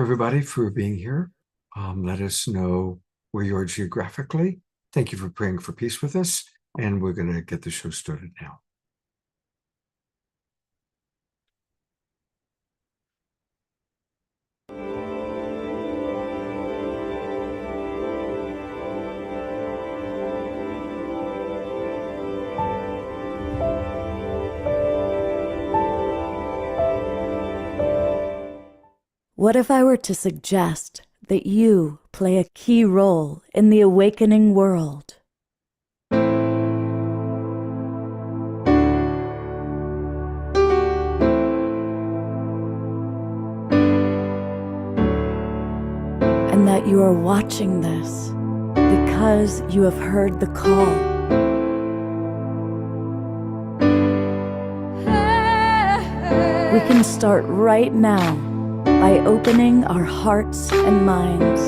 everybody, for being here. Let us know where you are geographically. Thank you for praying for peace with us, and we're going to get the show started now. What if I were to suggest that you play a key role in the awakening world? And that you are watching this because you have heard the call. We can start right now by opening our hearts and minds.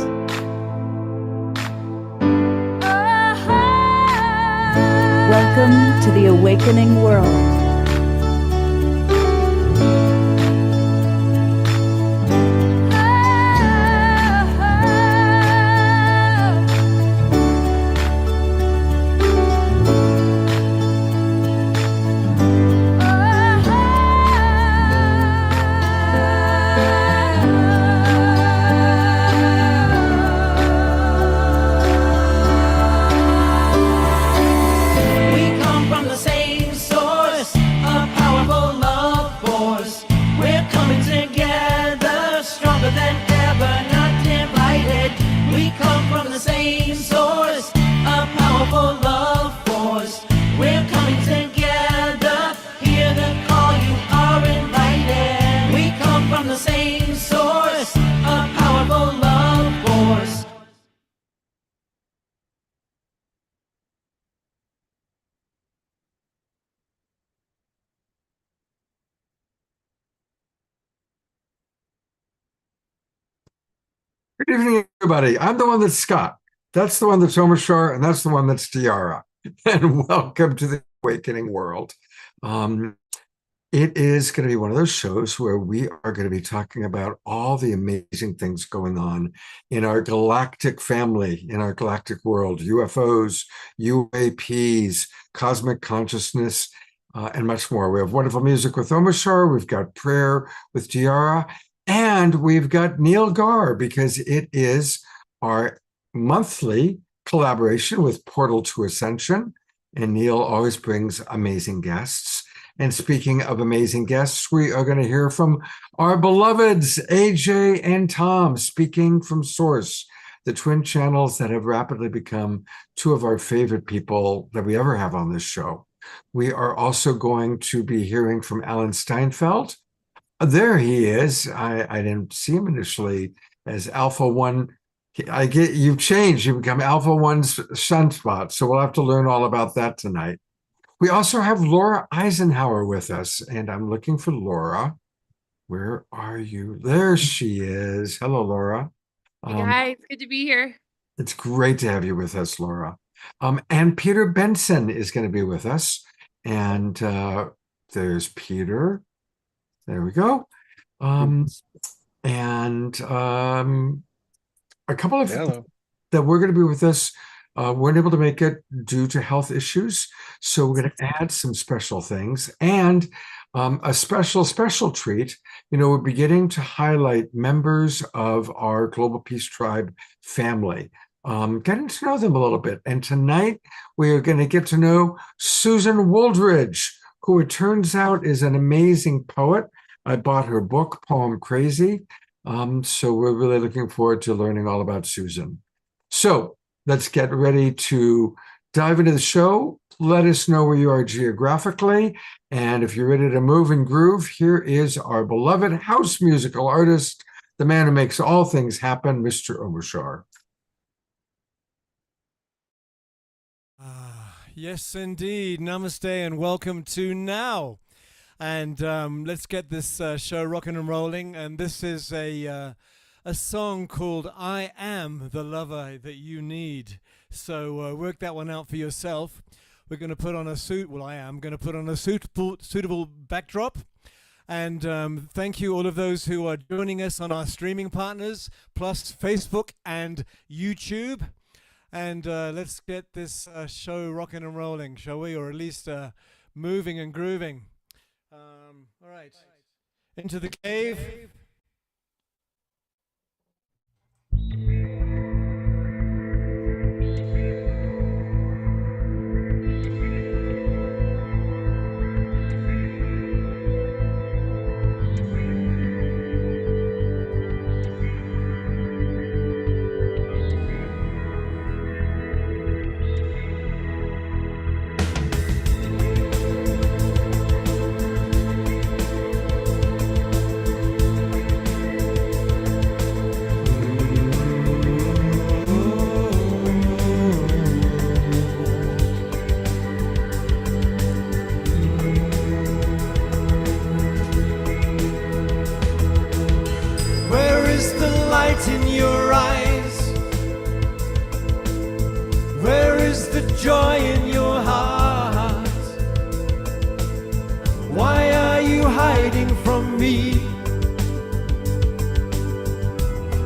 Welcome to the awakening world. Good evening, everybody. I'm the one that's Scott. That's the one that's Omashar, and that's the one that's Tiara. And welcome to the awakening world. It is going to be one of those shows where we are going to be talking about all the amazing things going on in our galactic family, in our galactic world, UFOs, UAPs, cosmic consciousness, and much more. We have wonderful music with Omashar. We've got prayer with Tiara. And we've got Neil Gar, because it is our monthly collaboration with Portal to Ascension. And Neil always brings amazing guests. And speaking of amazing guests, we are going to hear from our beloveds, AJ and Tom, speaking from Source, the twin channels that have rapidly become two of our favorite people that we ever have on this show. We are also going to be hearing from Alan Steinfeld. There he is. I didn't see him initially as Alpha One. You've changed. You become Alpha One's sunspot. So we'll have to learn all about that tonight. We also have Laura Eisenhower with us, and I'm looking for Laura. Where are you? There she is. Hello, Laura. Hey guys, good to be here. It's great to have you with us, Laura. And Peter Benson is going to be with us. And there's Peter. There we go. A couple of that we're going to be with us weren't able to make it due to health issues. So we're going to add some special things and a special treat. You know, we're beginning to highlight members of our Global Peace Tribe family, getting to know them a little bit. And tonight we are going to get to know Susan Wooldridge, who it turns out is an amazing poet. I bought her book, Poem Crazy. So we're really looking forward to learning all about Susan. So let's get ready to dive into the show. Let us know where you are geographically. And if you're ready to move and groove, here is our beloved house musical artist, the man who makes all things happen, Mr. Omashar. Yes, indeed. Namaste and welcome to Now. And let's get this show rocking and rolling. And this is a song called I Am the Lover That You Need. So work that one out for yourself. We're going to put on a suit. Well, I am going to put on a suitable backdrop. And thank you all of those who are joining us on our streaming partners, plus Facebook and YouTube. And let's get this show rocking and rolling, shall we? Or at least moving and grooving. All right. Into the cave. In your eyes, where is the joy in your heart? Why are you hiding from me?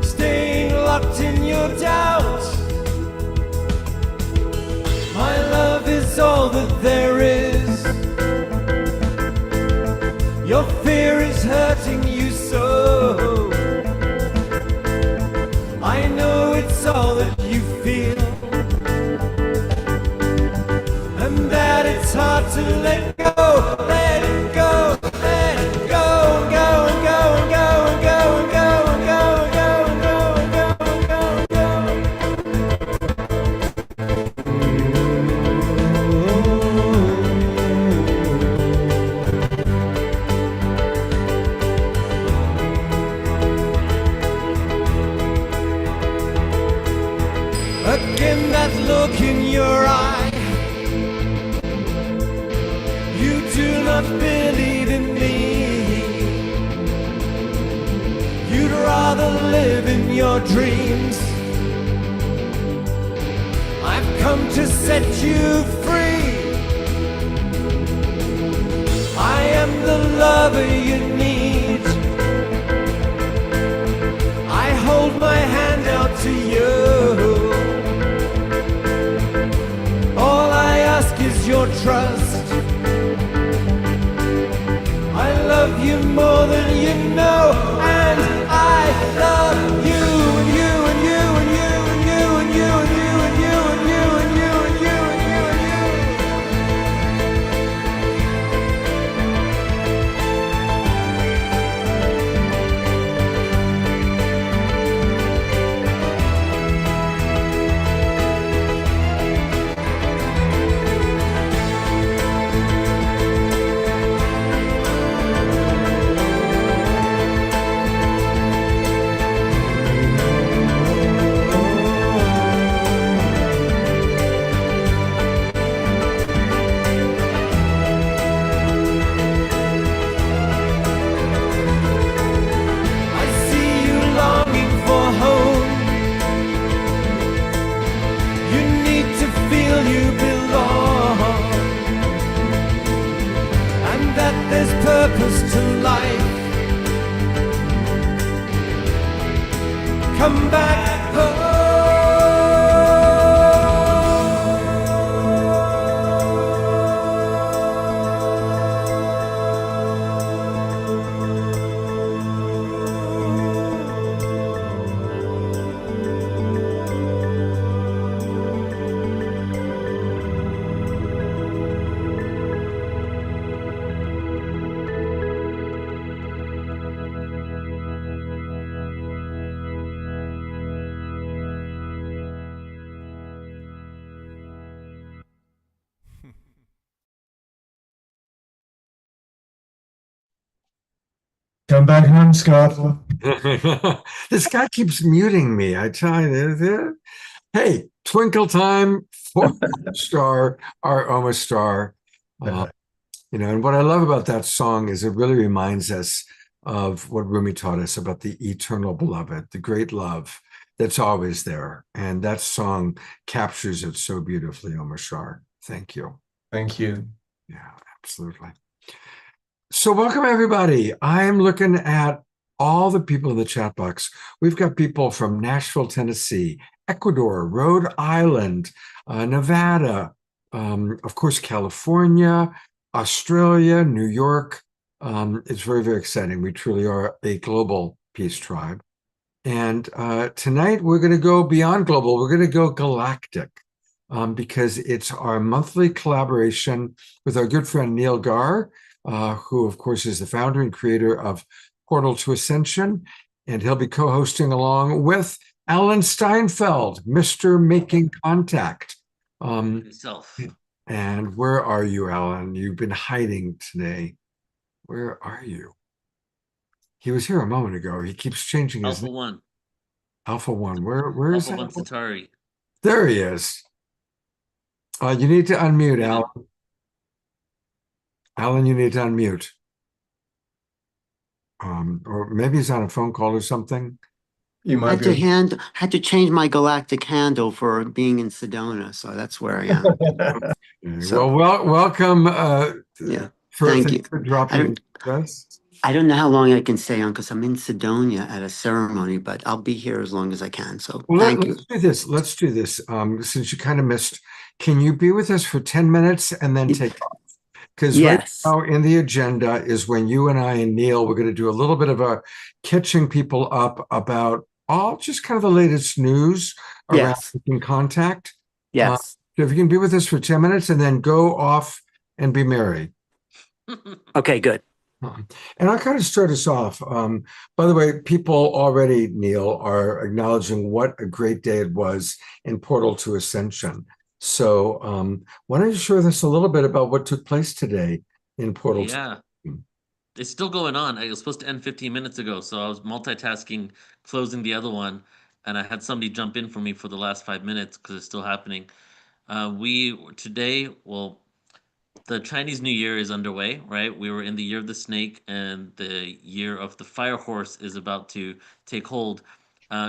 Staying locked in your doubt. My love is all that there is. Your fear is hurting you so. I know it's all that you feel, and that it's hard to let go, let it go, let it go, and go, and go, and go, and go, and go, and go, and go, and go, and go, and again, that look in your eye. You do not believe in me. You'd rather live in your dreams. I've come to set you free. I am the lover you need. I hold my hand out to you. All I ask is your trust. I love you more than you know, and I love you and you and you and you and you and you and you and you and you and you and you and you and you. Purpose to life. Come back home. Come back home, Scott. This guy keeps muting me. I tell you. Hey, Twinkle Time for Star, our almost star. And what I love about that song is it really reminds us of what Rumi taught us about the eternal beloved, the great love that's always there. And that song captures it so beautifully, Omar Shar. Thank you. Thank you. Yeah, absolutely. So, welcome everybody. I'm looking at all the people in the chat box. We've got people from Nashville, Tennessee, Ecuador, Rhode Island, Nevada, of course, California, Australia, New York. It's very, very exciting. We truly are a global peace tribe. And tonight we're going to go beyond global. We're going to go galactic because it's our monthly collaboration with our good friend Neil Gar, who, of course, is the founder and creator of Portal to Ascension. And he'll be co-hosting along with Alan Steinfeld, Mr. Making Contact. Himself. And where are you, Alan? You've been hiding today. Where are you? He was here a moment ago. He keeps changing his Alpha name. One. Alpha One. Where is Alpha that? One Satari. There he is. You need to unmute, Alan. Alan, you need to unmute. Or maybe he's on a phone call or something. You might had to change my galactic handle for being in Sedona, so that's where I am. So, welcome. yeah, Thank you for dropping us. I don't know how long I can stay on because I'm in Sedona at a ceremony, but I'll be here as long as I can. So thank you. Let's do this. Let's do this. Since you kind of missed, can you be with us for 10 minutes and then take off? Because Yes. right now in the agenda is when you and I and Neil, we're going to do a little bit of a catching people up about all just kind of the latest news around Yes. making contact. Yes. So if you can be with us for 10 minutes and then go off and be merry. Okay, good. And I'll kind of start us off. By the way, people already, Neil, are acknowledging what a great day it was in Portal to Ascension. So why don't you share us a little bit about what took place today in Portal to Ascension? It's still going on. It was supposed to end 15 minutes ago, so I was multitasking, closing the other one, and I had somebody jump in for me for the last 5 minutes because it's still happening. The Chinese New Year is underway, right? We were in the year of the snake, and the year of the fire horse is about to take hold.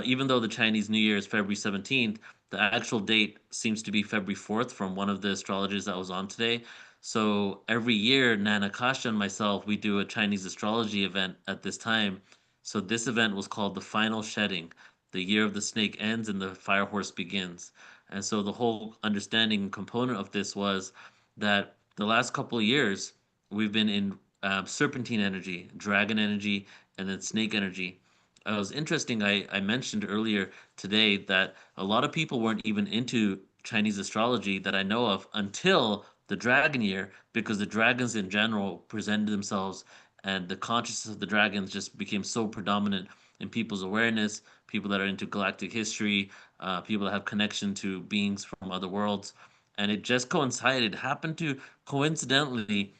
Even though the Chinese New Year is February 17th, the actual date seems to be February 4th from one of the astrologers that was on today. So every year, Nana Kasha and myself, we do a Chinese astrology event at this time. So this event was called the Final Shedding. The year of the snake ends and the fire horse begins. And so the whole understanding component of this was that the last couple of years we've been in serpentine energy, dragon energy, and then snake energy. It was interesting. I mentioned earlier today that a lot of people weren't even into Chinese astrology that I know of until the dragon year, because the dragons in general presented themselves and the consciousness of the dragons just became so predominant in people's awareness. People that are into galactic history, people that have connection to beings from other worlds, and it just coincided, happened to coincidentally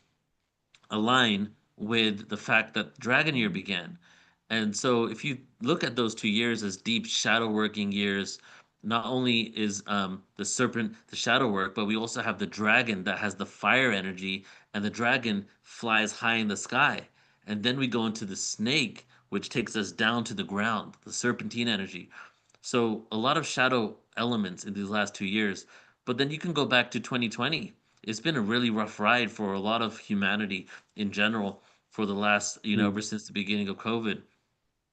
align with the fact that Dragon Year began. And so if you look at those 2 years as deep shadow working years, not only is the serpent the shadow work, but we also have the dragon that has the fire energy, and the dragon flies high in the sky. And then we go into the snake, which takes us down to the ground, the serpentine energy. So a lot of shadow elements in these last 2 years. But then you can go back to 2020. It's been a really rough ride for a lot of humanity in general for the last, ever since the beginning of COVID.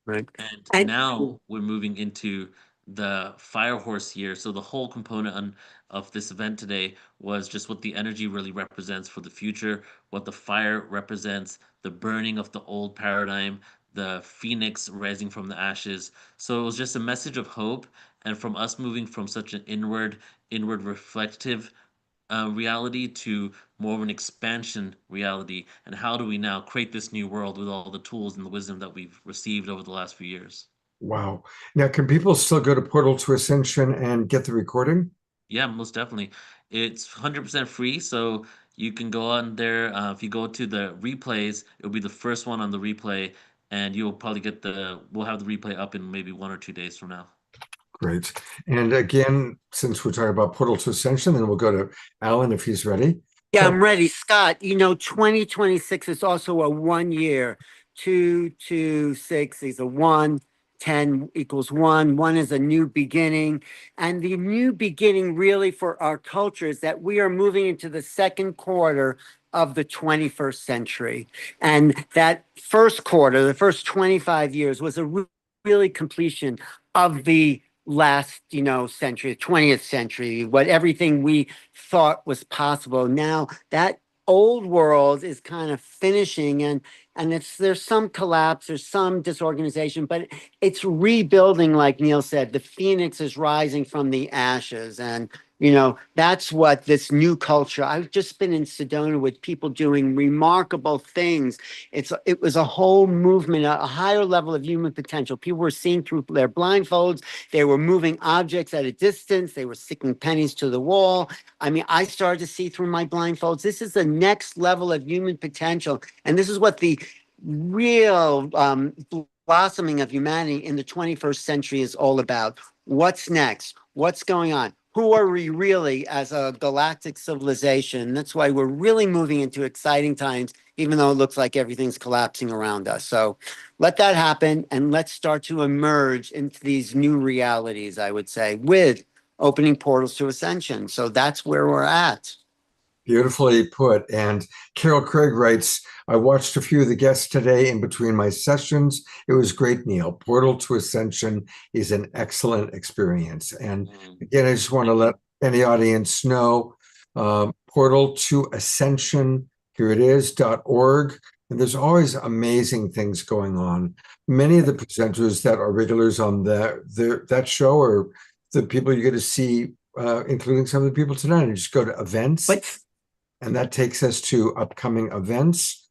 Right. And now we're moving into the fire horse year. So the whole component of this event today was just what the energy really represents for the future, what the fire represents, the burning of the old paradigm, the phoenix rising from the ashes. So it was just a message of hope, and from us moving from such an inward reflective reality to more of an expansion reality, and how do we now create this new world with all the tools and the wisdom that we've received over the last few years. Wow. Now, can people still go to Portal to Ascension and get the recording? Yeah, most definitely. It's 100% free, so you can go on there. If you go to the replays, it'll be the first one on the replay, and you'll probably we'll have the replay up in maybe 1 or 2 days from now. Great. And again, since we're talking about Portal to Ascension, then we'll go to Alan if he's ready. Yeah, I'm ready. Scott, 2026 is also a 1 year. 2, 2, 6 is a 1. 10 equals 1. 1 is a new beginning. And the new beginning really for our culture is that we are moving into the second quarter of the 21st century. And that first quarter, the first 25 years, was a really completion of the last, century, 20th century, what everything we thought was possible. Now that old world is kind of finishing, and there's some collapse, there's some disorganization, but it's rebuilding. Like Neil said, the phoenix is rising from the ashes. And that's what this new culture. I've just been in Sedona with people doing remarkable things. It was a whole movement, a higher level of human potential. People were seeing through their blindfolds. They were moving objects at a distance. They were sticking pennies to the wall. I mean, I started to see through my blindfolds. This is the next level of human potential, and this is what the real blossoming of humanity in the 21st century is all about. What's next? What's going on? Who are we really as a galactic civilization? That's why we're really moving into exciting times, even though it looks like everything's collapsing around us. So let that happen, and let's start to emerge into these new realities, I would say, with opening portals to Ascension. So that's where we're at. Beautifully put. And Carol Craig writes, I watched a few of the guests today in between my sessions. It was great, Neil. Portal to Ascension is an excellent experience. And again, I just want to let any audience know, Portal to Ascension, here it is, .org. And there's always amazing things going on. Many of the presenters that are regulars on that show are the people you get to see, including some of the people tonight. And just go to events. And that takes us to upcoming events.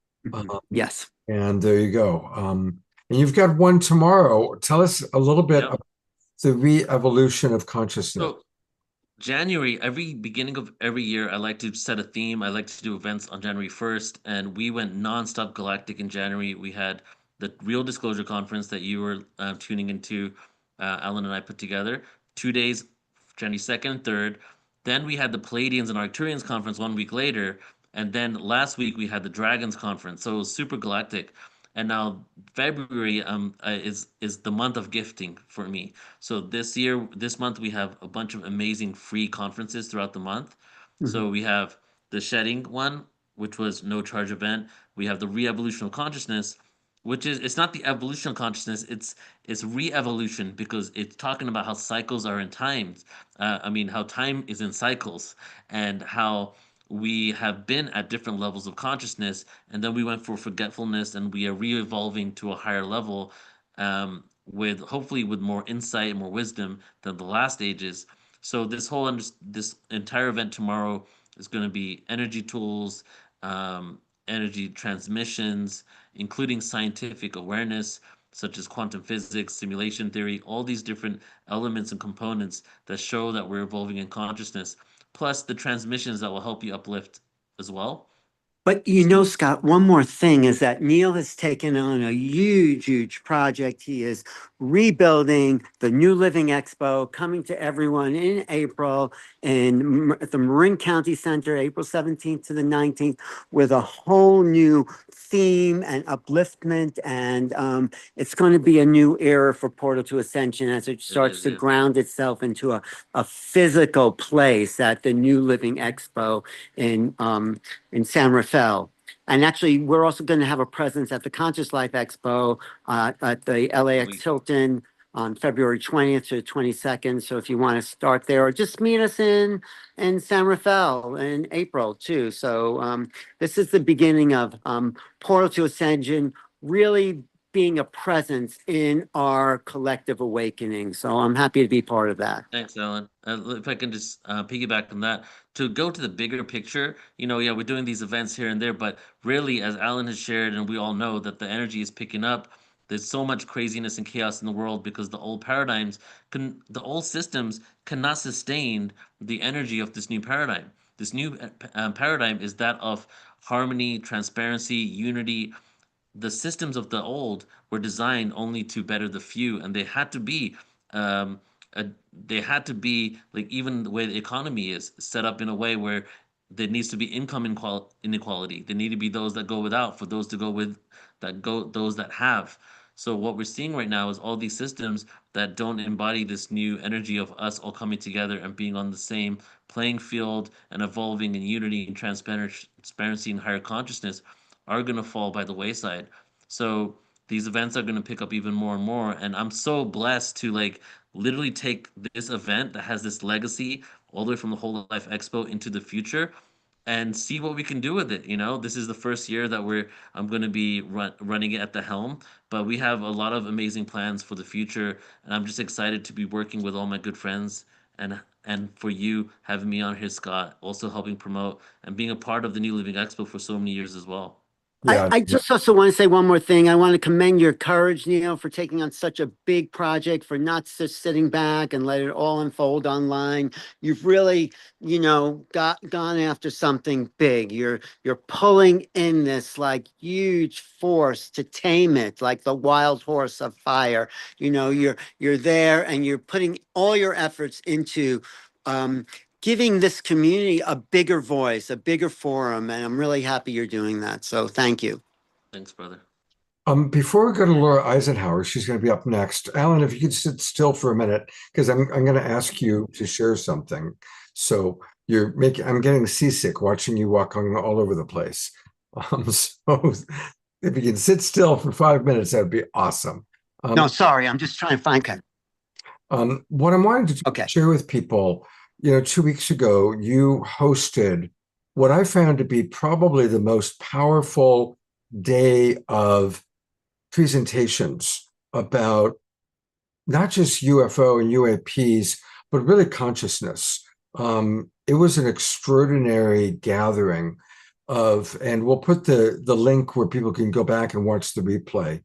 Yes. And there you go. And you've got one tomorrow. Tell us a little bit about the re-evolution of consciousness. So January, every beginning of every year, I like to set a theme. I like to do events on January 1st. And we went nonstop galactic in January. We had the Real Disclosure Conference that you were tuning into, Alan and I put together. 2 days, January 2nd and 3rd. Then we had the Palladians and Arcturians conference 1 week later, and then last week we had the Dragons conference. So it was super galactic. And now February is the month of gifting for me. So this month we have a bunch of amazing free conferences throughout the month. So we have the Shedding one, which was no charge event. We have the Re-evolution of Consciousness, which is, it's not the evolution of consciousness, it's re-evolution, because it's talking about how cycles are in times. How time is in cycles, and how we have been at different levels of consciousness, and then we went for forgetfulness, and we are re-evolving to a higher level, with hopefully with more insight, more wisdom than the last ages. So this entire event tomorrow is going to be energy tools, energy transmissions, including scientific awareness, such as quantum physics, simulation theory, all these different elements and components that show that we're evolving in consciousness, plus the transmissions that will help you uplift as well. But Scott, one more thing is that Neil has taken on a huge, huge project. He is rebuilding the New Living Expo, coming to everyone in April at the Marin County Center, April 17th to the 19th, with a whole new theme and upliftment. And it's going to be a new era for Portal to Ascension as it starts to ground itself into a physical place at the New Living Expo in San Rafael. And actually, we're also going to have a presence at the Conscious Life Expo at the LAX Hilton on February 20th to 22nd. So if you want to start there, or just meet us in San Rafael in April too. So this is the beginning of Portal to Ascension really being a presence in our collective awakening. So I'm happy to be part of that. Thanks, Alan. If I can just piggyback on that, to go to the bigger picture, we're doing these events here and there, but really, as Alan has shared, and we all know that the energy is picking up, there's so much craziness and chaos in the world because the old systems cannot sustain the energy of this new paradigm. This new paradigm is that of harmony, transparency, unity. The systems of the old were designed only to better the few, and they had to be like, even the way the economy is set up in a way where there needs to be income inequality. There need to be those that go without for those to go with those that have. So what we're seeing right now is all these systems that don't embody this new energy of us all coming together and being on the same playing field and evolving in unity and transparency and higher consciousness are going to fall by the wayside. So these events are going to pick up even more and more, and I'm so blessed to like literally take this event that has this legacy all the way from the Whole Life Expo into the future and see what we can do with it. This is the first year that I'm going to be running it at the helm, but we have a lot of amazing plans for the future, and I'm just excited to be working with all my good friends and for you having me on here, Scott, also helping promote and being a part of the New Living Expo for so many years as well. Yeah, I just also want to say one more thing. I want to commend your courage, Neil, for taking on such a big project, for not just sitting back and let it all unfold online. You've really, gone after something big. You're pulling in this like huge force to tame it, like the wild horse of fire. You're there and you're putting all your efforts into giving this community a bigger voice, a bigger forum, and I'm really happy you're doing that. So thank you. Thanks, brother. Before we go to Laura Eisenhower, she's going to be up next. Alan, if you could sit still for a minute, because I'm going to ask you to share something. So I'm getting seasick watching you walking all over the place. So if you can sit still for 5 minutes, that'd be awesome. No, sorry, I'm just trying to find Ken. What I'm wanting to share with people, 2 weeks ago, you hosted what I found to be probably the most powerful day of presentations about not just UFO and UAPs, but really consciousness. It was an extraordinary gathering and we'll put the link where people can go back and watch the replay.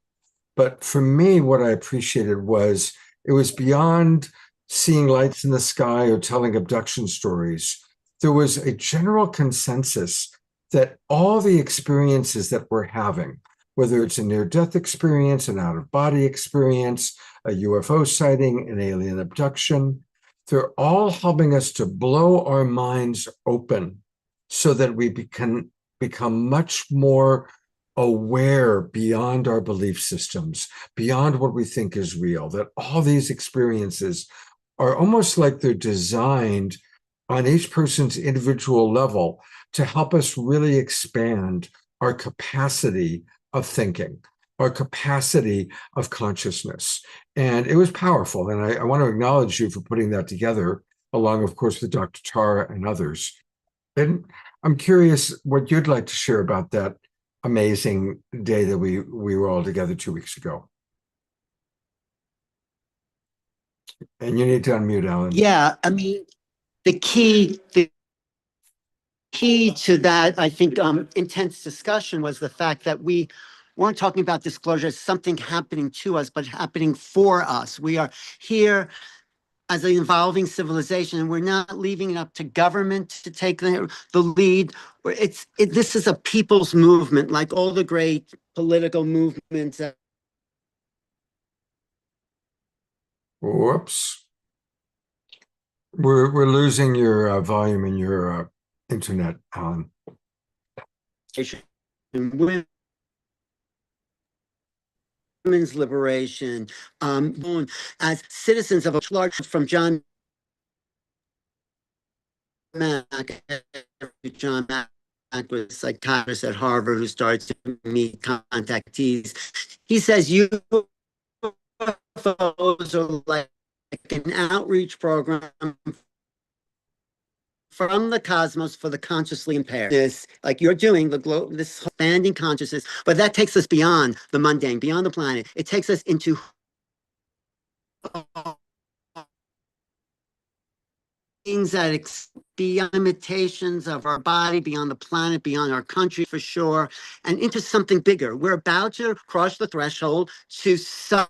But for me, what I appreciated was it was beyond seeing lights in the sky or telling abduction stories. There was a general consensus that all the experiences that we're having, whether it's a near-death experience, an out-of-body experience, a UFO sighting, an alien abduction, they're all helping us to blow our minds open so that we can become much more aware beyond our belief systems, beyond what we think is real, that all these experiences are almost like they're designed on each person's individual level to help us really expand our capacity of thinking, our capacity of consciousness. And it was powerful. And I want to acknowledge you for putting that together, along, of course, with Dr. Tara and others. And I'm curious what you'd like to share about that amazing day that we were all together 2 weeks ago. And you need to unmute, Alan. Yeah, I mean, the key to that, I think, intense discussion was the fact that we weren't talking about disclosure as something happening to us, but happening for us. We are here as an evolving civilization, and we're not leaving it up to government to take the lead. This is a people's movement, like all the great political movements. Whoops. We're losing your volume in your internet, Alan. Women's liberation, as citizens of a large from John Mack. John Mack was a psychiatrist at Harvard who started to meet contactees. He says UFOs are like an outreach program from the cosmos for the consciously impaired. This, like you're doing, this expanding consciousness, but that takes us beyond the mundane, beyond the planet. It takes us into things that beyond limitations of our body, beyond the planet, beyond our country for sure, and into something bigger. We're about to cross the threshold to some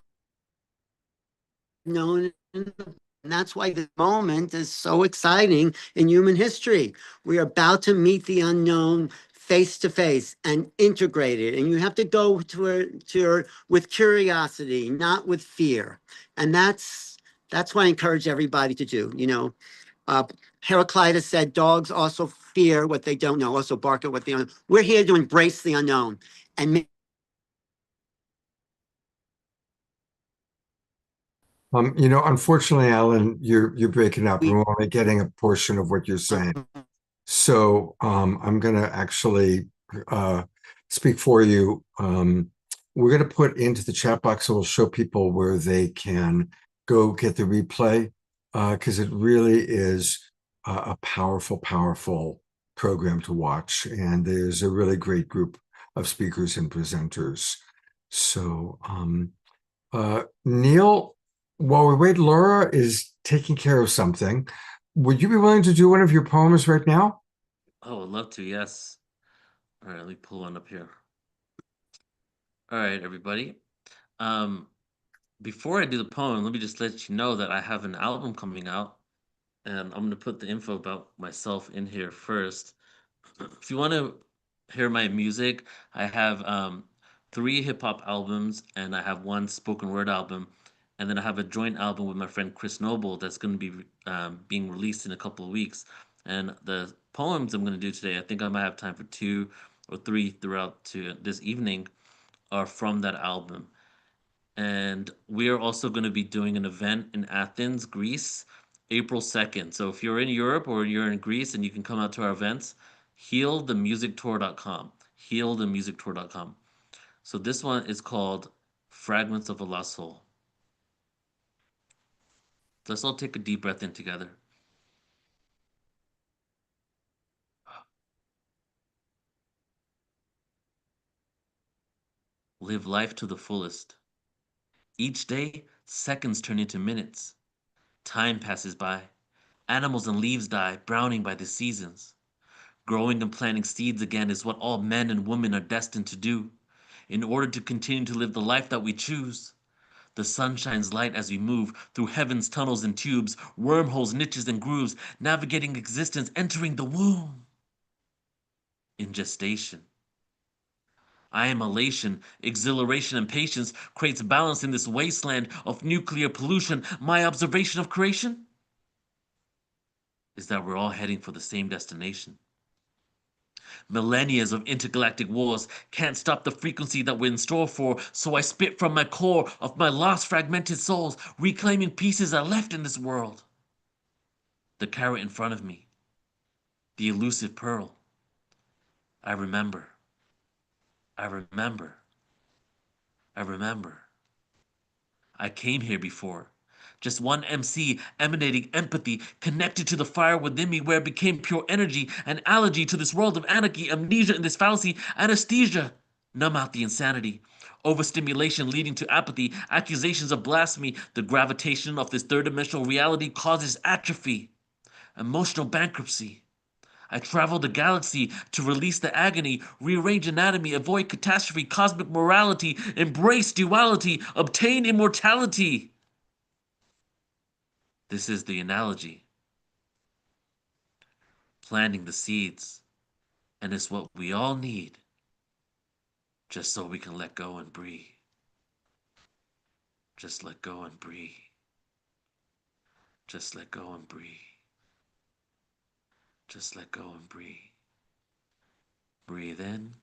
known. And that's why the moment is so exciting in human history. We're about to meet the unknown face to face and integrate it. And you have to go with curiosity, not with fear. And that's what I encourage everybody to do. Heraclitus said, dogs also fear what they don't know, also bark at what they don't know. We're here to embrace the unknown and Unfortunately, Alan, you're breaking up. We, We're only getting a portion of what you're saying. So I'm going to actually uh, speak for you. We're going to put into the chat box, so we'll show people where they can go get the replay because it really is a powerful, powerful program to watch. And there's a really great group of speakers and presenters. So, Neil, while we wait, Laura is taking care of something. Would you be willing to do one of your poems right now? Oh, I'd love to, yes. All right, let me pull one up here. All right, everybody. Um, Before I do the poem, let me just let you know that I have an album coming out, and I'm gonna put the info about myself in here first. If you want to hear my music, I have three hip hop albums, and I have one spoken word album, and then I have a joint album with my friend Chris Noble that's going to be being released in a couple of weeks. And the poems I'm going to do today, I think I might have time for two or three throughout to this evening, are from that album. And we are also going to be doing an event in Athens, Greece, April 2nd. So if you're in Europe or you're in Greece and you can come out to our events, healthemusictour.com. Healthemusictour.com. So this one is called Fragments of a Lost Soul. Let's all take a deep breath in together. Live life to the fullest. Each day, seconds turn into minutes. Time passes by. Animals and leaves die, browning by the seasons. Growing and planting seeds again is what all men and women are destined to do in order to continue to live the life that we choose. The sun shines light as we move through heaven's tunnels and tubes, wormholes, niches, and grooves, navigating existence, entering the womb. In gestation. I am elation, exhilaration, and patience creates balance in this wasteland of nuclear pollution. My observation of creation is that we're all heading for the same destination. Millennia of intergalactic wars can't stop the frequency that we're in store for, so I spit from my core of my lost fragmented souls, reclaiming pieces I left in this world. The carrot in front of me, the elusive pearl. I remember. I remember. I remember. I came here before. Just one MC emanating empathy, connected to the fire within me where it became pure energy, an allergy to this world of anarchy, amnesia in this fallacy, anesthesia. Numb out the insanity. Overstimulation leading to apathy, accusations of blasphemy, the gravitation of this third-dimensional reality causes atrophy. Emotional bankruptcy. I travel the galaxy to release the agony, rearrange anatomy, avoid catastrophe, cosmic morality, embrace duality, obtain immortality. This is the analogy. Planting the seeds, and it's what we all need, just so we can let go and breathe. Just let go and breathe. Just let go and breathe. Just let go and breathe. Breathe in.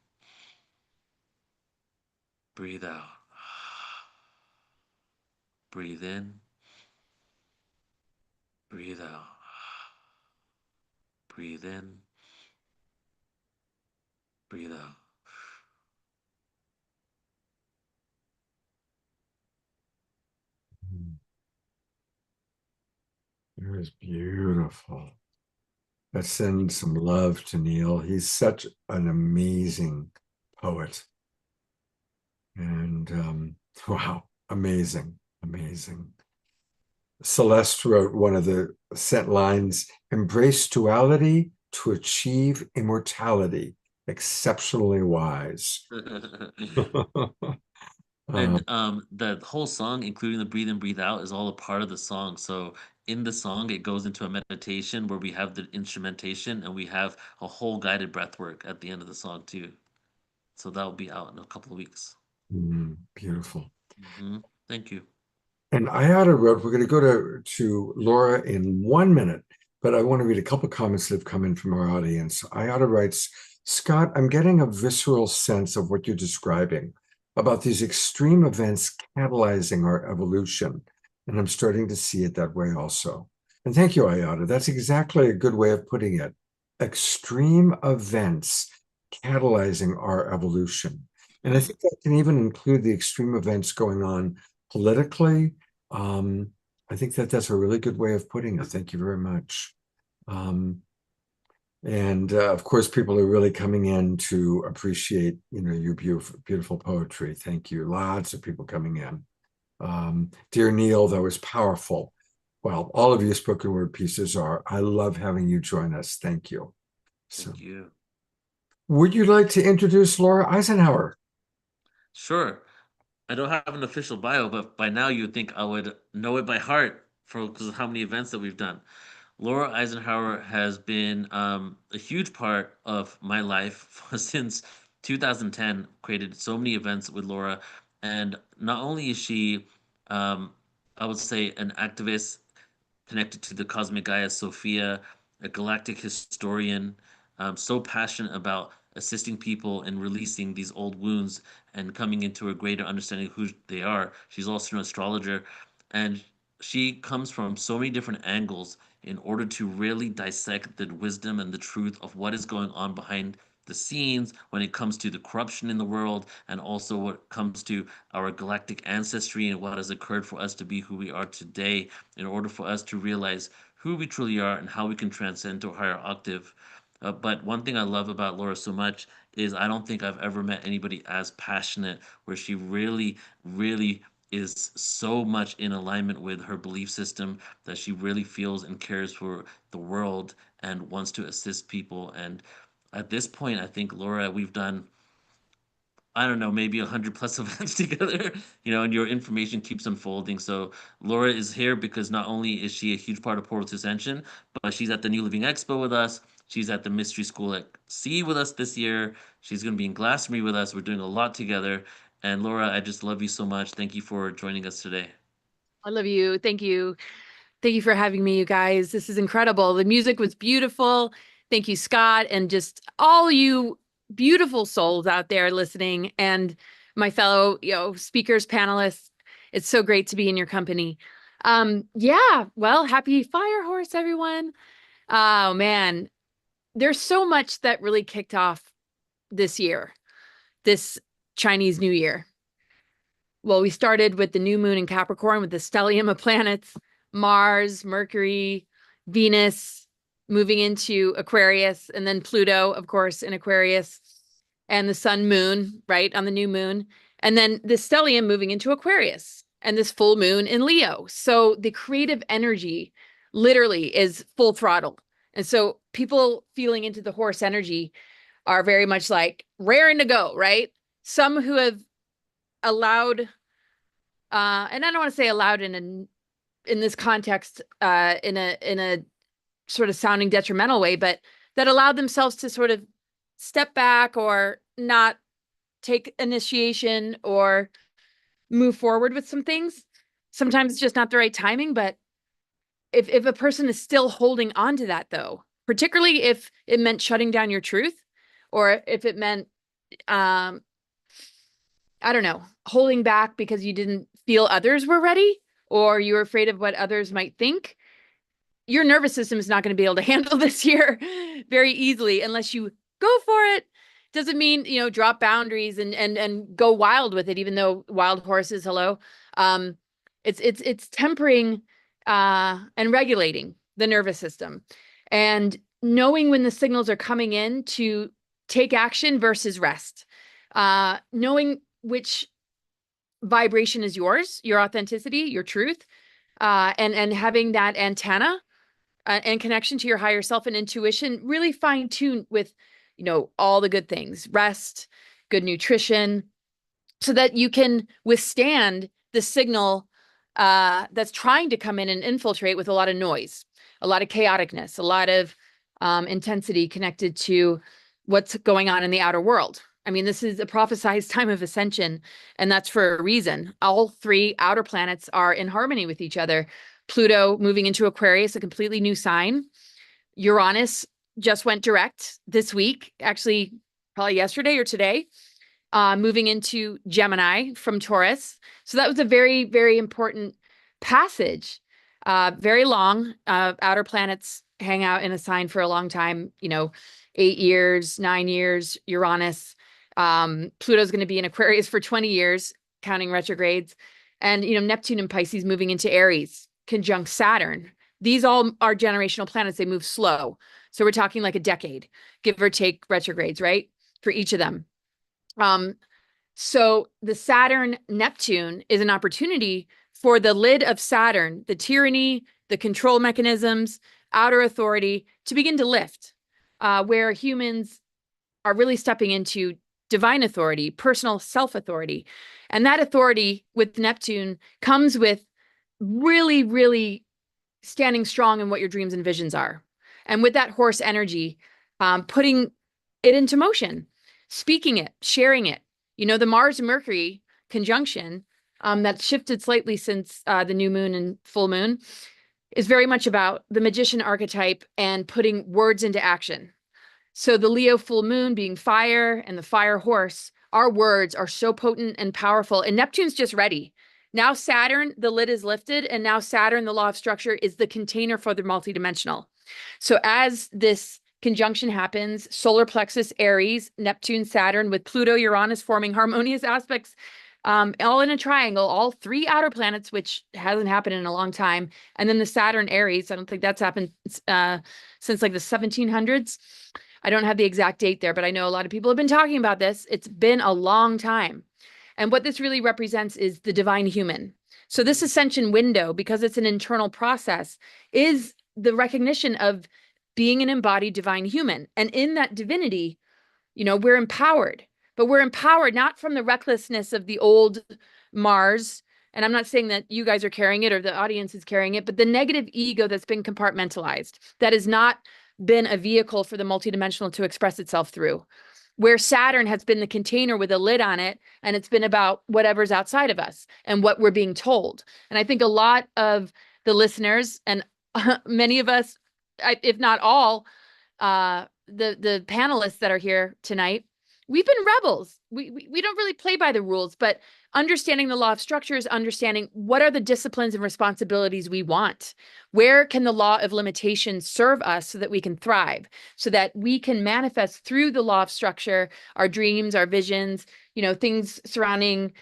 Breathe out. Breathe in. Breathe out. Breathe in. Breathe out. It was beautiful. Let's send some love to Neil. He's such an amazing poet. And wow, amazing, amazing. Celeste wrote one of the set lines, embrace duality to achieve immortality. Exceptionally wise. And the whole song, including the breathe in, breathe out, is all a part of the song. So in the song, it goes into a meditation where we have the instrumentation and we have a whole guided breath work at the end of the song too. So that will be out in a couple of weeks. Beautiful. Thank you. And Ayada wrote, we're going to go to Laura in 1 minute, but I want to read a couple comments that have come in from our audience. Ayada writes, Scott, I'm getting a visceral sense of what you're describing about these extreme events catalyzing our evolution. And I'm starting to see it that way also. And thank you, Ayada. That's exactly a good way of putting it. Extreme events catalyzing our evolution. And I think that can even include the extreme events going on politically. I think that that's a really good way of putting it. Thank you very much. And of course, people are really coming in to appreciate, your beautiful, beautiful poetry. Thank you. Lots of people coming in. Dear Neil, that was powerful. Well, all of your spoken word pieces are. I love having you join us. Thank you. Thank you. Would you like to introduce Laura Eisenhower? Sure. I don't have an official bio, but by now you'd think I would know it by heart because of how many events that we've done. Laura Eisenhower has been a huge part of my life since 2010. Created so many events with Laura, and not only is she, I would say, an activist connected to the cosmic Gaia Sophia, a galactic historian, so passionate about assisting people in releasing these old wounds and coming into a greater understanding of who they are. She's also an astrologer, and she comes from so many different angles in order to really dissect the wisdom and the truth of what is going on behind the scenes when it comes to the corruption in the world, and also what comes to our galactic ancestry and what has occurred for us to be who we are today, in order for us to realize who we truly are and how we can transcend to a higher octave. But one thing I love about Laura so much is I don't think I've ever met anybody as passionate, where she really, really is so much in alignment with her belief system that she really feels and cares for the world and wants to assist people. And at this point, I think, Laura, we've done, I don't know, maybe 100+ events together, and your information keeps unfolding. So Laura is here because not only is she a huge part of Portal to Ascension, but she's at the New Living Expo with us. She's at the Mystery School at Sea with us this year. She's going to be in Glastonbury with us. We're doing a lot together. And Laura, I just love you so much. Thank you for joining us today. I love you. Thank you. Thank you for having me, you guys. This is incredible. The music was beautiful. Thank you, Scott, and just all you beautiful souls out there listening, and my fellow, speakers, panelists. It's so great to be in your company. Yeah, well, happy Fire Horse, everyone. Oh man, there's so much that really kicked off this year, this Chinese New Year. Well, we started with the new moon in Capricorn with the stellium of planets, Mars, Mercury, Venus moving into Aquarius, and then Pluto, of course, in Aquarius, and the sun moon, right, on the new moon. And then the stellium moving into Aquarius and this full moon in Leo. So the creative energy literally is full throttle. And so people feeling into the horse energy are very much like raring to go, right? Some who have allowed, and I don't want to say allowed in this context, in a sort of sounding detrimental way, but that allowed themselves to sort of step back or not take initiation or move forward with some things. Sometimes it's just not the right timing, but if a person is still holding on to that, though, particularly if it meant shutting down your truth, or if it meant, I don't know, holding back because you didn't feel others were ready, or you were afraid of what others might think, your nervous system is not going to be able to handle this year very easily unless you go for it. Doesn't mean, drop boundaries and go wild with it, even though wild horses, hello. It's tempering and regulating the nervous system, and knowing when the signals are coming in to take action versus rest, knowing which vibration is yours, your authenticity, your truth, and having that antenna and connection to your higher self and intuition really fine-tuned with, all the good things, rest, good nutrition, so that you can withstand the signal that's trying to come in and infiltrate with a lot of noise, a lot of chaoticness, a lot of intensity connected to what's going on in the outer world. I mean, this is a prophesized time of ascension, and that's for a reason. All three outer planets are in harmony with each other. Pluto moving into Aquarius, a completely new sign. Uranus just went direct this week, actually probably yesterday or today, moving into Gemini from Taurus. So that was a very, very important passage, very long. Outer planets hang out in a sign for a long time, 8 years, 9 years, Uranus. Pluto's going to be in Aquarius for 20 years, counting retrogrades. And, Neptune and Pisces moving into Aries, conjunct Saturn. These all are generational planets. They move slow. So we're talking like a decade, give or take retrogrades, right? For each of them. So the Saturn Neptune is an opportunity for the lid of Saturn, the tyranny, the control mechanisms, outer authority to begin to lift, where humans are really stepping into divine authority, personal self-authority. And that authority with Neptune comes with really, really standing strong in what your dreams and visions are. And with that horse energy, putting it into motion, speaking it, sharing it. The Mars-Mercury conjunction that's shifted slightly since the new moon and full moon is very much about the magician archetype and putting words into action. So the Leo full moon being fire and the fire horse, our words are so potent and powerful. And Neptune's just ready. Now Saturn, the lid is lifted, and now Saturn, the law of structure, is the container for the multidimensional. So as this conjunction happens, solar plexus, Aries, Neptune, Saturn, with Pluto, Uranus forming harmonious aspects, all in a triangle, all three outer planets, which hasn't happened in a long time. And then the Saturn, Aries, I don't think that's happened since like the 1700s. I don't have the exact date there, but I know a lot of people have been talking about this. It's been a long time. And what this really represents is the divine human. So this ascension window, because it's an internal process, is the recognition of being an embodied divine human. And in that divinity, we're empowered, but we're empowered not from the recklessness of the old Mars. And I'm not saying that you guys are carrying it or the audience is carrying it, but the negative ego that's been compartmentalized, that has not been a vehicle for the multidimensional to express itself through. Where Saturn has been the container with a lid on it, and it's been about whatever's outside of us and what we're being told. And I think a lot of the listeners and many of us, if not all, the panelists that are here tonight, we've been rebels. We don't really play by the rules, but understanding the law of structure is understanding what are the disciplines and responsibilities we want. Where can the law of limitation serve us so that we can thrive, so that we can manifest through the law of structure, our dreams, our visions, things surrounding,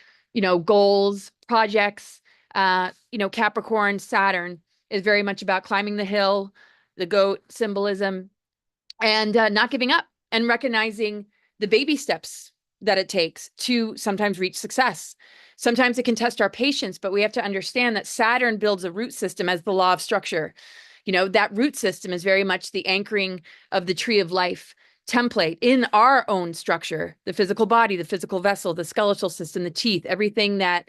goals, projects. Capricorn, Saturn is very much about climbing the hill, the goat symbolism, and not giving up and recognizing the baby steps that it takes to sometimes reach success. Sometimes it can test our patience, but we have to understand that Saturn builds a root system as the law of structure. That root system is very much the anchoring of the tree of life template in our own structure, the physical body, the physical vessel, the skeletal system, the teeth, everything that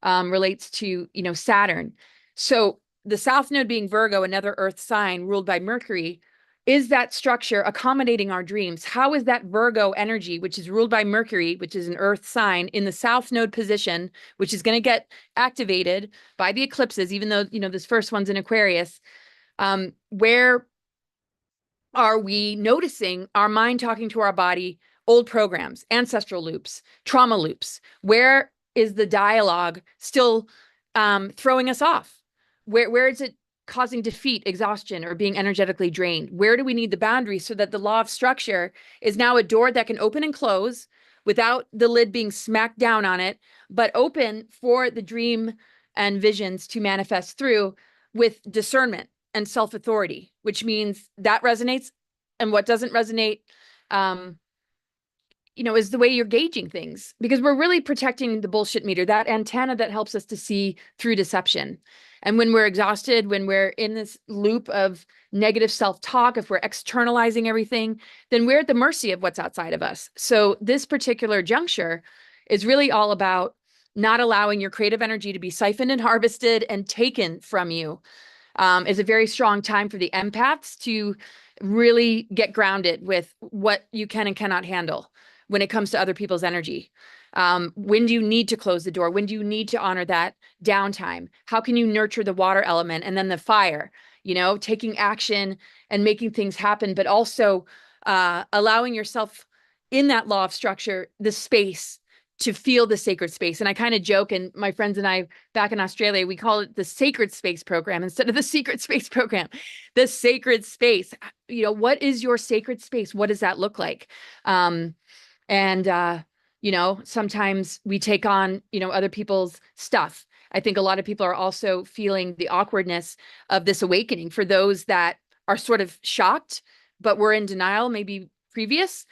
relates to, Saturn. So the South Node being Virgo, another earth sign ruled by Mercury, is that structure accommodating our dreams? How is that Virgo energy, which is ruled by Mercury, which is an earth sign, in the South Node position, which is going to get activated by the eclipses, even though, this first one's in Aquarius, where are we noticing our mind talking to our body, old programs, ancestral loops, trauma loops? Where is the dialogue still throwing us off? Where is it causing defeat, exhaustion, or being energetically drained? Where do we need the boundaries so that the law of structure is now a door that can open and close without the lid being smacked down on it, but open for the dream and visions to manifest through with discernment and self-authority, which means that resonates, and what doesn't resonate, is the way you're gauging things, because we're really protecting the bullshit meter, that antenna that helps us to see through deception. And when we're exhausted, when we're in this loop of negative self-talk, if we're externalizing everything, then we're at the mercy of what's outside of us. So this particular juncture is really all about not allowing your creative energy to be siphoned and harvested and taken from you. Is a very strong time for the empaths to really get grounded with what you can and cannot handle when it comes to other people's energy. When do you need to close the door? When do you need to honor that downtime? How can you nurture the water element and then the fire, taking action and making things happen, but also allowing yourself in that law of structure, the space to feel the sacred space. And I kind of joke, and my friends and I back in Australia, we call it the sacred space program instead of the secret space program. The sacred space. What is your sacred space? What does that look like? And sometimes we take on, other people's stuff. I think a lot of people are also feeling the awkwardness of this awakening for those that are sort of shocked, but were in denial, maybe previous.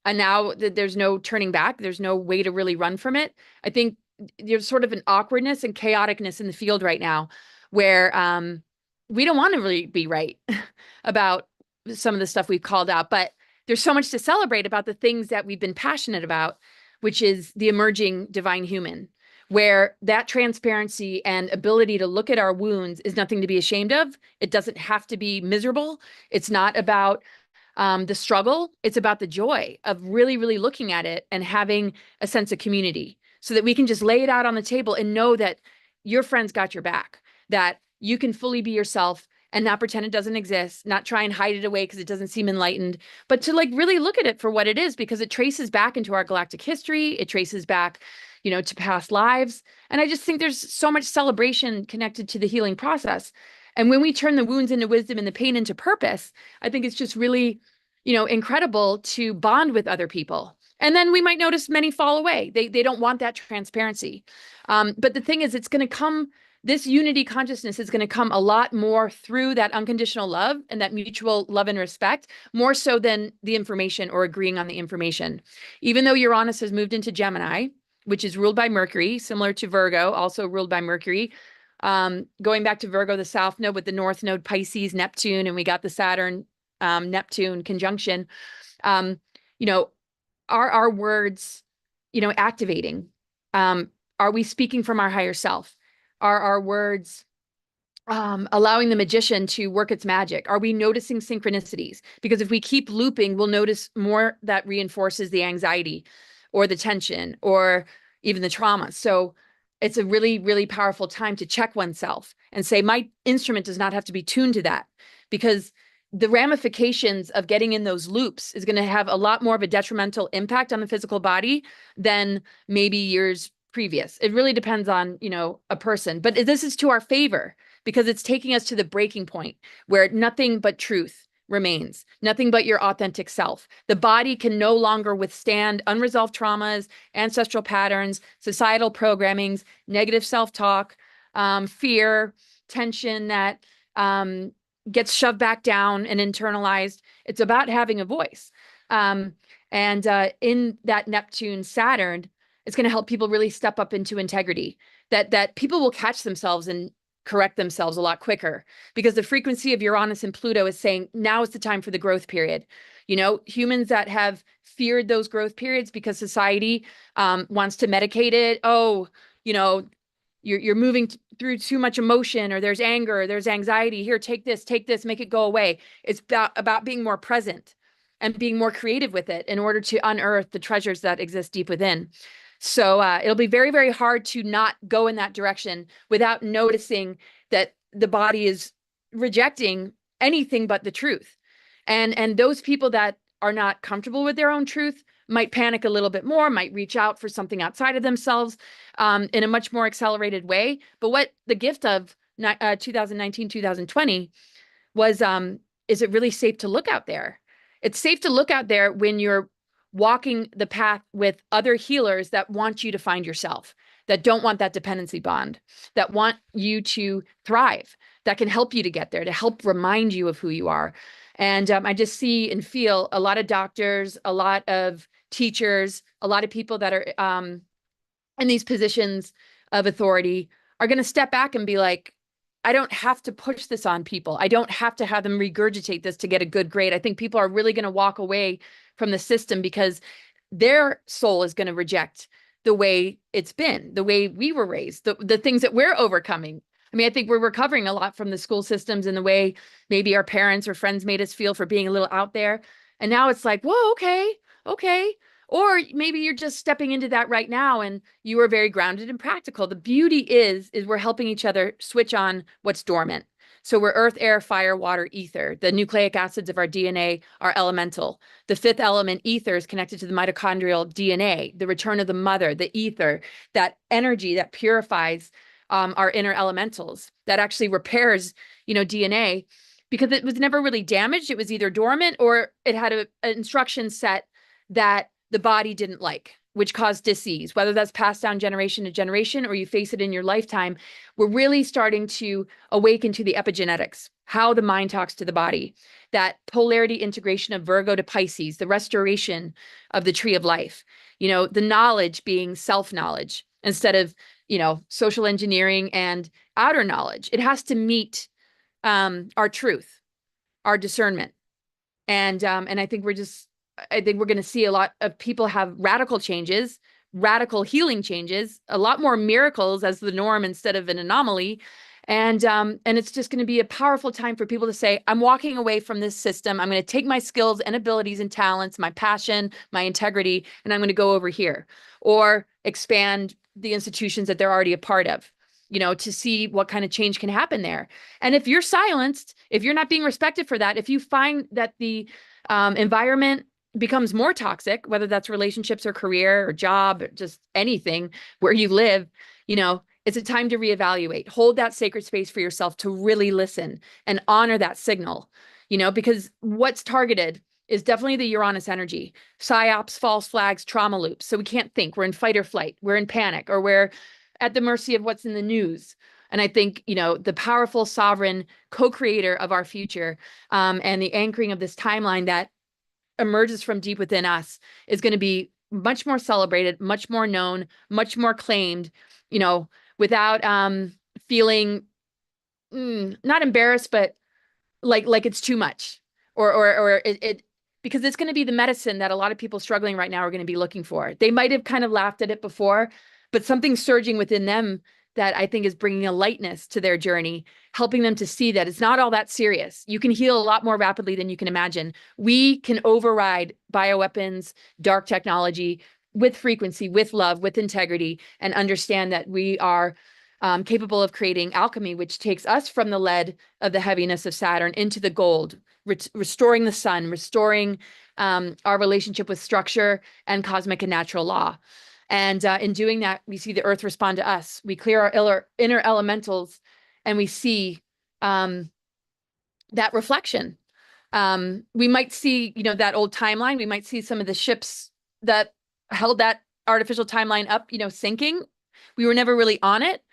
And now there's no turning back. There's no way to really run from it. I think there's sort of an awkwardness and chaoticness in the field right now where we don't want to really be right about some of the stuff we've called out, but there's so much to celebrate about the things that we've been passionate about, which is the emerging divine human, where that transparency and ability to look at our wounds is nothing to be ashamed of. It doesn't have to be miserable. It's not about the struggle. It's about the joy of really, really looking at it and having a sense of community so that we can just lay it out on the table and know that your friends got your back, that you can fully be yourself and not pretend it doesn't exist, not try and hide it away because it doesn't seem enlightened, but to really look at it for what it is, because it traces back into our galactic history. It traces back, to past lives. And I just think there's so much celebration connected to the healing process. And when we turn the wounds into wisdom and the pain into purpose, I think it's just really, incredible to bond with other people. And then we might notice many fall away. They don't want that transparency. But the thing is, it's going to come, this unity consciousness is going to come a lot more through that unconditional love and that mutual love and respect, more so than the information or agreeing on the information. Even though Uranus has moved into Gemini, which is ruled by Mercury, similar to Virgo, also ruled by Mercury. Going back to Virgo, the South Node with the North Node, Pisces, Neptune, and we got the Saturn, Neptune conjunction. Are our words, activating? Are we speaking from our higher self? Are our words allowing the magician to work its magic? Are we noticing synchronicities? Because if we keep looping, we'll notice more that reinforces the anxiety or the tension or even the trauma. So it's a really, really powerful time to check oneself and say, my instrument does not have to be tuned to that, because the ramifications of getting in those loops is going to have a lot more of a detrimental impact on the physical body than maybe years previous. It really depends on, a person, but this is to our favor because it's taking us to the breaking point where nothing but truth remains, nothing but your authentic self. The body can no longer withstand unresolved traumas, ancestral patterns, societal programmings, negative self-talk, fear, tension that gets shoved back down and internalized. It's about having a voice. And in that Neptune Saturn, it's going to help people really step up into integrity, that people will catch themselves and correct themselves a lot quicker, because the frequency of Uranus and Pluto is saying now is the time for the growth period. Humans that have feared those growth periods because society wants to medicate it. Oh, you're moving through too much emotion, or there's anger, or there's anxiety. Here, take this, make it go away. It's about being more present and being more creative with it in order to unearth the treasures that exist deep within. So it'll be very, very hard to not go in that direction without noticing that the body is rejecting anything but the truth. And those people that are not comfortable with their own truth might panic a little bit more, might reach out for something outside of themselves in a much more accelerated way. But what the gift of 2019, 2020 was, is it really safe to look out there? It's safe to look out there when you're walking the path with other healers that want you to find yourself, that don't want that dependency bond, that want you to thrive, that can help you to get there, to help remind you of who you are. And I just see and feel a lot of doctors, a lot of teachers, a lot of people that are in these positions of authority are going to step back and be like, I don't have to push this on people. I don't have to have them regurgitate this to get a good grade. I think people are really going to walk away from the system because their soul is going to reject the way it's been, the way we were raised, the things that we're overcoming. I mean, I think we're recovering a lot from the school systems and the way maybe our parents or friends made us feel for being a little out there. And now it's like, whoa, okay. Or maybe you're just stepping into that right now and you are very grounded and practical. The beauty is we're helping each other switch on what's dormant. So we're earth, air, fire, water, ether. The nucleic acids of our DNA are elemental. The fifth element, ether, is connected to the mitochondrial DNA, the return of the mother, the ether, that energy that purifies our inner elementals, that actually repairs, DNA, because it was never really damaged. It was either dormant or it had an instruction set that the body didn't like, which caused disease, whether that's passed down generation to generation or you face it in your lifetime. We're really starting to awaken to the epigenetics, how the mind talks to the body, that polarity integration of Virgo to Pisces, the restoration of the tree of life, the knowledge being self-knowledge instead of, social engineering and outer knowledge. It has to meet our truth, our discernment. And I think we're going to see a lot of people have radical changes, radical healing changes, a lot more miracles as the norm instead of an anomaly. And it's just going to be a powerful time for people to say, I'm walking away from this system. I'm going to take my skills and abilities and talents, my passion, my integrity, and I'm going to go over here or expand the institutions that they're already a part of, to see what kind of change can happen there. And if you're silenced, if you're not being respected for that, if you find that the environment becomes more toxic, whether that's relationships or career or job or just anything where you live, it's a time to reevaluate. Hold that sacred space for yourself to really listen and honor that signal, because what's targeted is definitely the Uranus energy, psyops, false flags, trauma loops. So we can't think. We're in fight or flight. We're in panic, or we're at the mercy of what's in the news. And I think, the powerful sovereign co-creator of our future and the anchoring of this timeline that emerges from deep within us is going to be much more celebrated, much more known, much more claimed, without feeling not embarrassed, but like it's too much, or it because it's going to be the medicine that a lot of people struggling right now are going to be looking for. They might have kind of laughed at it before, but something's surging within them that I think is bringing a lightness to their journey, helping them to see that it's not all that serious. You can heal a lot more rapidly than you can imagine. We can override bioweapons, dark technology with frequency, with love, with integrity, and understand that we are capable of creating alchemy, which takes us from the lead of the heaviness of Saturn into the gold, restoring the sun, restoring our relationship with structure and cosmic and natural law. And in doing that, we see the earth respond to us. We clear our inner elementals and we see that reflection. We might see, that old timeline. We might see some of the ships that held that artificial timeline up, sinking. We were never really on it.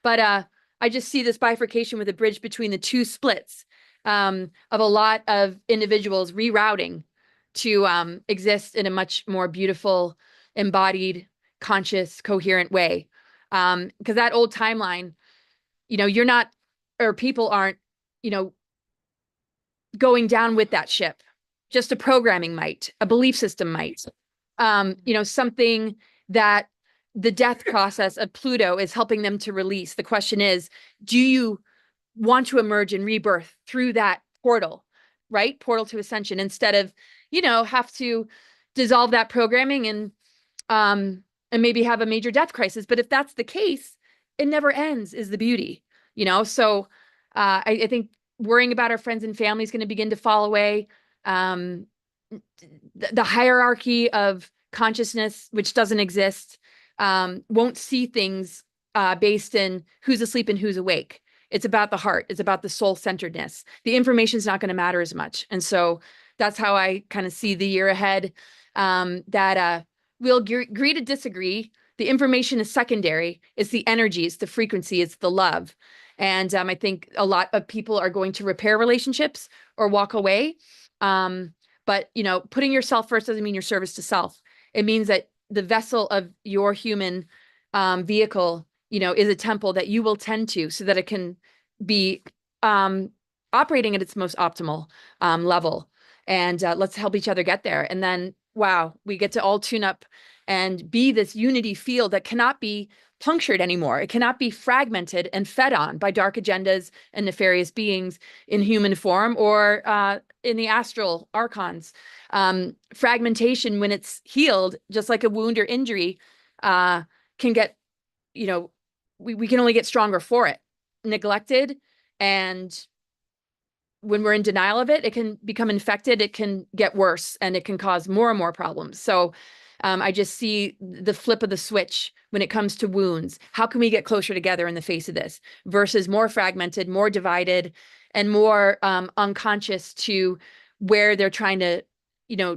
But I just see this bifurcation with a bridge between the two splits of a lot of individuals rerouting to exist in a much more beautiful, embodied, conscious, coherent way. Because that old timeline, you're not, or people aren't, going down with that ship. Just a programming might, a belief system might, something that the death process of Pluto is helping them to release. The question is, do you want to emerge in rebirth through that portal, right? Portal to ascension, instead of, have to dissolve that programming and maybe have a major death crisis. But if that's the case, it never ends, is the beauty, So I think worrying about our friends and family is going to begin to fall away. The hierarchy of consciousness, which doesn't exist, won't see things based in who's asleep and who's awake. It's about the heart. It's about the soul-centeredness. The information is not going to matter as much. And so that's how I kind of see the year ahead, that we'll agree to disagree. The information is secondary. It's the energy, it's the frequency, it's the love. And I think a lot of people are going to repair relationships or walk away. But, putting yourself first doesn't mean your service to self. It means that the vessel of your human vehicle, is a temple that you will tend to so that it can be operating at its most optimal level. And let's help each other get there. And then, wow, we get to all tune up and be this unity field that cannot be punctured anymore. It cannot be fragmented and fed on by dark agendas and nefarious beings in human form or in the astral archons. Fragmentation, when it's healed, just like a wound or injury, can get, we can only get stronger for it. Neglected, and when we're in denial of it, it can become infected, it can get worse, and it can cause more and more problems. So I just see the flip of the switch when it comes to wounds. How can we get closer together in the face of this versus more fragmented, more divided, and more unconscious to where they're trying to,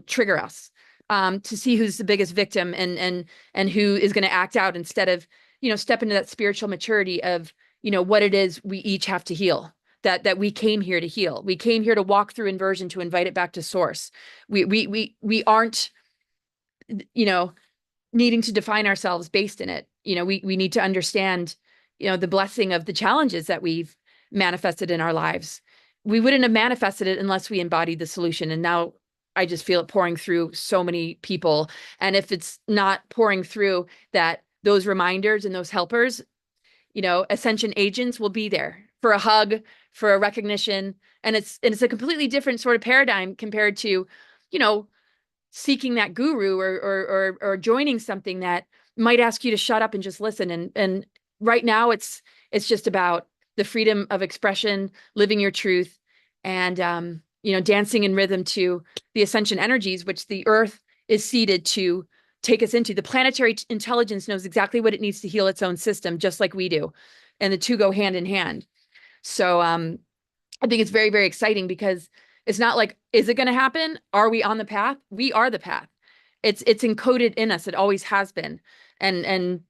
trigger us, to see who's the biggest victim and who is going to act out instead of, step into that spiritual maturity of, what it is we each have to heal. That we came here to heal. We came here to walk through inversion, to invite it back to source. We aren't, needing to define ourselves based in it. We need to understand, the blessing of the challenges that we've manifested in our lives. We wouldn't have manifested it unless we embodied the solution. And now I just feel it pouring through so many people. And if it's not pouring through that, those reminders and those helpers, Ascension agents will be there for a hug, for a recognition. And it's a completely different sort of paradigm compared to, seeking that guru or joining something that might ask you to shut up and just listen. And right now it's just about the freedom of expression, living your truth, and dancing in rhythm to the ascension energies, which the earth is seeded to take us into. The planetary intelligence knows exactly what it needs to heal its own system, just like we do. And the two go hand in hand. So I think it's very, very exciting because it's not like, is it going to happen? Are we on the path? We are the path. It's encoded in us. It always has been. And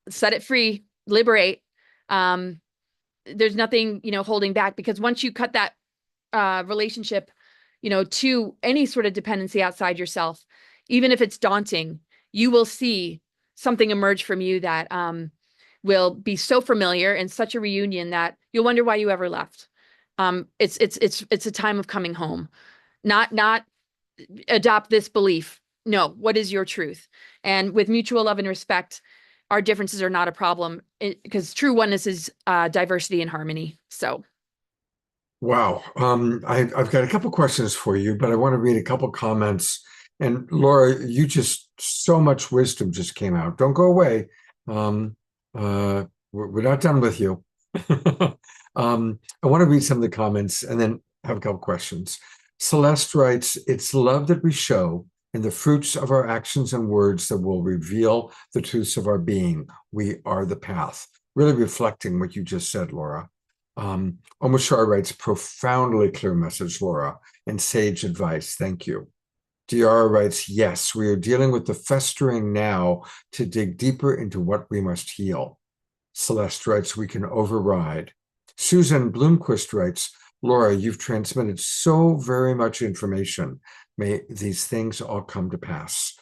set it free, liberate. There's nothing, holding back, because once you cut that relationship, to any sort of dependency outside yourself, even if it's daunting, you will see something emerge from you that will be so familiar and such a reunion that you'll wonder why you ever left. It's a time of coming home, not adopt this belief. No, what is your truth? And with mutual love and respect, our differences are not a problem, because true oneness is diversity and harmony. So. Wow. I've got a couple questions for you, but I want to read a couple comments. And Laura, so much wisdom just came out. Don't go away. We're not done with you. I want to read some of the comments and then have a couple questions. Celeste writes, it's love that we show in the fruits of our actions and words that will reveal the truths of our being. We are the path. Really reflecting what you just said, Laura. Omashar writes, profoundly clear message, Laura, and sage advice. Thank you. Diara writes, yes, we are dealing with the festering now to dig deeper into what we must heal. Celeste writes, we can override. Susan Bloomquist writes, Laura, you've transmitted so very much information. May these things all come to pass.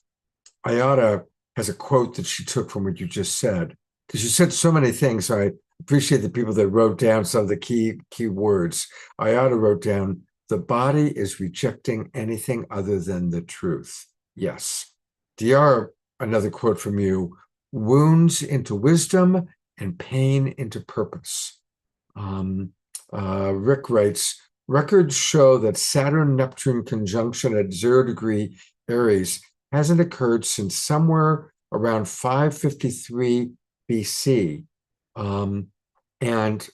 Ayada has a quote that she took from what you just said, because you said so many things. So I appreciate the people that wrote down some of the key words. Ayada wrote down, the body is rejecting anything other than the truth. Yes. Diara, another quote from you, wounds into wisdom and pain into purpose. Rick writes, records show that Saturn-Neptune conjunction at 0° Aries hasn't occurred since somewhere around 553 BC. And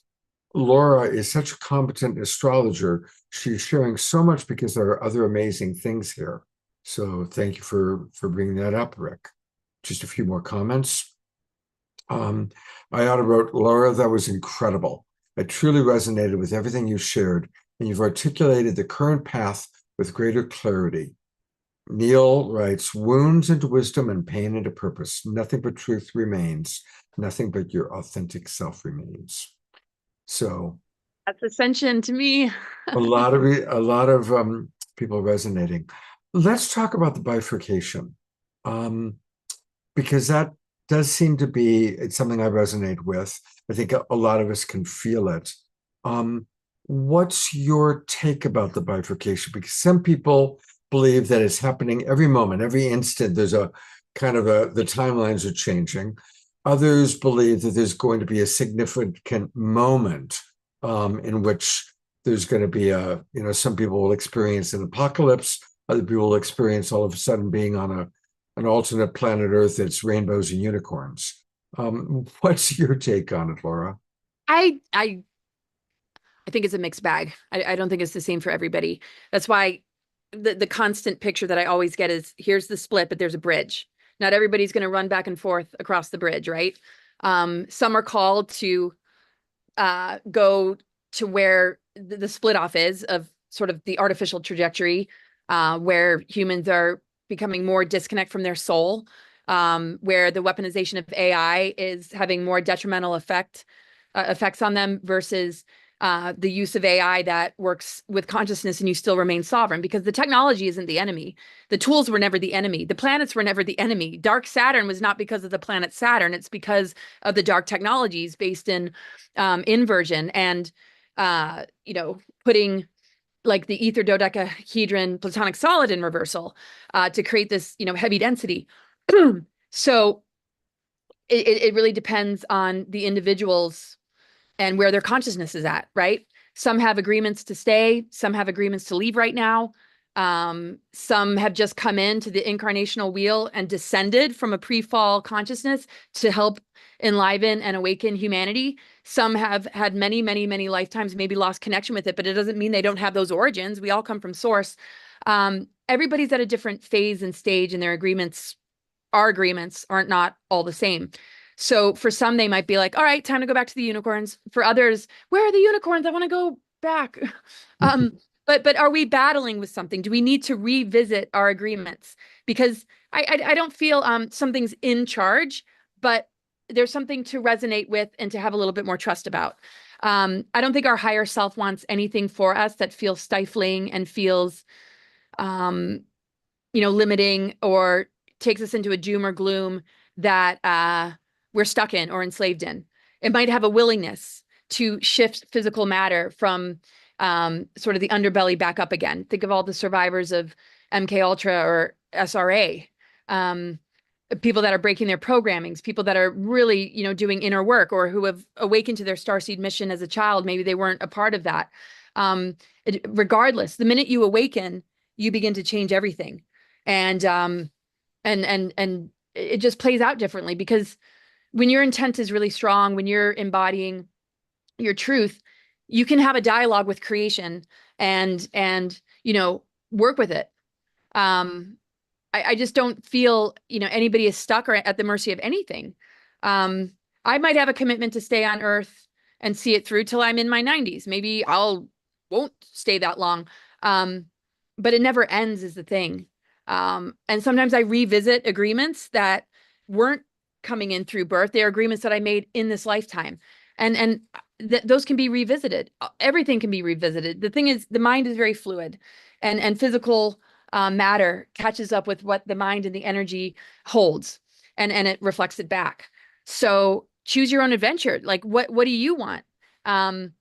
Laura is such a competent astrologer. She's sharing so much because there are other amazing things here. So thank you for bringing that up, Rick. Just a few more comments. Ayada wrote, Laura, that was incredible. I truly resonated with everything you shared, and you've articulated the current path with greater clarity. Neil writes, wounds into wisdom and pain into purpose. Nothing but truth remains. Nothing but your authentic self remains. So that's ascension to me. a lot of people resonating. Let's talk about the bifurcation, because that does seem to be, it's something I resonate with. I think a lot of us can feel it. What's your take about the bifurcation? Because some people believe that it's happening every moment, every instant. There's a kind of the timelines are changing. Others believe that there's going to be a significant moment in which there's going to be some people will experience an apocalypse, other people will experience all of a sudden being on an alternate planet Earth that's rainbows and unicorns. What's your take on it, Laura? I think it's a mixed bag. I don't think it's the same for everybody. That's why the constant picture that I always get is here's the split, but there's a bridge. Not everybody's going to run back and forth across the bridge, right? Some are called to go to where the split off is of sort of the artificial trajectory, where humans are becoming more disconnect from their soul, where the weaponization of AI is having more detrimental effects on them versus the use of AI that works with consciousness and you still remain sovereign, because the technology isn't the enemy. The tools were never the enemy. The planets were never the enemy. Dark Saturn was not because of the planet Saturn. It's because of the dark technologies based in inversion and, putting like the ether dodecahedron platonic solid in reversal to create this, heavy density. So it really depends on the individual's and where their consciousness is at, right? Some have agreements to stay, some have agreements to leave right now. Some have just come into the incarnational wheel and descended from a pre-fall consciousness to help enliven and awaken humanity. Some have had many, many, many lifetimes, maybe lost connection with it, but it doesn't mean they don't have those origins. We all come from source. Everybody's at a different phase and stage, and their agreements, our agreements, aren't not all the same. So for some, they might be like, all right, time to go back to the unicorns. For others, where are the unicorns? I want to go back. But are we battling with something? Do we need to revisit our agreements? Because I don't feel something's in charge, but there's something to resonate with and to have a little bit more trust about. I don't think our higher self wants anything for us that feels stifling and feels, limiting or takes us into a doom or gloom that we're stuck in or enslaved in. It might have a willingness to shift physical matter from sort of the underbelly back up again. Think of all the survivors of MK Ultra or SRA, people that are breaking their programmings, people that are really, doing inner work, or who have awakened to their starseed mission as a child. Maybe they weren't a part of that. Regardless, the minute you awaken, you begin to change everything, and it just plays out differently, because when your intent is really strong, when you're embodying your truth, you can have a dialogue with creation and work with it. I just don't feel anybody is stuck or at the mercy of anything. I might have a commitment to stay on Earth and see it through till I'm in my 90s. Maybe won't stay that long, but it never ends is the thing. And sometimes I revisit agreements that weren't coming in through birth. They are agreements that I made in this lifetime. And those can be revisited. Everything can be revisited. The thing is, the mind is very fluid, and physical matter catches up with what the mind and the energy holds, and it reflects it back. So choose your own adventure. Like, what do you want? And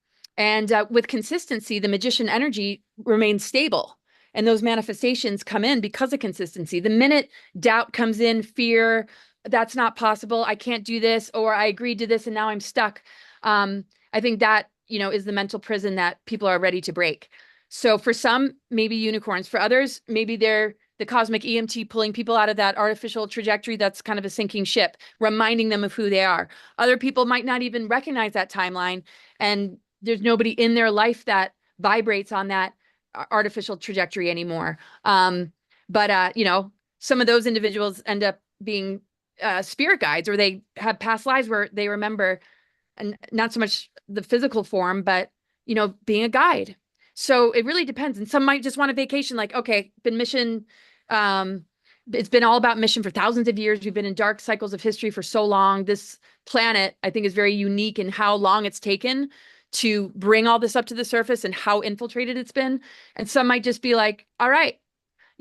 with consistency, the magician energy remains stable. And those manifestations come in because of consistency. The minute doubt comes in, fear, that's not possible, I can't do this, or I agreed to this and now I'm stuck. I think that, is the mental prison that people are ready to break. So for some, maybe unicorns. For others, maybe they're the cosmic EMT pulling people out of that artificial trajectory that's kind of a sinking ship, reminding them of who they are. Other people might not even recognize that timeline, and there's nobody in their life that vibrates on that artificial trajectory anymore. But some of those individuals end up being spirit guides, or they have past lives where they remember, and not so much the physical form, but being a guide. So it really depends. And some might just want a vacation, like, okay, been mission, it's been all about mission for thousands of years. We've been in dark cycles of history for so long. This planet, I think, is very unique in how long it's taken to bring all this up to the surface and how infiltrated it's been. And some might just be like, all right,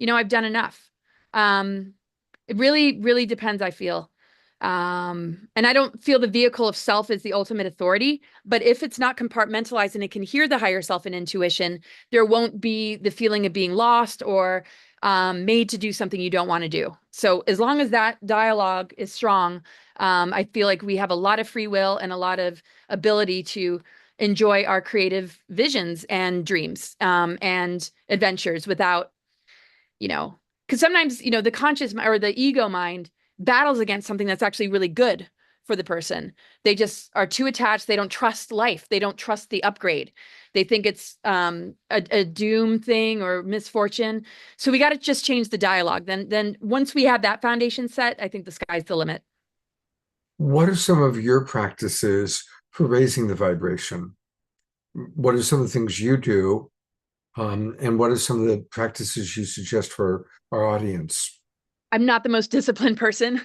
I've done enough. It really, really depends, I feel. And I don't feel the vehicle of self is the ultimate authority, but if it's not compartmentalized and it can hear the higher self and intuition, there won't be the feeling of being lost or made to do something you don't want to do. So as long as that dialogue is strong, I feel like we have a lot of free will and a lot of ability to enjoy our creative visions and dreams, and adventures without, because sometimes, the conscious or the ego mind battles against something that's actually really good for the person. They just are too attached. They don't trust life. They don't trust the upgrade. They think it's a doom thing or misfortune. So we got to just change the dialogue. Then once we have that foundation set, I think the sky's the limit. What are some of your practices for raising the vibration? What are some of the things you do? And what are some of the practices you suggest for our audience? I'm not the most disciplined person.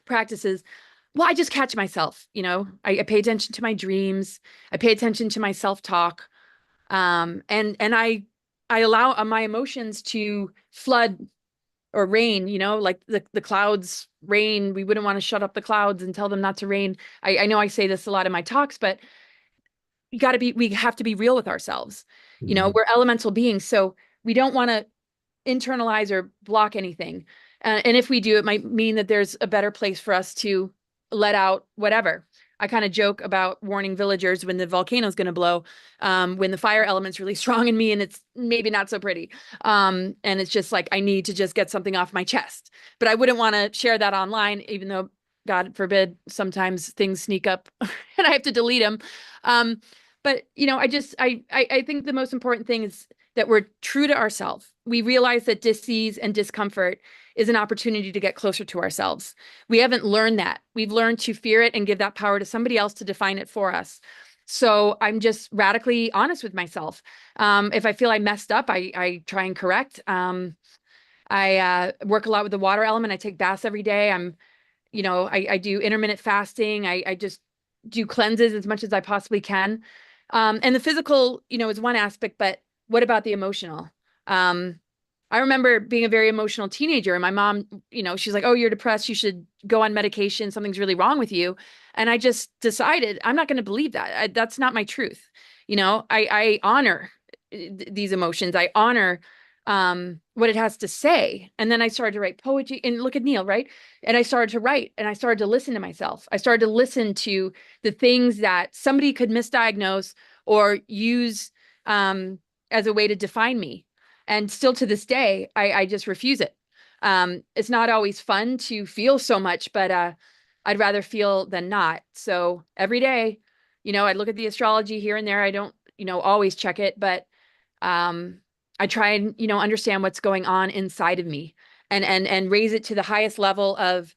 Practices. Well, I just catch myself, I pay attention to my dreams. I pay attention to my self-talk. And I allow my emotions to flood or rain, like the clouds rain. We wouldn't want to shut up the clouds and tell them not to rain. I know I say this a lot in my talks, but we have to be real with ourselves. Mhm. We're elemental beings, so we don't want to internalize or block anything. And if we do, it might mean that there's a better place for us to let out whatever. I kind of joke about warning villagers when the volcano's going to blow, when the fire element's really strong in me and it's maybe not so pretty. And it's just like, I need to just get something off my chest. But I wouldn't want to share that online, even though, God forbid, sometimes things sneak up and I have to delete them. But I think the most important thing is that we're true to ourselves. We realize that dis-ease and discomfort is an opportunity to get closer to ourselves. We haven't learned that. We've learned to fear it and give that power to somebody else to define it for us. So I'm just radically honest with myself. If I feel I messed up, I try and correct. I work a lot with the water element. I take baths every day. I do intermittent fasting. I just do cleanses as much as I possibly can. And the physical, is one aspect, but what about the emotional? I remember being a very emotional teenager and my mom, she's like, "Oh, you're depressed. You should go on medication. Something's really wrong with you." And I just decided I'm not going to believe that. That's not my truth. I honor these emotions. I honor what it has to say. And then I started to write poetry, and look at Neil, right? And I started to write and I started to listen to myself. I started to listen to the things that somebody could misdiagnose or use as a way to define me. And still to this day, I just refuse it. It's not always fun to feel so much, but I'd rather feel than not. So every day, I look at the astrology here and there. I don't, always check it, but I try and, understand what's going on inside of me and raise it to the highest level of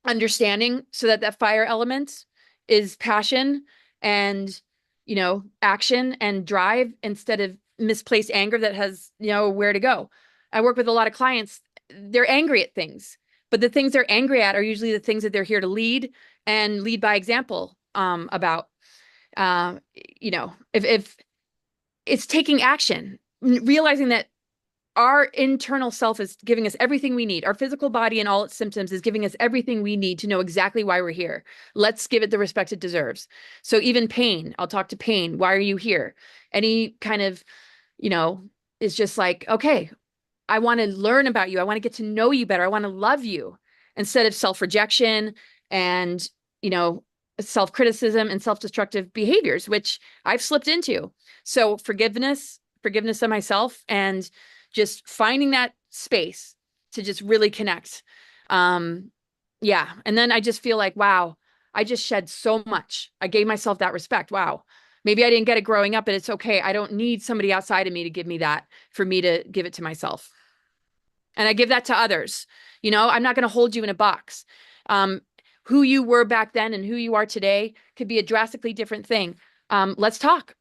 understanding so that fire element is passion and, action and drive instead of misplaced anger that has, where to go. I work with a lot of clients. They're angry at things, but the things they're angry at are usually the things that they're here to lead and lead by example about. If it's taking action, realizing that our internal self is giving us everything we need. Our physical body and all its symptoms is giving us everything we need to know exactly why we're here. Let's give it the respect it deserves. So even pain, I'll talk to pain. Why are you here? Any kind of, is just like, okay, I want to learn about you. I want to get to know you better. I want to love you, instead of self-rejection and, self-criticism and self-destructive behaviors, which I've slipped into. So forgiveness of myself, and just finding that space to just really connect. Yeah. And then I just feel like, wow, I just shed so much. I gave myself that respect. Wow. Maybe I didn't get it growing up, but it's okay. I don't need somebody outside of me to give me that, for me to give it to myself. And I give that to others. I'm not going to hold you in a box. Who you were back then and who you are today could be a drastically different thing. Let's talk.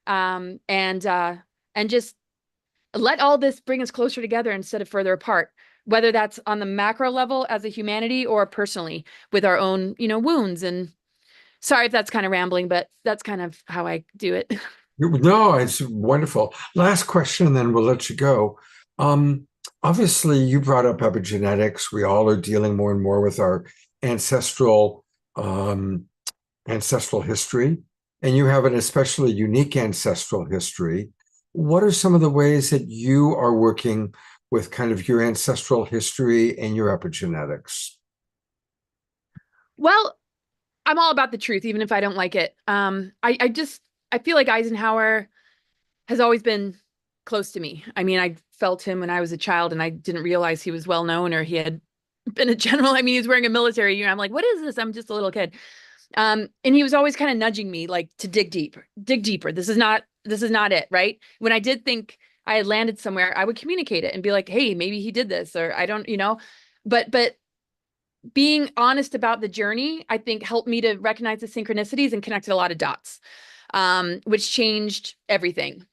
And just let all this bring us closer together instead of further apart, whether that's on the macro level as a humanity or personally with our own, wounds. And sorry if that's kind of rambling, but that's kind of how I do it. No, it's wonderful. Last question, and then we'll let you go. Obviously, you brought up epigenetics. We all are dealing more and more with our ancestral history, and you have an especially unique ancestral history. what are some of the ways that you are working with kind of your ancestral history and your epigenetics? Well, I'm all about the truth, even if I don't like it. I feel like Eisenhower has always been close to me. I mean, I felt him when I was a child and I didn't realize he was well known or he had been a general. I mean, he was wearing a military uniform. I'm like, what is this? I'm just a little kid. And he was always kind of nudging me like to dig deeper, dig deeper. This is not it, right? When I did think I had landed somewhere, I would communicate it and be like, hey, maybe he did this, or I don't, but being honest about the journey, I think helped me to recognize the synchronicities and connected a lot of dots, which changed everything.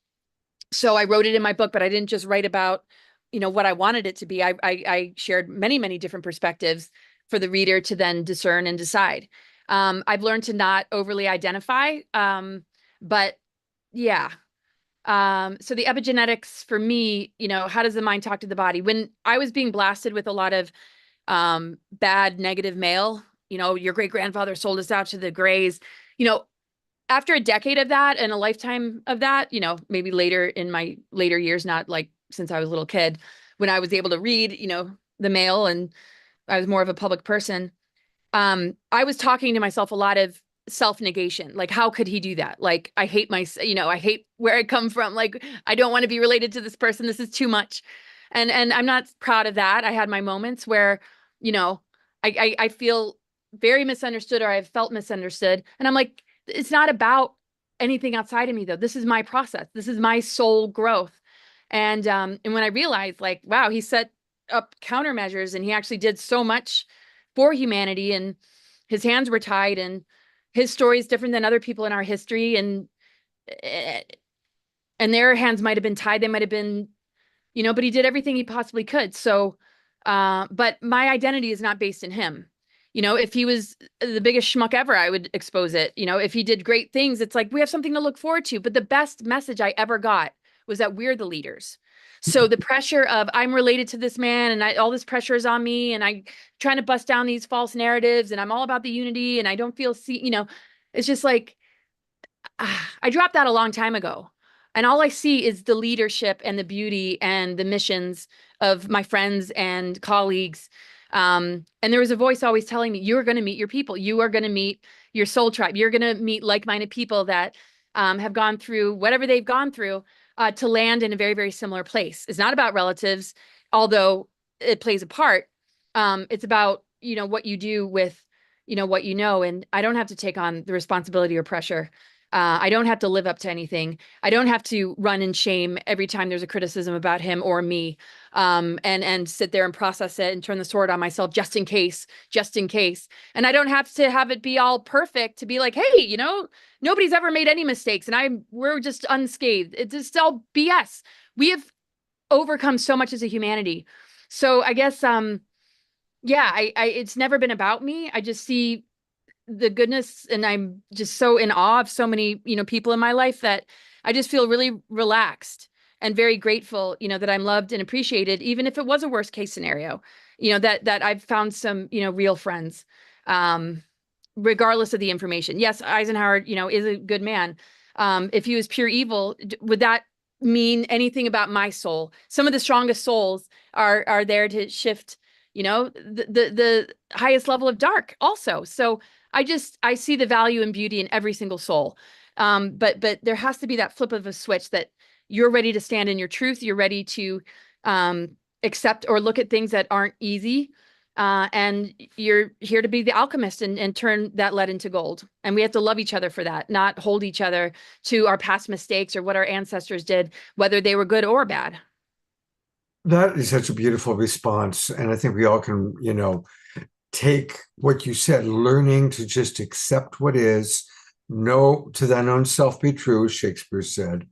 So I wrote it in my book, but I didn't just write about, what I wanted it to be. I shared many, many different perspectives for the reader to then discern and decide. I've learned to not overly identify, but yeah. So the epigenetics for me, how does the mind talk to the body? When I was being blasted with a lot of bad negative mail, your great grandfather sold us out to the grays, you know, after a decade of that and a lifetime of that, maybe later in my later years, not like since I was a little kid, when I was able to read, the mail and I was more of a public person, I was talking to myself a lot of self-negation. Like, how could he do that? Like, I hate I hate where I come from. Like, I don't want to be related to this person. This is too much. And I'm not proud of that. I had my moments where, you know, I feel very misunderstood or I've felt misunderstood. And I'm like, it's not about anything outside of me though. This is my process. This is my soul growth. And when I realized like, wow, he set up countermeasures and he actually did so much for humanity and his hands were tied and his story is different than other people in our history eh, and their hands might have been tied. They might have been, but he did everything he possibly could. So, but my identity is not based in him. If he was the biggest schmuck ever, I would expose it. If he did great things, it's like we have something to look forward to. But the best message I ever got was that we're the leaders. So the pressure of I'm related to this man and all this pressure is on me and I trying to bust down these false narratives and I'm all about the unity and I don't feel it's just like I dropped that a long time ago. And all I see is the leadership and the beauty and the missions of my friends and colleagues. And there was a voice always telling me, you're going to meet your people. You are going to meet your soul tribe. You're going to meet like-minded people that have gone through whatever they've gone through to land in a very, very similar place. It's not about relatives, although it plays a part. It's about, what you do with, what you know. And I don't have to take on the responsibility or pressure. I don't have to live up to anything. I don't have to run in shame every time there's a criticism about him or me, and sit there and process it and turn the sword on myself just in case, just in case. And I don't have to have it be all perfect to be like, hey, nobody's ever made any mistakes, and we're just unscathed. It's just all BS. We have overcome so much as a humanity. So I guess, yeah, it's never been about me. I just see the goodness and I'm just so in awe of so many people in my life that I just feel really relaxed and very grateful that I'm loved and appreciated, even if it was a worst case scenario, that I've found some real friends, regardless of the information. Yes, Eisenhower is a good man. If he was pure evil, would that mean anything about my soul? Some of the strongest souls are there to shift the highest level of dark also. So I see the value and beauty in every single soul. But there has to be that flip of a switch that you're ready to stand in your truth. You're ready to accept or look at things that aren't easy. And you're here to be the alchemist and turn that lead into gold. And we have to love each other for that, not hold each other to our past mistakes or what our ancestors did, whether they were good or bad. That is such a beautiful response. And I think we all can, take what you said, learning to just accept what is, know to thine own self be true, Shakespeare said,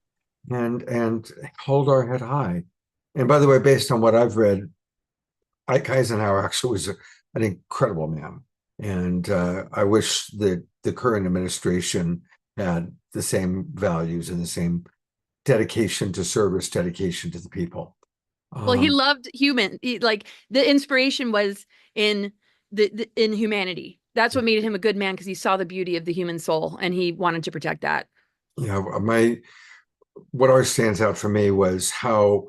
and hold our head high. And by the way, based on what I've read, Ike Eisenhower actually was an incredible man. And I wish that the current administration had the same values and the same dedication to service, dedication to the people. Well, he loved like the inspiration was in in humanity. That's what made him a good man, because he saw the beauty of the human soul and he wanted to protect that. Yeah, what always stands out for me was how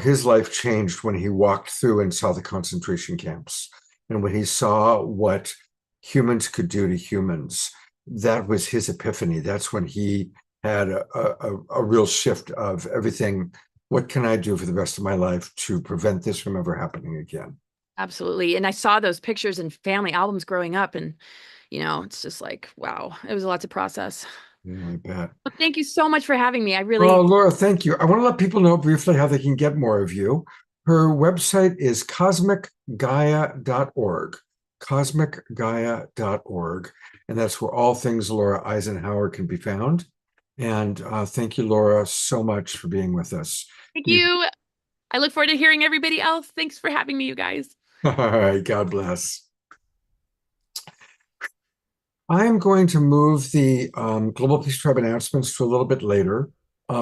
his life changed when he walked through and saw the concentration camps, and when he saw what humans could do to humans. That was his epiphany. That's when he had a real shift of everything. What can I do for the rest of my life to prevent this from ever happening again? Absolutely. And I saw those pictures and family albums growing up, and it's just like, wow, it was a lot to process. Yeah, I bet. Well, thank you so much for having me. I really Well, Laura, thank you. I want to let people know briefly how they can get more of you. Her website is cosmicgaia.org, cosmicgaia.org, and that's where all things Laura Eisenhower can be found. And thank you, Laura, so much for being with us. thank you. I look forward to hearing everybody else. Thanks for having me, you guys. All right, God bless. I am going to move the Global Peace Tribe announcements to a little bit later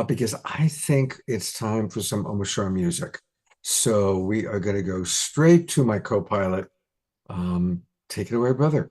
because I think it's time for some Omoshar music. So we are going to go straight to my co-pilot. Take it away, brother.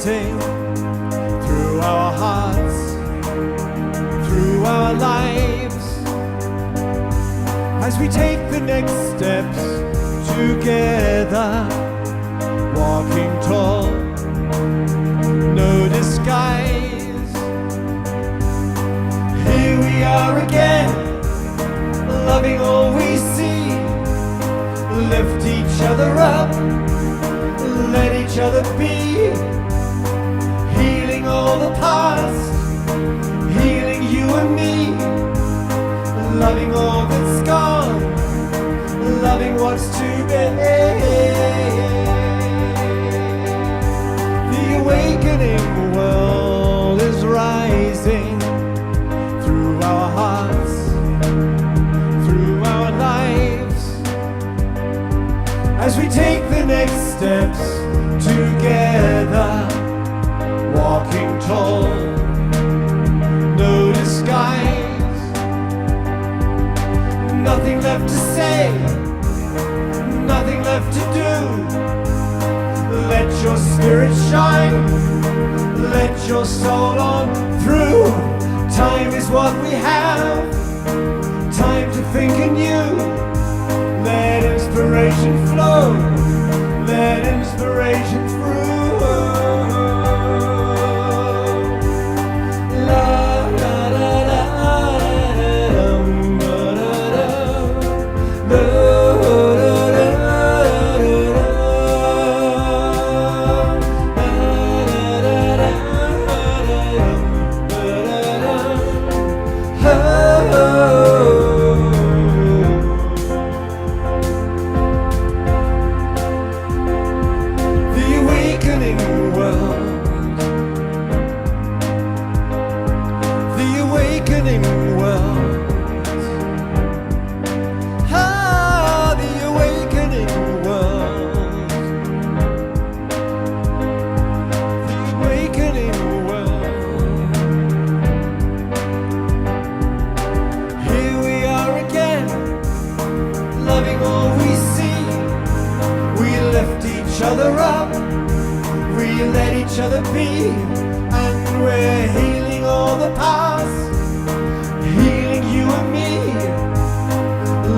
through our hearts, through our lives, as we take the next steps together, walking tall, no disguise. Here we are again, loving all we see, lift each other up, let each other be, healing all the past, healing you and me, loving all that's gone, loving what's to be. The awakening world is rising through our hearts, through our lives, as we take the next steps together, walking tall, no disguise, nothing left to say, nothing left to do. Let your spirit shine, let your soul on through. Time is what we have, time to think anew. Let inspiration flow, let inspiration through.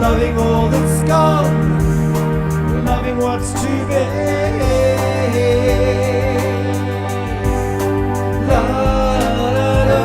Loving all that's gone, loving what's to be. La, la, la.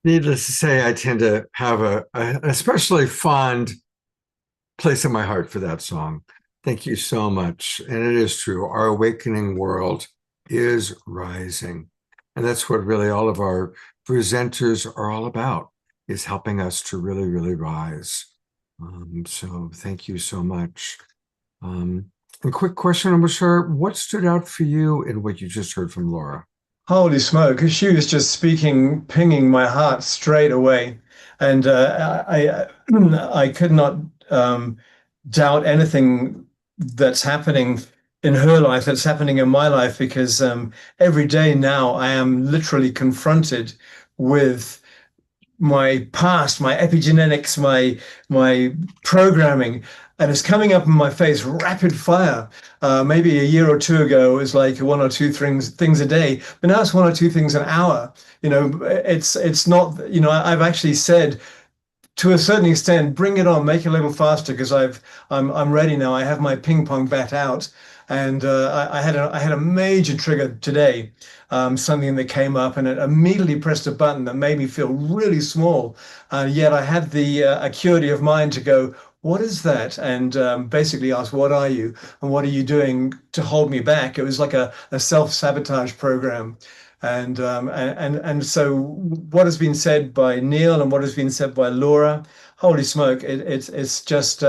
Needless to say, I tend to have a especially fond place in my heart for that song. Thank you so much. And it is true. Our awakening world is rising. And that's what really all of our presenters are all about, is helping us to really, really rise. So thank you so much. And quick question, I'm sure, what stood out for you in what you just heard from Laura? Holy smoke! She was just speaking, pinging my heart straight away, and I could not doubt anything that's happening in her life, that's happening in my life, because every day now I am literally confronted with my past, my epigenetics, my programming, and it's coming up in my face rapid fire. Maybe a year or two ago, it was like one or two things a day, but now it's one or two things an hour. You know, it's not. You know, I've actually said to a certain extent, bring it on, make it a little faster because I'm ready now. I have my ping pong bat out, and I had a major trigger today, something that came up, and it immediately pressed a button that made me feel really small. Yet I had the acuity of mind to go, what is that? And basically ask, what are you? And what are you doing to hold me back? It was like a self-sabotage program. And so what has been said by Neil and what has been said by Laura, holy smoke, it's just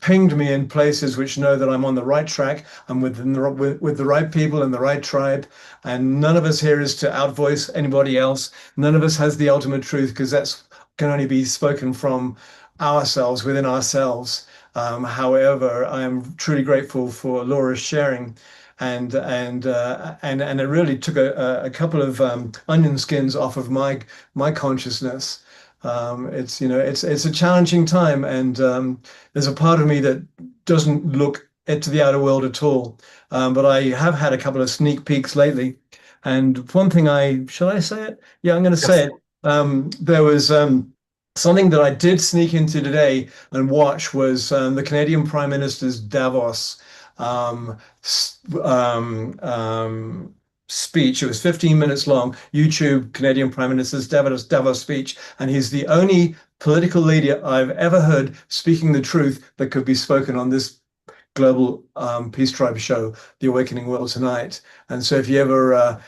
pinged me in places which know that I'm on the right track. I'm with the right people and the right tribe, and none of us here is to outvoice anybody else. None of us has the ultimate truth because that's can only be spoken from ourselves within ourselves. However, I am truly grateful for Laura's sharing and it really took a couple of onion skins off of my consciousness. It's it's a challenging time, and there's a part of me that doesn't look to the outer world at all. But I have had a couple of sneak peeks lately, and one thing shall I say it? Yeah, I'm going to say Yes. it. There was something that I did sneak into today and watch was the Canadian Prime Minister's Davos um, speech. It was 15 minutes long. YouTube, Canadian Prime Minister's Davos speech, and he's the only political leader I've ever heard speaking the truth that could be spoken on this global Peace Tribe show, The Awakening World Tonight. And so if you ever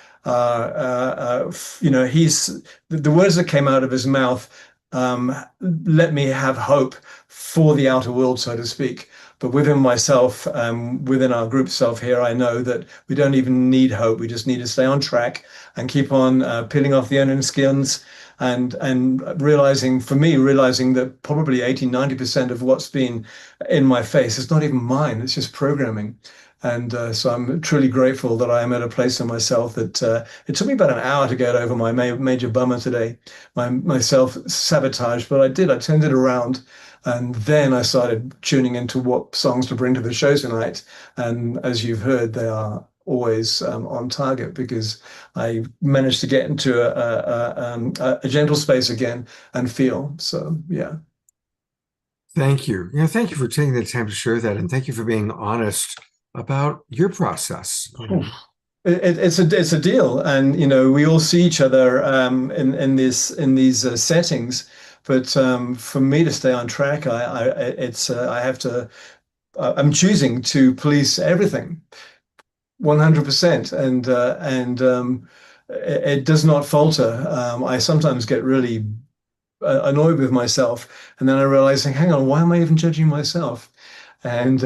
he's the words that came out of his mouth let me have hope for the outer world, so to speak. But within myself, within our group self here, I know that we don't even need hope. We just need to stay on track and keep on peeling off the onion skins and realizing, for me, realizing that probably 80, 90% of what's been in my face is not even mine. It's just programming. And so I'm truly grateful that I am at a place in myself that it took me about an hour to get over my major bummer today, my self-sabotage, but I did. I turned it around. And then I started tuning into what songs to bring to the show tonight. And as you've heard, they are always on target because I managed to get into a gentle space again and feel. So, yeah. Thank you. Thank you for taking the time to share that, and thank you for being honest about your process. It's a deal, and we all see each other in these settings. But for me to stay on track, I have to. I'm choosing to police everything 100%, and it does not falter. I sometimes get really annoyed with myself, and then I realize, hang on, why am I even judging myself? And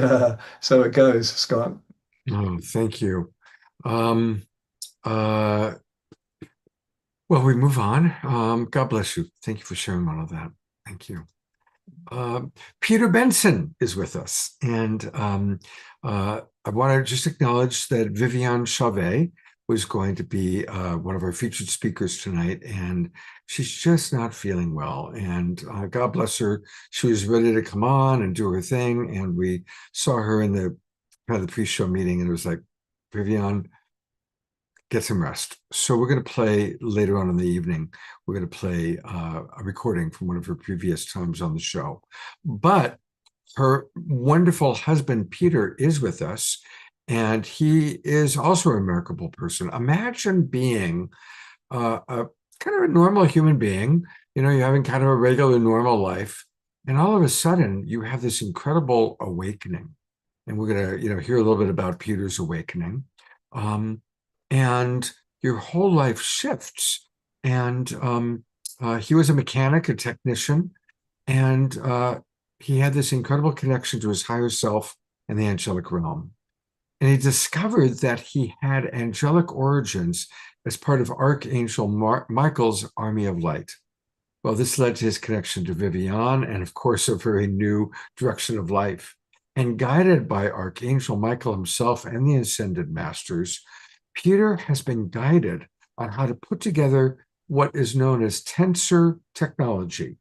so it goes, Scott. Oh, thank you. Um, uh, well, we move on. God bless you. Thank you for sharing all of that. Thank you. Peter Benson is with us, and I want to just acknowledge that Viviane Chauvet was going to be one of our featured speakers tonight, and she's just not feeling well. And God bless her, she was ready to come on and do her thing, and we saw her in the pre-show meeting, and it was like, Viviane, get some rest. So we're going to play later on in the evening. We're going to play a recording from one of her previous times on the show. But her wonderful husband, Peter, is with us, and he is also a remarkable person. Imagine being a kind of a normal human being. You're having kind of a regular, normal life. And all of a sudden, you have this incredible awakening. And we're going to, hear a little bit about Peter's awakening. And your whole life shifts. And he was a mechanic, a technician, and he had this incredible connection to his higher self and the angelic realm. And he discovered that he had angelic origins as part of Archangel Michael's army of light. Well, this led to his connection to Vivian and, of course, a very new direction of life. And guided by Archangel Michael himself and the Ascended Masters, Peter has been guided on how to put together what is known as tensor technology.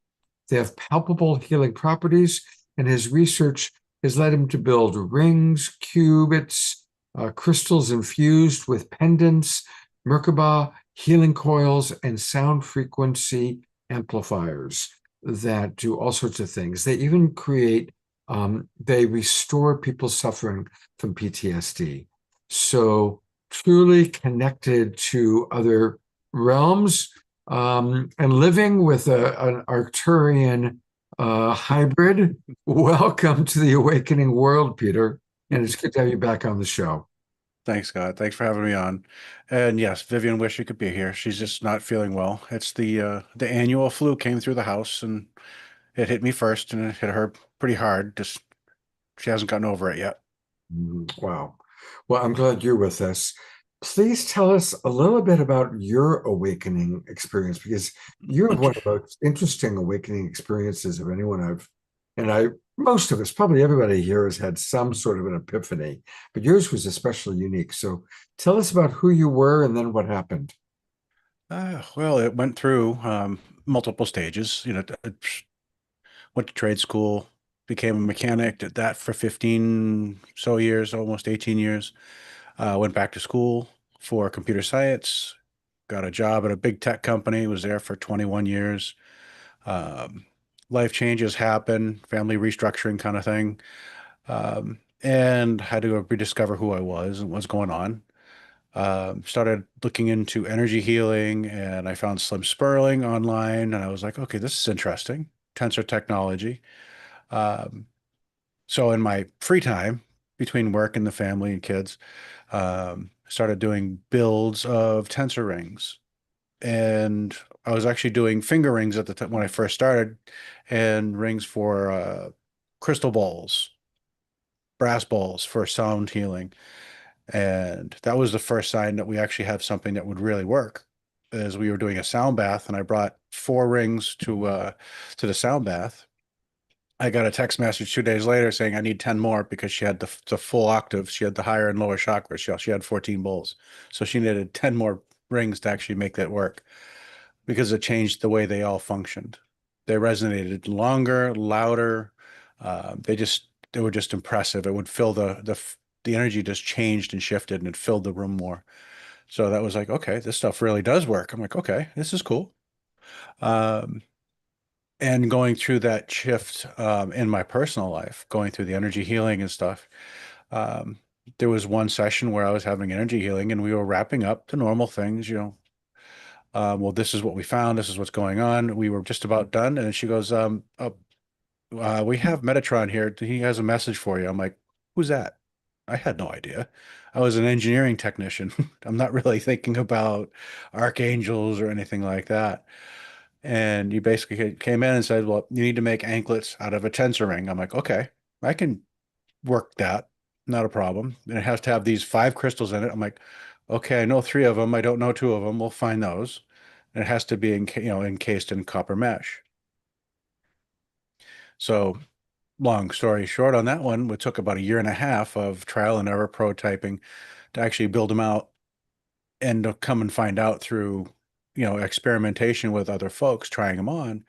They have palpable healing properties, and his research has led him to build rings, qubits, crystals infused with pendants, Merkaba, healing coils, and sound frequency amplifiers that do all sorts of things. They even they restore people suffering from PTSD. So truly connected to other realms, and living with an Arcturian hybrid. Welcome to the awakening world, Peter. And it's good to have you back on the show. Thanks, Scott. Thanks for having me on. And yes, Vivian wish she could be here. She's just not feeling well. It's the annual flu came through the house and it hit me first and it hit her pretty hard. Just she hasn't gotten over it yet. Wow. Well, I'm glad you're with us. Please tell us a little bit about your awakening experience, because you have one of the most interesting awakening experiences of anyone most of us, probably everybody here, has had some sort of an epiphany, but yours was especially unique. So tell us about who you were and then what happened. Well, it went through multiple stages. Went to trade school, became a mechanic, did that for 15 so years, almost 18 years. Went back to school for computer science, got a job at a big tech company, was there for 21 years. Um, Life changes happen, family restructuring kind of thing. And had to go rediscover who I was and what's going on. Started looking into energy healing and I found Slim Sperling online and I was like, okay, this is interesting. Tensor technology. Um, so in my free time between work and the family and kids, started doing builds of tensor rings. And I was actually doing finger rings at the time when I first started and rings for crystal balls, brass balls for sound healing. And that was the first sign that we actually have something that would really work. As we were doing a sound bath, and I brought 4 rings to the sound bath. I got a text message 2 days later saying I need 10 more because she had the full octave. She had the higher and lower chakras. She had 14 bowls. So she needed 10 more rings to actually make that work because it changed the way they all functioned. They resonated longer, louder. They were just impressive. It would fill the energy just changed and shifted and it filled the room more. So that was like, okay, this stuff really does work. I'm like, okay, this is cool. And going through that shift in my personal life, going through the energy healing and stuff, um, there was one session where I was having energy healing and we were wrapping up the normal things, well, this is what we found. This is what's going on. We were just about done. And she goes, we have Metatron here. He has a message for you. I'm like, who's that? I had no idea. I was an engineering technician. I'm not really thinking about archangels or anything like that. And you basically came in and said, well, you need to make anklets out of a tensor ring. I'm like, okay, I can work that. Not a problem. And it has to have these 5 crystals in it. I'm like, okay, I know 3 of them. I don't know 2 of them. We'll find those. And it has to be encased in copper mesh. So long story short on that one, it took about a year and a half of trial and error prototyping to actually build them out and to come and find out through, experimentation with other folks trying them on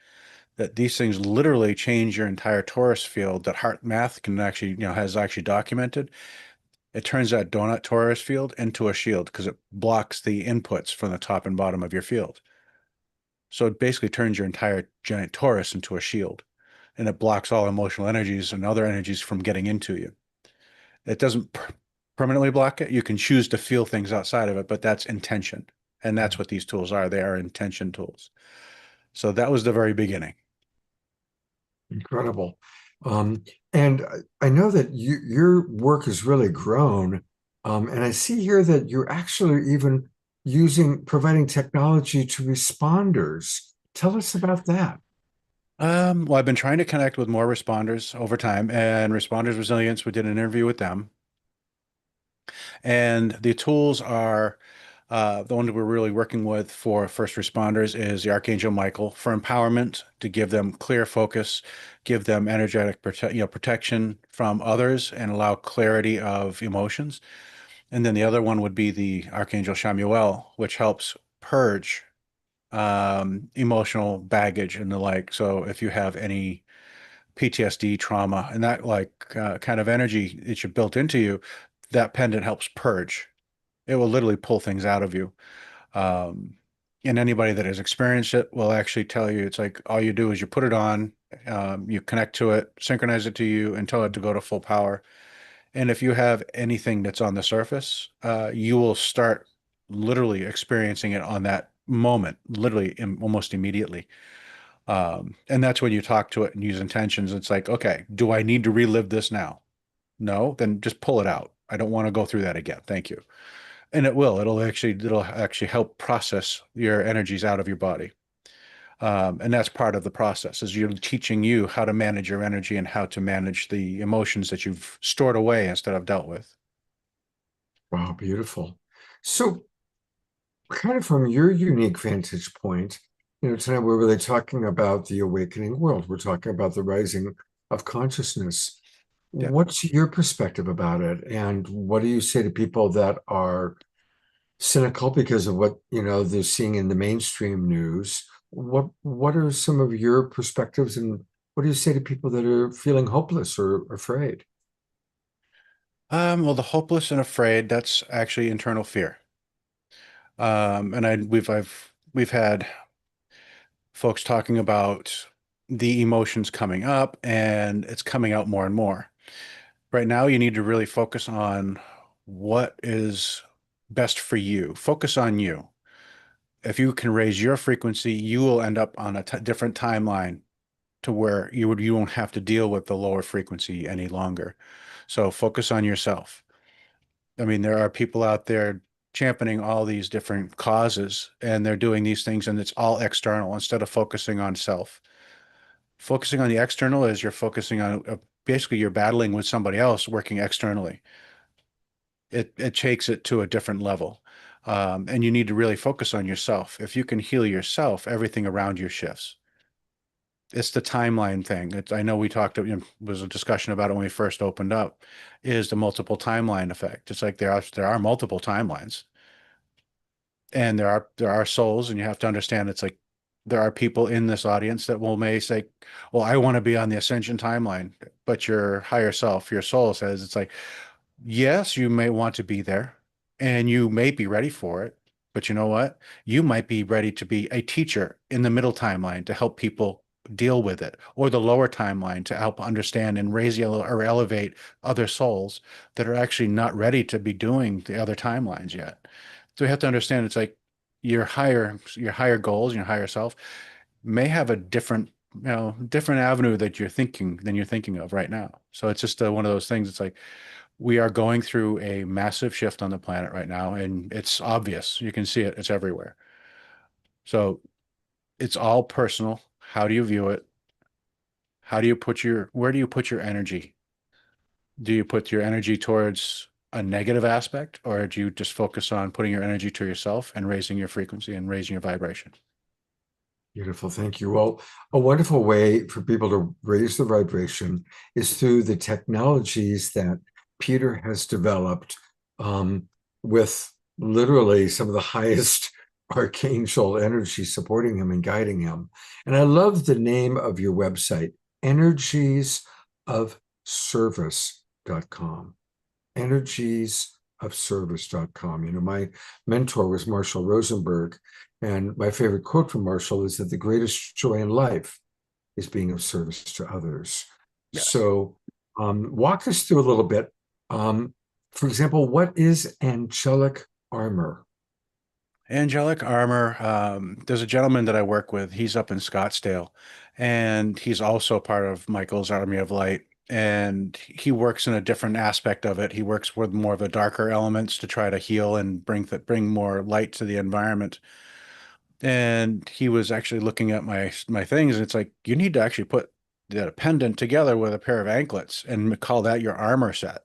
that these things literally change your entire torus field that heart math can actually, has actually documented. It turns that donut torus field into a shield because it blocks the inputs from the top and bottom of your field. So it basically turns your entire giant torus into a shield and it blocks all emotional energies and other energies from getting into you. It doesn't permanently block it. You can choose to feel things outside of it, but that's intention. And that's what these tools are. They are intention tools. So that was the very beginning. Incredible. Um, and I know that your work has really grown. And I see here that you're actually even providing technology to responders. Tell us about that. Well, I've been trying to connect with more responders over time, and Responders Resilience, we did an interview with them. And the tools are the one that we're really working with for first responders is the Archangel Michael for empowerment, to give them clear focus, give them energetic protection from others, and allow clarity of emotions. And then the other one would be the Archangel Chamuel, which helps purge emotional baggage and the like. So if you have any PTSD, trauma, and that kind of energy that you built into you, that pendant helps purge. It will literally pull things out of you. Um, and anybody that has experienced it will actually tell you it's like all you do is you put it on, you connect to it, synchronize it to you, and tell it to go to full power. And if you have anything that's on the surface, you will start literally experiencing it on that moment, literally almost immediately. And that's when you talk to it and use intentions. It's like, okay, do I need to relive this now? No, then just pull it out. I don't want to go through that again. Thank you. And it will. It'll actually help process your energies out of your body. And that's part of the process is you're teaching you how to manage your energy and how to manage the emotions that you've stored away instead of dealt with. Wow, beautiful. So, kind of from your unique vantage point, tonight we're really talking about the awakening world. We're talking about the rising of consciousness. Yeah. What's your perspective about it? And what do you say to people that are cynical because of what, they're seeing in the mainstream news? What are some of your perspectives, and what do you say to people that are feeling hopeless or afraid? Well, the hopeless and afraid, that's actually internal fear. We've had folks talking about the emotions coming up, and it's coming out more and more. Right now, you need to really focus on what is best for you. Focus on you. If you can raise your frequency, you will end up on a different timeline to where you won't have to deal with the lower frequency any longer. So focus on yourself. I mean, there are people out there championing all these different causes, and they're doing these things, and it's all external instead of focusing on self. Focusing on the external is you're focusing on basically you're battling with somebody else working externally. It takes it to a different level. And you need to really focus on yourself. If you can heal yourself, everything around you shifts. It's the timeline thing. I know we talked, was a discussion about it when we first opened up, is the multiple timeline effect. It's like there are multiple timelines, and there are souls, and you have to understand it's like there are people in this audience that may say, well, I want to be on the Ascension timeline, but your higher self, your soul says it's like, yes, you may want to be there and you may be ready for it, but you know what? You might be ready to be a teacher in the middle timeline to help people deal with it, or the lower timeline to help understand and raise or elevate other souls that are actually not ready to be doing the other timelines yet. So you have to understand it's like your higher goals, your higher self may have a different avenue that you're thinking of right now. So it's just one of those things. It's like we are going through a massive shift on the planet right now, and it's obvious. You can see it. It's everywhere. So it's all personal. How do you view it? Where do you put your energy? Do you put your energy towards a negative aspect, or do you just focus on putting your energy to yourself and raising your frequency and raising your vibration? Beautiful. Thank you. Well, a wonderful way for people to raise the vibration is through the technologies that Peter has developed, with literally some of the highest archangel energy supporting him and guiding him. And I love the name of your website, energiesofservice.com. Energiesofservice.com. My mentor was Marshall Rosenberg, and my favorite quote from Marshall is that the greatest joy in life is being of service to others. Yes. So walk us through a little bit. For example, what is angelic armor? Angelic armor. There's a gentleman that I work with. He's up in Scottsdale, and he's also part of Michael's Army of Light. And he works in a different aspect of it. He works with more of the darker elements to try to heal and bring more light to the environment. And he was actually looking at my things, and it's like you need to actually put the pendant together with a pair of anklets and call that your armor set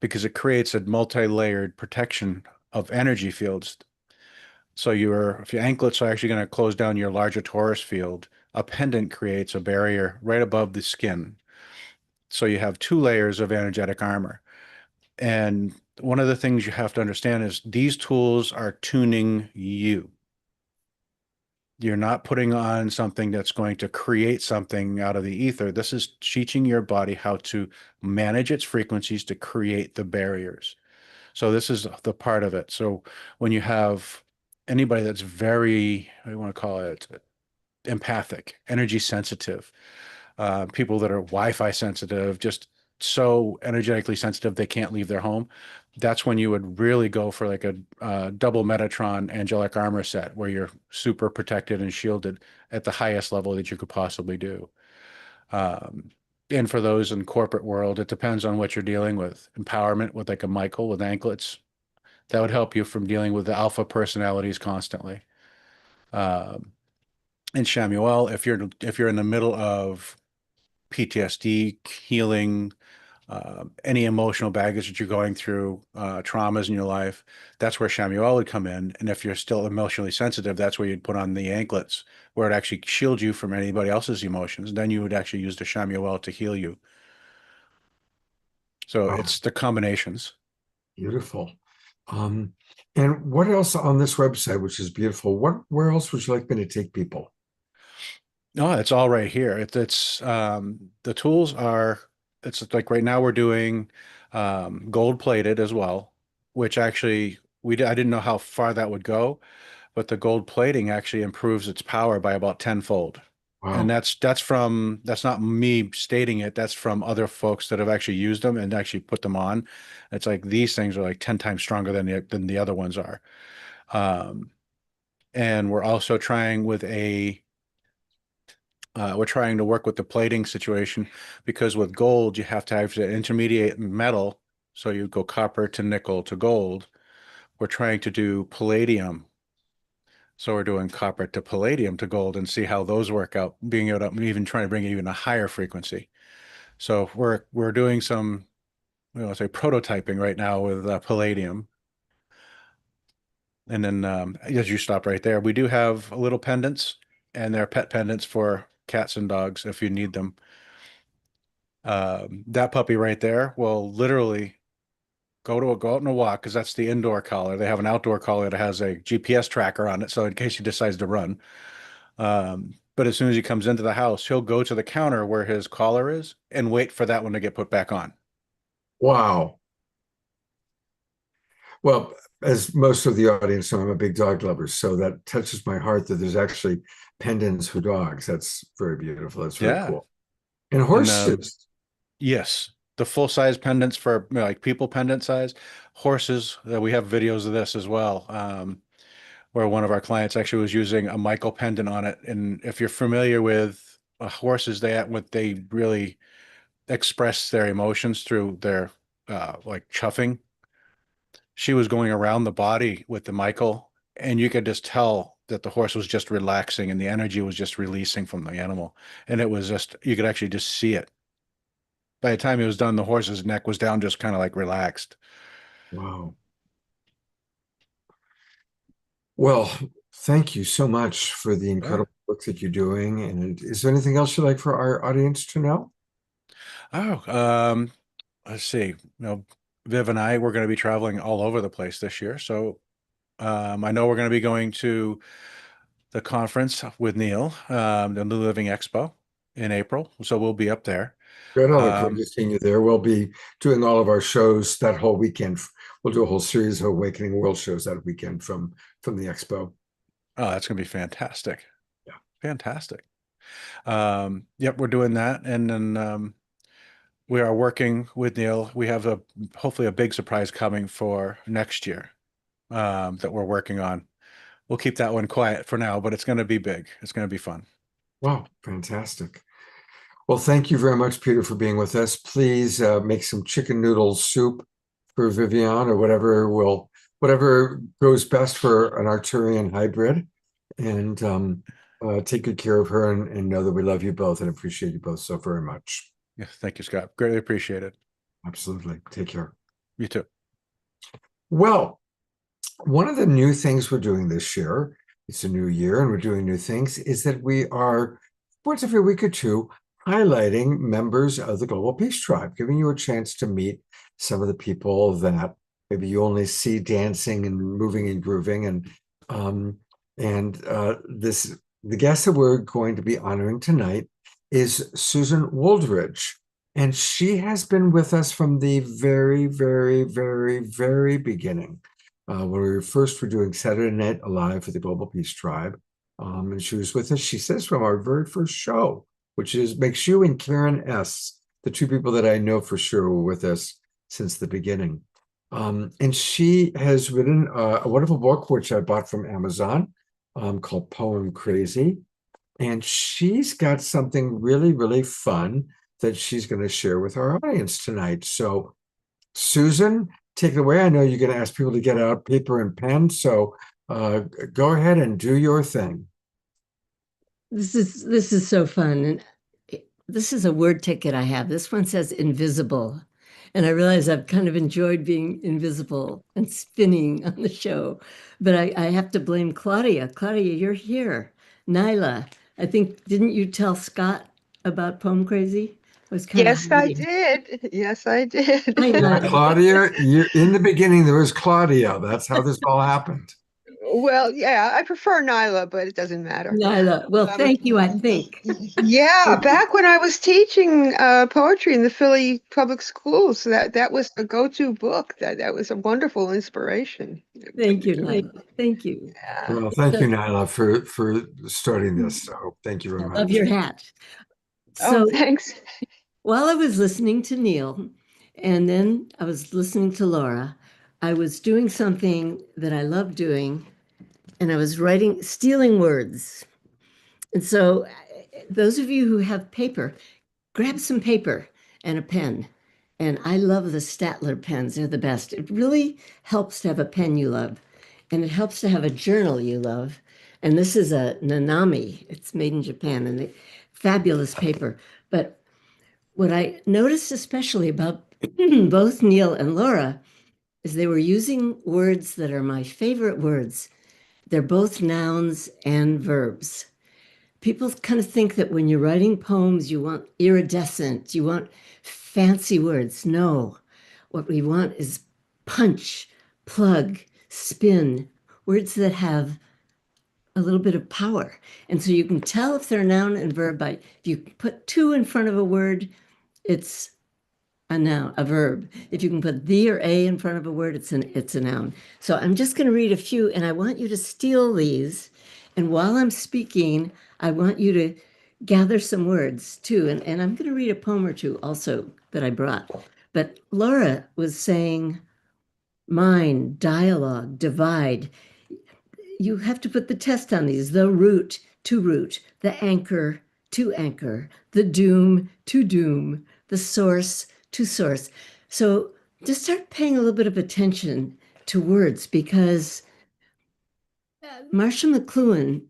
because it creates a multi-layered protection of energy fields. So if your anklets are actually going to close down your larger torus field, a pendant creates a barrier right above the skin. So you have two layers of energetic armor. And one of the things you have to understand is these tools are tuning you. You're not putting on something that's going to create something out of the ether. This is teaching your body how to manage its frequencies to create the barriers. So this is the part of it. So when you have anybody that's very, I want to call it empathic, energy sensitive, people that are Wi-Fi sensitive, just so energetically sensitive they can't leave their home. That's when you would really go for like a double Metatron angelic armor set where you're super protected and shielded at the highest level that you could possibly do. Um, and for those in corporate world, it depends on what you're dealing with. Empowerment with like a Michael with anklets, that would help you from dealing with the alpha personalities constantly. Um, and Shamuel, if you're in the middle of PTSD, healing, any emotional baggage that you're going through, traumas in your life, that's where Shamuel would come in. And if you're still emotionally sensitive, that's where you'd put on the anklets, where it actually shields you from anybody else's emotions. Then you would actually use the Shamuel to heal you. So Wow, it's the combinations. beautiful. Um, and what else on this website, which is beautiful? Where else would you like me to take people? No, it's all right here. It's the tools are it's like right now we're doing gold plated as well, which actually I didn't know how far that would go, but the gold plating actually improves its power by about tenfold. And Wow, that's not me stating it. That's from other folks that have actually used them and actually put them on. It's like these things are like 10 times stronger than the other ones are. Um, and we're trying to work with the plating situation because with gold, you have to have the intermediate metal. So you go copper to nickel to gold. We're trying to do palladium. So we're doing copper to palladium to gold and see how those work out, being able to even trying to bring it even a higher frequency. So we're doing some, say prototyping right now with palladium. And then as you stop right there, we do have little pendants and they're pet pendants for cats and dogs if you need them. That puppy right there will literally go out on a walk because that's the indoor collar. They have an outdoor collar that has a GPS tracker on it, so in case he decides to run. But as soon as he comes into the house, he'll go to the counter where his collar is and wait for that one to get put back on. wow. Well, as most of the audience know, I'm a big dog lover, so that touches my heart that there's actually pendants for dogs. That's very beautiful. That's very Yeah, cool. And and horses. yes, the full size pendants for like people pendant size horses. We have videos of this as well. Where one of our clients actually was using a Michael pendant on it. And if you're familiar with horses, they really express their emotions through their like chuffing. She was going around the body with the Michael, and you could just tell that the horse was just relaxing and the energy was just releasing from the animal. And it was just, you could actually just see it. By the time it was done, the horse's neck was down, just kind of like relaxed. Wow. Well, thank you so much for the Oh, incredible work that you're doing. And is there anything else you'd like for our audience to know? oh, let's see. Viv and I, we're going to be traveling all over the place this year. So I know we're going to be going to the conference with Neil, the New Living Expo in April. So we'll be up there. Good. I look forward Um, to seeing you there. We'll be doing all of our shows that whole weekend. We'll do a whole series of Awakening World shows that weekend from the expo. oh, that's going to be fantastic. Yeah. Fantastic. Yep, we're doing that. And then we are working with Neil. We have hopefully a big surprise coming for next year that we're working on. we'll keep that one quiet for now, but it's going to be big. It's going to be fun. Wow, fantastic. Well, thank you very much, Peter, for being with us. Please make some chicken noodle soup for Vivian or whatever goes best for an Arcturian hybrid. And take good care of her and know that we love you both and appreciate you both so very much. Yes, thank you, Scott. Greatly appreciate it. Absolutely. Take care. You too. Well, one of the new things we're doing this year, it's a new year and we're doing new things, is that we are once every week or two highlighting members of the Global Peace Tribe, giving you a chance to meet some of the people that maybe you only see dancing and moving and grooving. The guest that we're going to be honoring tonight is Susan Wooldridge. And she has been with us from the very, very, very, very beginning. When we first were doing Saturday Night Alive for the Global Peace Tribe. And she was with us, she says, from our very first show, which makes you and Karen S. the two people that I know for sure were with us since the beginning. And she has written a wonderful book, which I bought from Amazon, called Poem Crazy. And she's got something really, really fun that she's going to share with our audience tonight. So, Susan, take it away. I know you're going to ask people to get out paper and pen, so go ahead and do your thing. This is so fun. And this is a word ticket I have. This one says invisible. And I realize I've kind of enjoyed being invisible and spinning on the show. But I have to blame Claudia. Claudia, you're here. Nyla, I think, didn't you tell Scott about Poem Crazy? I was kind Yes, of I hiding. did. Yes, I did. Hi, Yeah, Nyla. Claudia, in the beginning, there was Claudia. That's how this all happened. Well, yeah, I prefer Nyla, but it doesn't matter. Nyla, well, thank you, I think. Yeah, back when I was teaching poetry in the Philly public schools, that was a go-to book. That was a wonderful inspiration. Thank you, Nyla. Thank you. Yeah. Well, thank you, Nyla, for starting this. So thank you very I much. love your hat. Oh, So thanks. while I was listening to Neil, and then I was listening to Laura, I was doing something that I love doing, and I was stealing words. And so, those of you who have paper, grab some paper and a pen. And I love the Statler pens, they're the best. It really helps to have a pen you love, and it helps to have a journal you love. And this is a Nanami, it's made in Japan, and fabulous paper. But what I noticed especially about both Neil and Laura is they were using words that are my favorite words. They're both nouns and verbs. People kind of think that when you're writing poems, you want iridescent, you want fancy words. No, what we want is punch, plug, spin, words that have a little bit of power. And so you can tell if they're noun and verb by if you put two in front of a word, it's a noun, a verb. If you can put the or a in front of a word, it's a noun. So I'm just going to read a few, and I want you to steal these. And while I'm speaking, I want you to gather some words too. And I'm going to read a poem or two also that I brought. But Laura was saying, mind, dialogue, divide. You have to put the test on these. The root, to root, the anchor, to anchor, the doom, to doom, the source, to source. So just start paying a little bit of attention to words, because Marshall McLuhan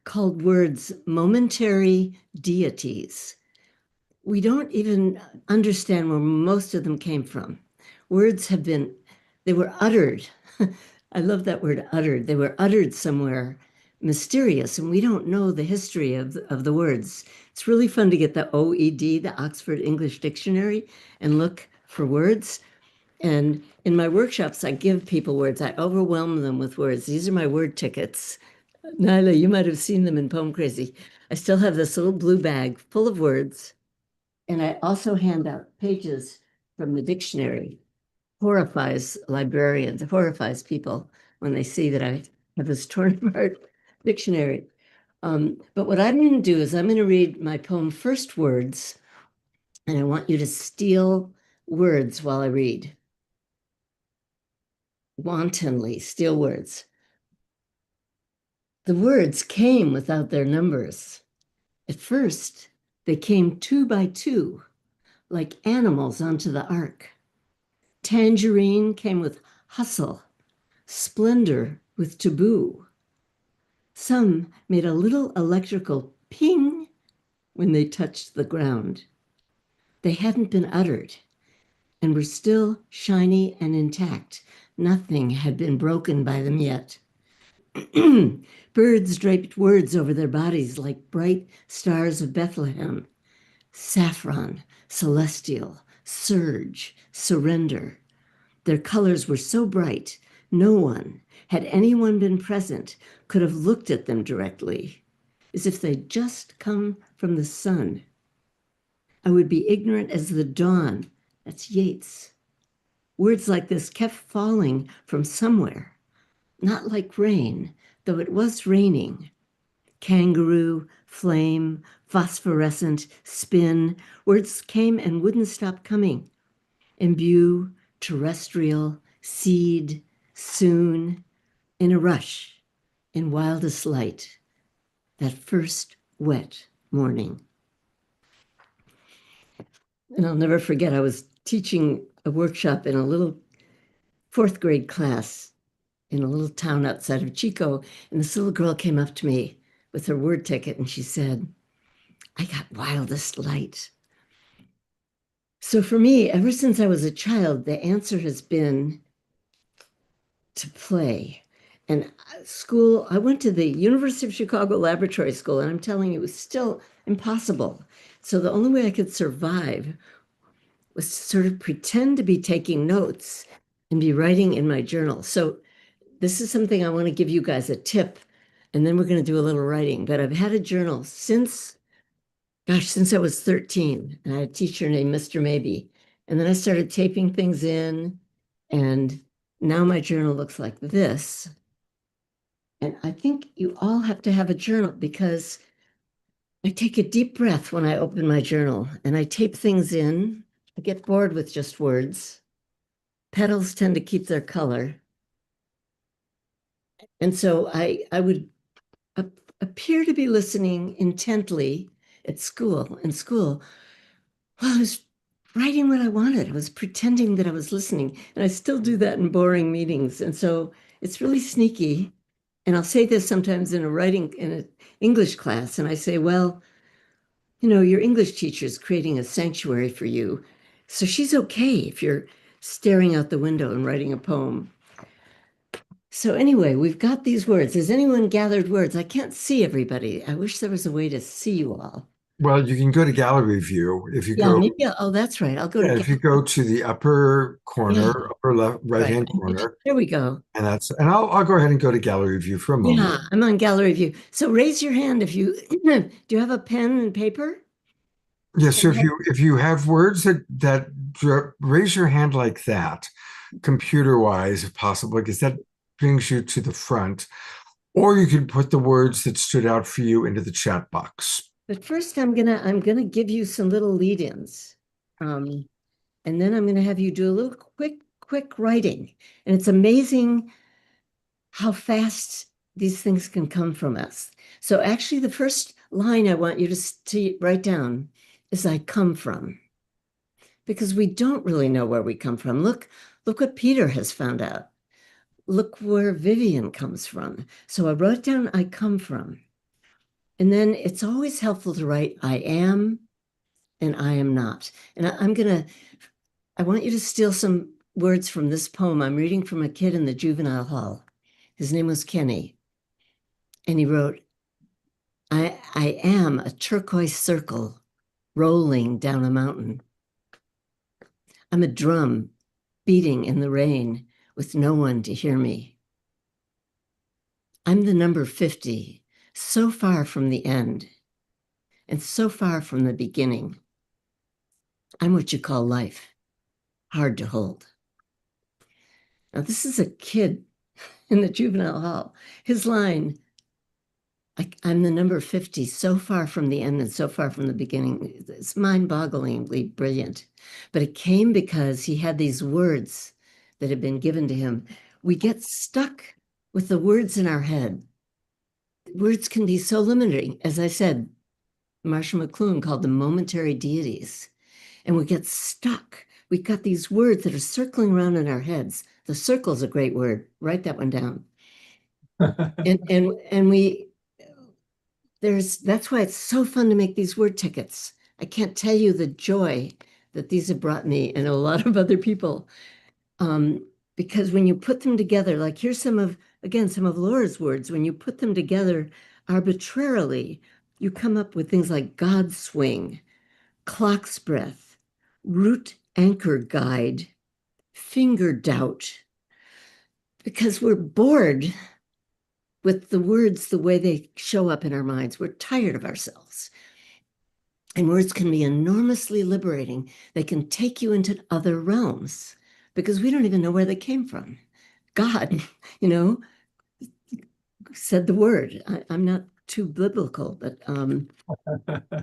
called words momentary deities. We don't even understand where most of them came from. Words they were uttered. I love that word, uttered. They were uttered somewhere mysterious, and we don't know the history of the words. It's really fun to get the OED, the Oxford English Dictionary, and look for words. And in my workshops, I give people words. I overwhelm them with words. These are my word tickets. Nyla, you might have seen them in Poem Crazy. I still have this little blue bag full of words. And I also hand out pages from the dictionary. Horrifies librarians, horrifies people when they see that I have this torn apart dictionary. But what I'm going to do is I'm going to read my poem First Words, and I want you to steal words while I read. Wantonly steal words. The words came without their numbers. At first, they came 2 by 2, like animals onto the ark. Tangerine came with hustle, splendor with taboo. Some made a little electrical ping when they touched the ground. They hadn't been uttered and were still shiny and intact. Nothing had been broken by them yet. Birds draped words over their bodies like bright stars of Bethlehem. Saffron, celestial, surge, surrender. Their colors were so bright, no one, had anyone been present, could have looked at them directly, as if they'd just come from the sun. I would be ignorant as the dawn. That's Yeats. Words like this kept falling from somewhere, not like rain, though it was raining. Kangaroo, flame, phosphorescent, spin. Words came and wouldn't stop coming. Imbue, terrestrial, seed, soon, in a rush, in wildest light, that first wet morning. And I'll never forget, I was teaching a workshop in a little 4th grade class in a little town outside of Chico, and this little girl came up to me with her word ticket, and she said, "I got wildest light." So for me, ever since I was a child, the answer has been to play. And school, I went to the University of Chicago Laboratory School, and I'm telling you, it was still impossible. So the only way I could survive was to sort of pretend to be taking notes and be writing in my journal. So this is something I want to give you guys a tip, and then we're going to do a little writing. But I've had a journal since I was 13, and I had a teacher named Mr. Maybe. And then I started taping things in, and now my journal looks like this. And I think you all have to have a journal because I take a deep breath when I open my journal and I tape things in. I get bored with just words. Petals tend to keep their color. And so I would appear to be listening intently at school. In school, well, I was writing what I wanted. I was pretending that I was listening. And I still do that in boring meetings. And so it's really sneaky. And I'll say this sometimes in an English class, and I say, well, your English teacher is creating a sanctuary for you. So she's okay if you're staring out the window and writing a poem. So anyway, we've got these words. Has anyone gathered words? I can't see everybody. I wish there was a way to see you all. Well, you can go to gallery view if you go. Maybe. Oh, that's right. I'll go to. If you go to the upper corner, Yeah. upper left, right-hand Right. corner, There we go. and I'll go ahead and go to gallery view for a moment. Yeah, I'm on gallery view. So raise your hand if you do you have a pen and paper? Yes, so if you have words that raise your hand like that, computer-wise, if possible, because that brings you to the front. Or you can put the words that stood out for you into the chat box. But first, I'm gonna give you some little lead-ins, and then I'm gonna have you do a little quick writing. And it's amazing how fast these things can come from us. So actually, the first line I want you to write down is "I come from," because we don't really know where we come from. Look what Peter has found out. Look where Vivian comes from. So I wrote down "I come from." And then it's always helpful to write "I am" and "I am not." And I want you to steal some words from this poem I'm reading from a kid in the juvenile hall. His name was Kenny. And he wrote, I am a turquoise circle rolling down a mountain. I'm a drum beating in the rain with no one to hear me. I'm the number 50, so far from the end and so far from the beginning. I'm what you call life, hard to hold. Now, this is a kid in the juvenile hall. His line, I'm the number 50, so far from the end and so far from the beginning. It's mind-bogglingly brilliant. But it came because he had these words that had been given to him. We get stuck with the words in our head. Words can be so limiting. As I said, Marshall McLuhan called them momentary deities. And we get stuck. We've got these words that are circling around in our heads. The circle's a great word. Write that one down. And we that's why it's so fun to make these word tickets. I can't tell you the joy that these have brought me and a lot of other people. Because when you put them together, like here's some of Laura's words, when you put them together arbitrarily, you come up with things like God swing, clock's breath, root anchor guide, finger doubt, because we're bored with the words the way they show up in our minds. We're tired of ourselves. And words can be enormously liberating. They can take you into other realms because we don't even know where they came from. God, said the word. I'm not too biblical, but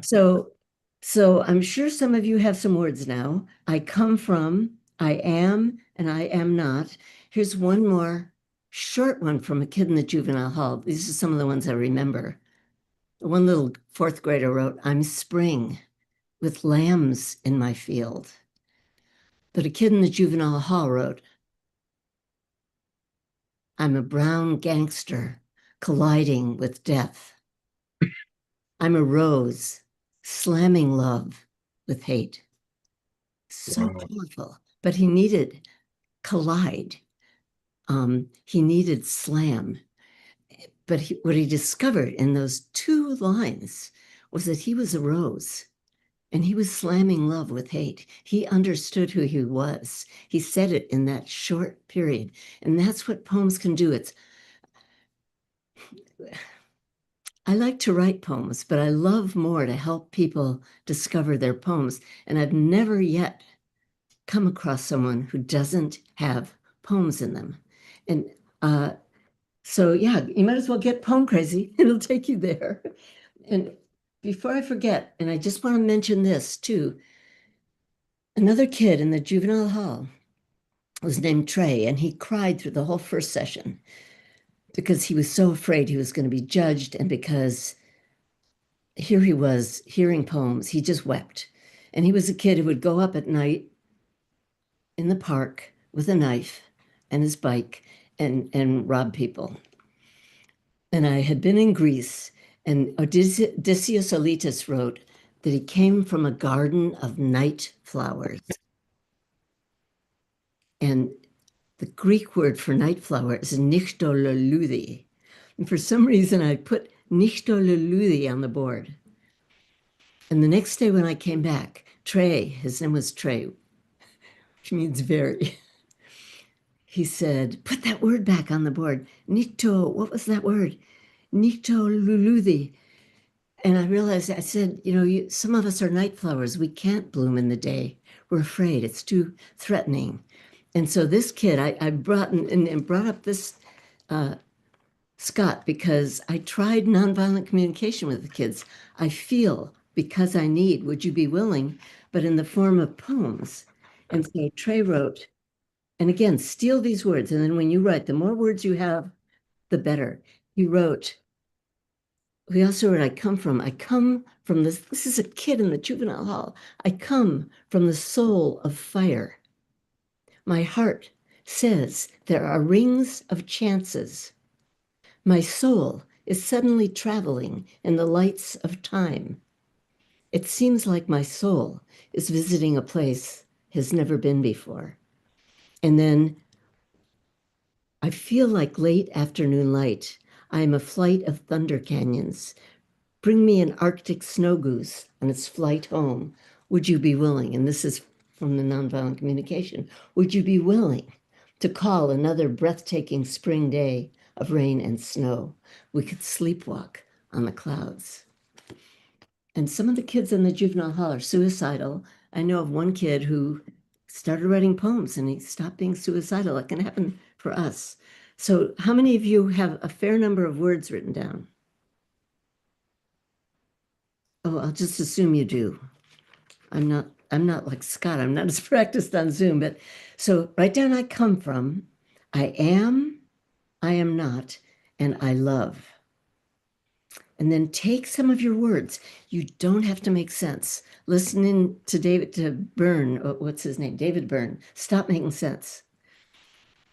so I'm sure some of you have some words now. I come from, I am, and I am not. Here's one more short one from a kid in the juvenile hall. These are some of the ones I remember. One little fourth grader wrote, I'm spring with lambs in my field. But a kid in the juvenile hall wrote, I'm a brown gangster colliding with death. I'm a rose slamming love with hate. So powerful. But he needed collide. He needed slam. But what he discovered in those two lines was that he was a rose and he was slamming love with hate. He understood who he was. He said it in that short period. And that's what poems can do. I like to write poems, but I love more to help people discover their poems. And I've never yet come across someone who doesn't have poems in them. And so, yeah, you might as well get poem crazy. It'll take you there. And before I forget, and I just want to mention this too, another kid in the juvenile hall was named Trey, and he cried through the whole first session because he was so afraid he was going to be judged. And because here he was hearing poems, he just wept. And he was a kid who would go up at night in the park with a knife and his bike and rob people. And I had been in Greece, and Odysseus Elitis wrote that he came from a garden of night flowers. And the Greek word for night flower is nichtololudi. And for some reason, I put nichtololudi on the board. And the next day when I came back, Trey, his name was Trey, which means very, he said, put that word back on the board. Nikto, what was that word? Nichtololudi. And I realized, I said, some of us are night flowers. We can't bloom in the day. We're afraid. It's too threatening. And so this kid, I brought up this Scott because I tried nonviolent communication with the kids. I feel because I need, would you be willing? But in the form of poems. And so Trey wrote, and again, steal these words. And then when you write, the more words you have, the better. He wrote, we also wrote, I come from this is a kid in the juvenile hall. I come from the soul of fire. My heart says there are rings of chances. My soul is suddenly traveling in the lights of time. It seems like my soul is visiting a place has never been before. And then I feel like late afternoon light. I am a flight of thunder canyons. Bring me an Arctic snow goose on its flight home. Would you be willing? And this is from the nonviolent communication. Would you be willing to call another breathtaking spring day of rain and snow? We could sleepwalk on the clouds. And some of the kids in the juvenile hall are suicidal. I know of one kid who started writing poems and he stopped being suicidal. That can happen for us. So how many of you have a fair number of words written down? Oh, I'll just assume you do. I'm not like Scott. I'm not as practiced on Zoom, but so write down I come from, I am not, and I love. and then take some of your words. You don't have to make sense. Listening to Byrne, what's his name? David Byrne. Stop making sense.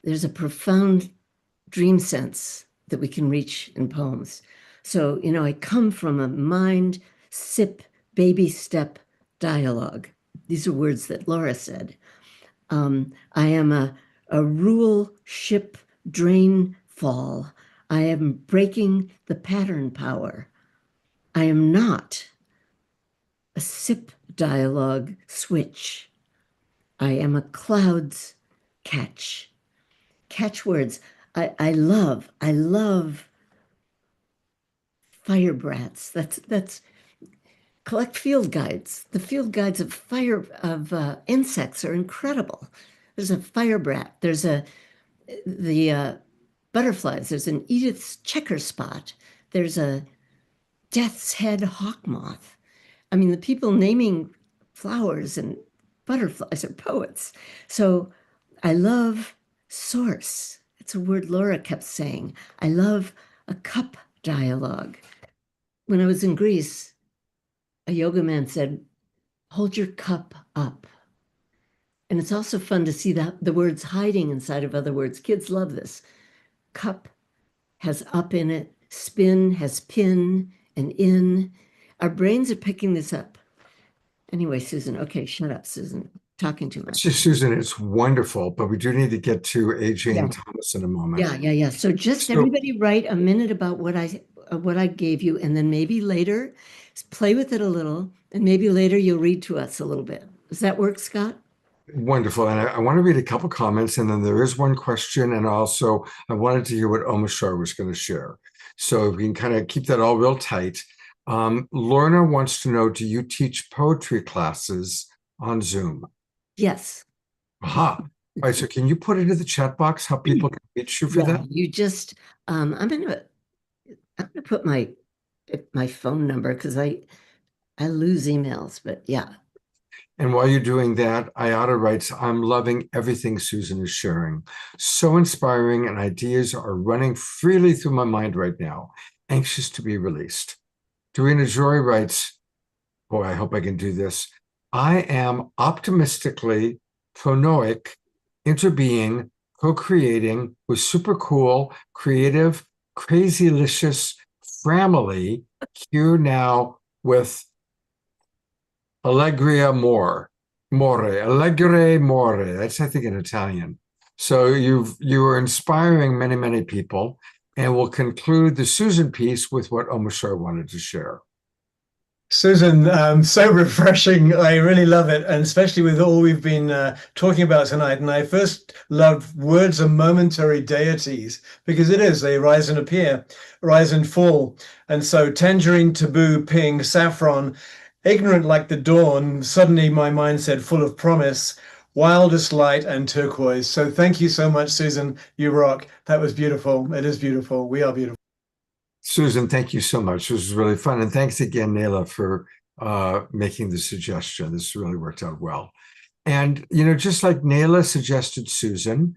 There's a profound dream sense that we can reach in poems. So, I come from a mind sip, baby step dialogue. These are words that Laura said. I am a rule ship drain fall. I am breaking the pattern power. I am not a sip dialogue switch. I am a clouds catch. Catch words. I love fire brats. That's collect field guides. The field guides of insects are incredible. There's a fire brat. There's the butterflies. There's an Edith's checker spot. There's a death's head hawk moth. I mean, the people naming flowers and butterflies are poets. So I love source. It's a word Laura kept saying. I love a cup dialogue. When I was in Greece, a yoga man said, hold your cup up. And it's also fun to see the words hiding inside of other words. Kids love this. Cup has up in it, spin has pin and in. Our brains are picking this up. Anyway, Susan, okay, shut up, Susan. Talking too much. Susan, it's wonderful, but we do need to get to AJ and Thomas in a moment. Yeah. So just everybody write a minute about what I gave you, and then maybe later play with it a little, and maybe later you'll read to us a little bit. Does that work, Scott? Wonderful. And I want to read a couple comments, and then there is one question. And also, I wanted to hear what Omashar was going to share. So we can kind of keep that all real tight. Lorna wants to know, do you teach poetry classes on Zoom? Yes. Aha. All right. So can you put into the chat box how people can reach you for that? You just, I'm gonna put my phone number because I lose emails, but yeah. And while you're doing that, Ayada writes, I'm loving everything Susan is sharing. So inspiring, and ideas are running freely through my mind right now, anxious to be released. Dorina Joy writes, boy, I hope I can do this. I am optimistically pronoic, interbeing, co-creating with super cool, creative, crazylicious family here now with Allegria Allegre More. That's, I think, in Italian. So you are inspiring many, many people, and we'll conclude the Susan piece with what Omashar wanted to share. Susan, so refreshing. I really love it, and especially with all we've been talking about tonight. And I first love words are momentary deities, because it is. They rise and appear, rise and fall. And so tangerine, taboo, ping, saffron, ignorant like the dawn, suddenly my mind said full of promise, wildest light and turquoise. So thank you so much, Susan. You rock. That was beautiful. It is beautiful. We are beautiful. Susan, thank you so much. This was really fun. And thanks again, Nayla, for making the suggestion. This really worked out well. And, just like Nayla suggested, Susan,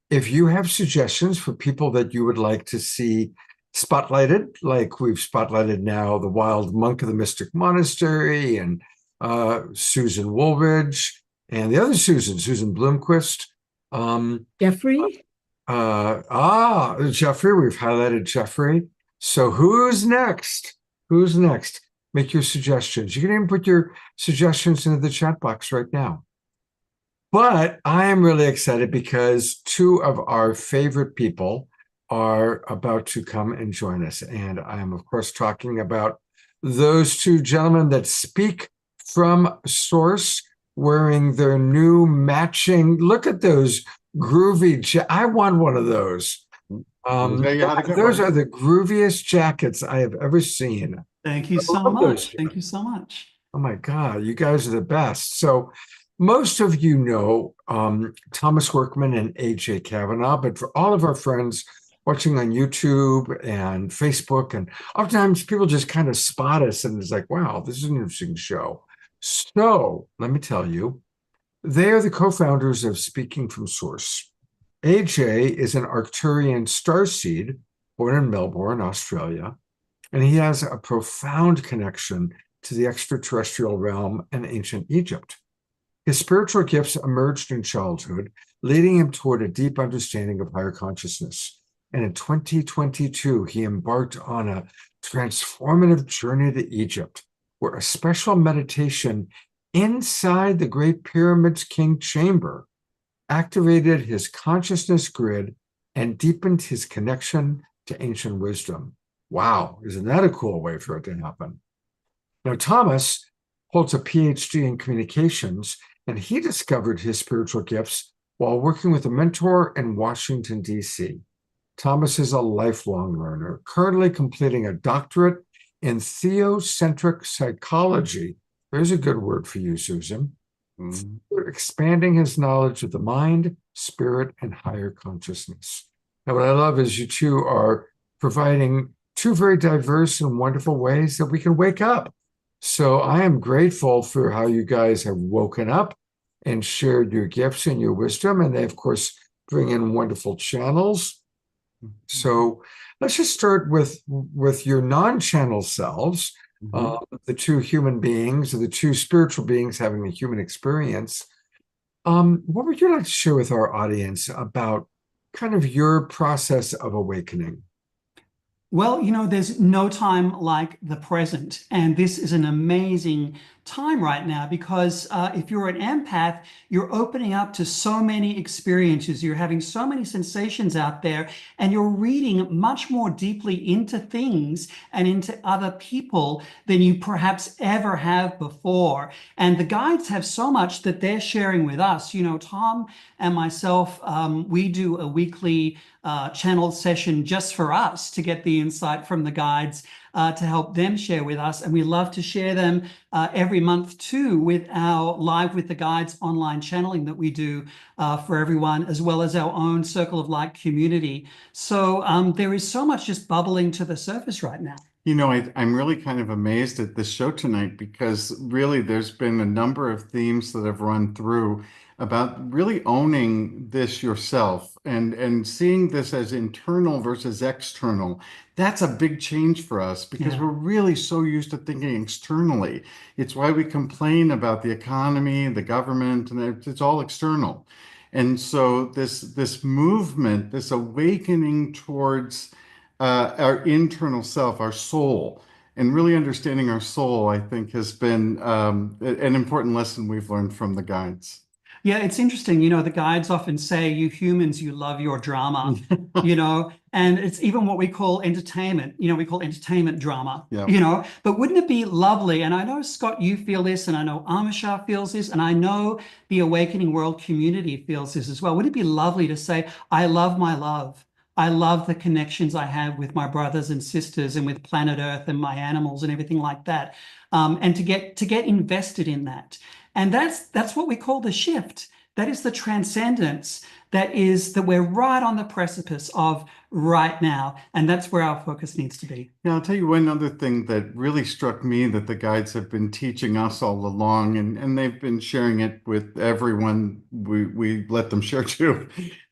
if you have suggestions for people that you would like to see spotlighted, like we've spotlighted now the Wild Monk of the Mystic Monastery and Susan Woolridge and the other Susan Bloomquist. Jeffrey? Jeffrey, we've highlighted Jeffrey. So who's next? Make your suggestions. You can even put your suggestions into the chat box right now. But I am really excited because two of our favorite people are about to come and join us. And I am, of course, talking about those two gentlemen that speak from source, wearing their new matching. Look at those groovy. I want one of those. Those are the grooviest jackets I have ever seen. Thank you so much. Thank you so much. Oh my God, you guys are the best. So most of you know Thomas Workman and AJ Kavanaugh, but for all of our friends watching on YouTube and Facebook, and oftentimes people just kind of spot us and it's like, wow, this is an interesting show. So let me tell you, they are the co-founders of Speaking from Source. AJ is an Arcturian starseed born in Melbourne, Australia. and he has a profound connection to the extraterrestrial realm and ancient Egypt. His spiritual gifts emerged in childhood, leading him toward a deep understanding of higher consciousness. And in 2022, he embarked on a transformative journey to Egypt, where a special meditation inside the Great Pyramid's King Chamber activated his consciousness grid and deepened his connection to ancient wisdom. Wow, isn't that a cool way for it to happen? Now, Thomas holds a PhD in communications, and he discovered his spiritual gifts while working with a mentor in Washington, D.C. Thomas is a lifelong learner, currently completing a doctorate in theocentric psychology. There's a good word for you, Susan. Expanding his knowledge of the mind, spirit, and higher consciousness. Now, what I love is you two are providing two very diverse and wonderful ways that we can wake up. So I am grateful for how you guys have woken up and shared your gifts and your wisdom. And they, of course, bring in wonderful channels. So let's just start with your non-channel selves, the two human beings or the two spiritual beings having a human experience. What would you like to share with our audience about kind of your process of awakening? Well, there's no time like the present. And this is an amazing time right now because if you're an empath, you're opening up to so many experiences. You're having so many sensations out there, and you're reading much more deeply into things and into other people than you perhaps ever have before. And the guides have so much that they're sharing with us. Tom and myself, we do a weekly channel session just for us to get the insight from the guides to help them share with us. And we love to share them every month too with our Live with the Guides online channeling that we do for everyone, as well as our own Circle of Light community. So there is so much just bubbling to the surface right now. I'm really kind of amazed at this show tonight because really there's been a number of themes that have run through about really owning this yourself and seeing this as internal versus external. That's a big change for us because we're really so used to thinking externally. It's why we complain about the economy, the government, and it's all external. And so this movement, this awakening towards our internal self, our soul, and really understanding our soul, I think, has been an important lesson we've learned from the guides. Yeah, it's interesting. The guides often say, you humans, you love your drama, and it's even what we call entertainment. We call entertainment drama, but wouldn't it be lovely? And I know, Scott, you feel this, and I know Amishar feels this, and I know the Awakening World community feels this as well. Wouldn't it be lovely to say, I love my love. I love the connections I have with my brothers and sisters and with planet Earth and my animals and everything like that. And to get invested in that. And that's what we call the shift. That is the transcendence. That we're right on the precipice of right now. And that's where our focus needs to be. Yeah, I'll tell you one other thing that really struck me that the guides have been teaching us all along, and they've been sharing it with everyone we let them share too,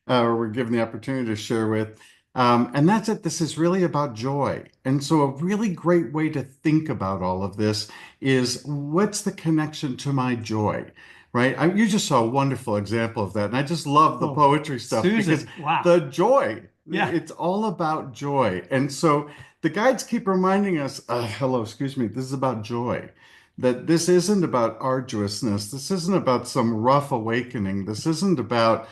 or we're given the opportunity to share with. And that's it. This is really about joy. And so a really great way to think about all of this is, what's the connection to my joy? Right? You just saw a wonderful example of that. And I just love the poetry stuff, Susan, because wow. the joy, it's all about joy. And so the guides keep reminding us, this is about joy. That this isn't about arduousness. This isn't about some rough awakening. This isn't about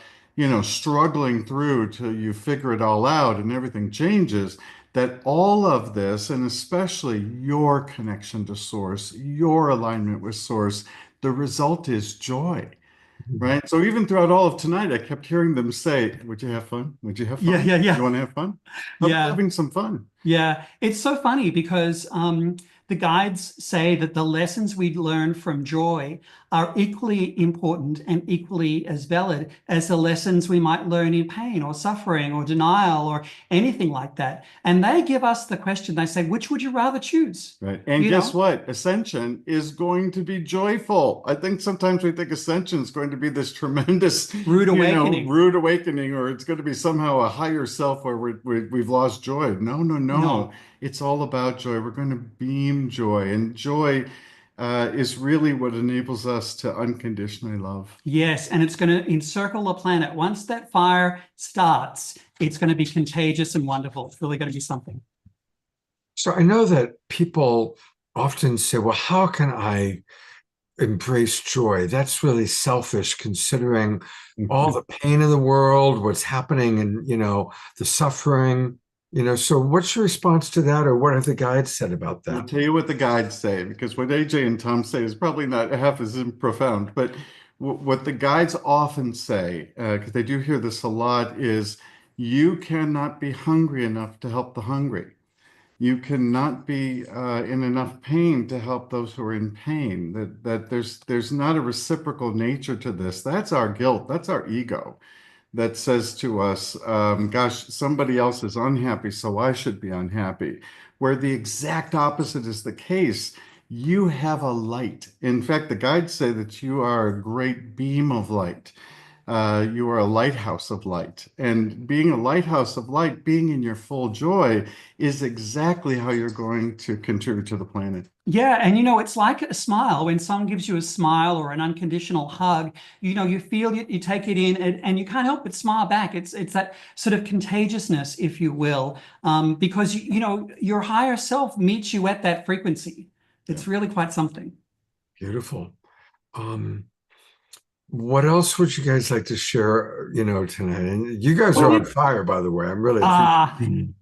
struggling through till you figure it all out and everything changes. That all of this, and especially your connection to Source, your alignment with Source, the result is joy, right? So even throughout all of tonight, I kept hearing them say, would you have fun? Would you have fun? Yeah. You want to have fun? Yeah. Having some fun. Yeah. It's so funny because the guides say that the lessons we learn from joy are equally important and equally as valid as the lessons we might learn in pain or suffering or denial or anything like that. And they give us the question, they say, which would you rather choose? Right. And You guess know? what? Ascension is going to be joyful. I think sometimes we think Ascension is going to be this tremendous, Rude awakening. rude awakening, or it's going to be somehow a higher self where we've lost joy. No, no, no. No. It's all about joy. We're going to beam joy. And joy is really what enables us to unconditionally love. Yes, and it's going to encircle the planet. Once that fire starts, it's going to be contagious and wonderful. It's really going to be something. So I know that people often say, well, how can I embrace joy? That's really selfish considering all the pain in the world, what's happening and, the suffering, so what's your response to that? Or what have the guides said about I'll that? tell you what the guides say, because what AJ and Tom say is probably not half as profound. But what the guides often say, because they do hear this a lot, is you cannot be hungry enough to help the hungry. You cannot be in enough pain to help those who are in pain. That there's not a reciprocal nature to this. That's our guilt. That's our ego that says to us, gosh, somebody else is unhappy, so I should be unhappy. Where the exact opposite is the case. You have a light. In fact, the guides say that you are a great beam of light. You are a lighthouse of light. And being a lighthouse of light, being in your full joy, is exactly how you're going to contribute to the planet. Yeah, and it's like a smile. When someone gives you a smile or an unconditional hug, you feel it, you take it in, and you can't help but smile back. It's that sort of contagiousness, if you will, because your higher self meets you at that frequency. It's really quite something. Beautiful. What else would you guys like to share, tonight? And you guys are on fire, by the way. I'm really appreciating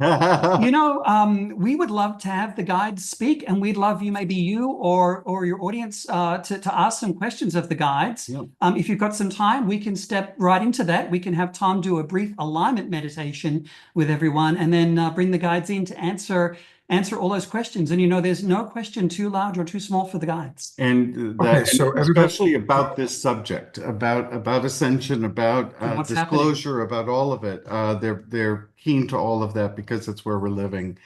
we would love to have the guides speak, and we'd love maybe you or your audience to ask some questions of the guides. Yeah. If you've got some time, we can step right into that. We can have Tom do a brief alignment meditation with everyone, and then bring the guides in to answer all those questions. And there's no question too large or too small for the guides. And Okay, so everybody, especially about this subject, about ascension, about what's disclosure, about all of it. They're keen to all of that because it's where we're living.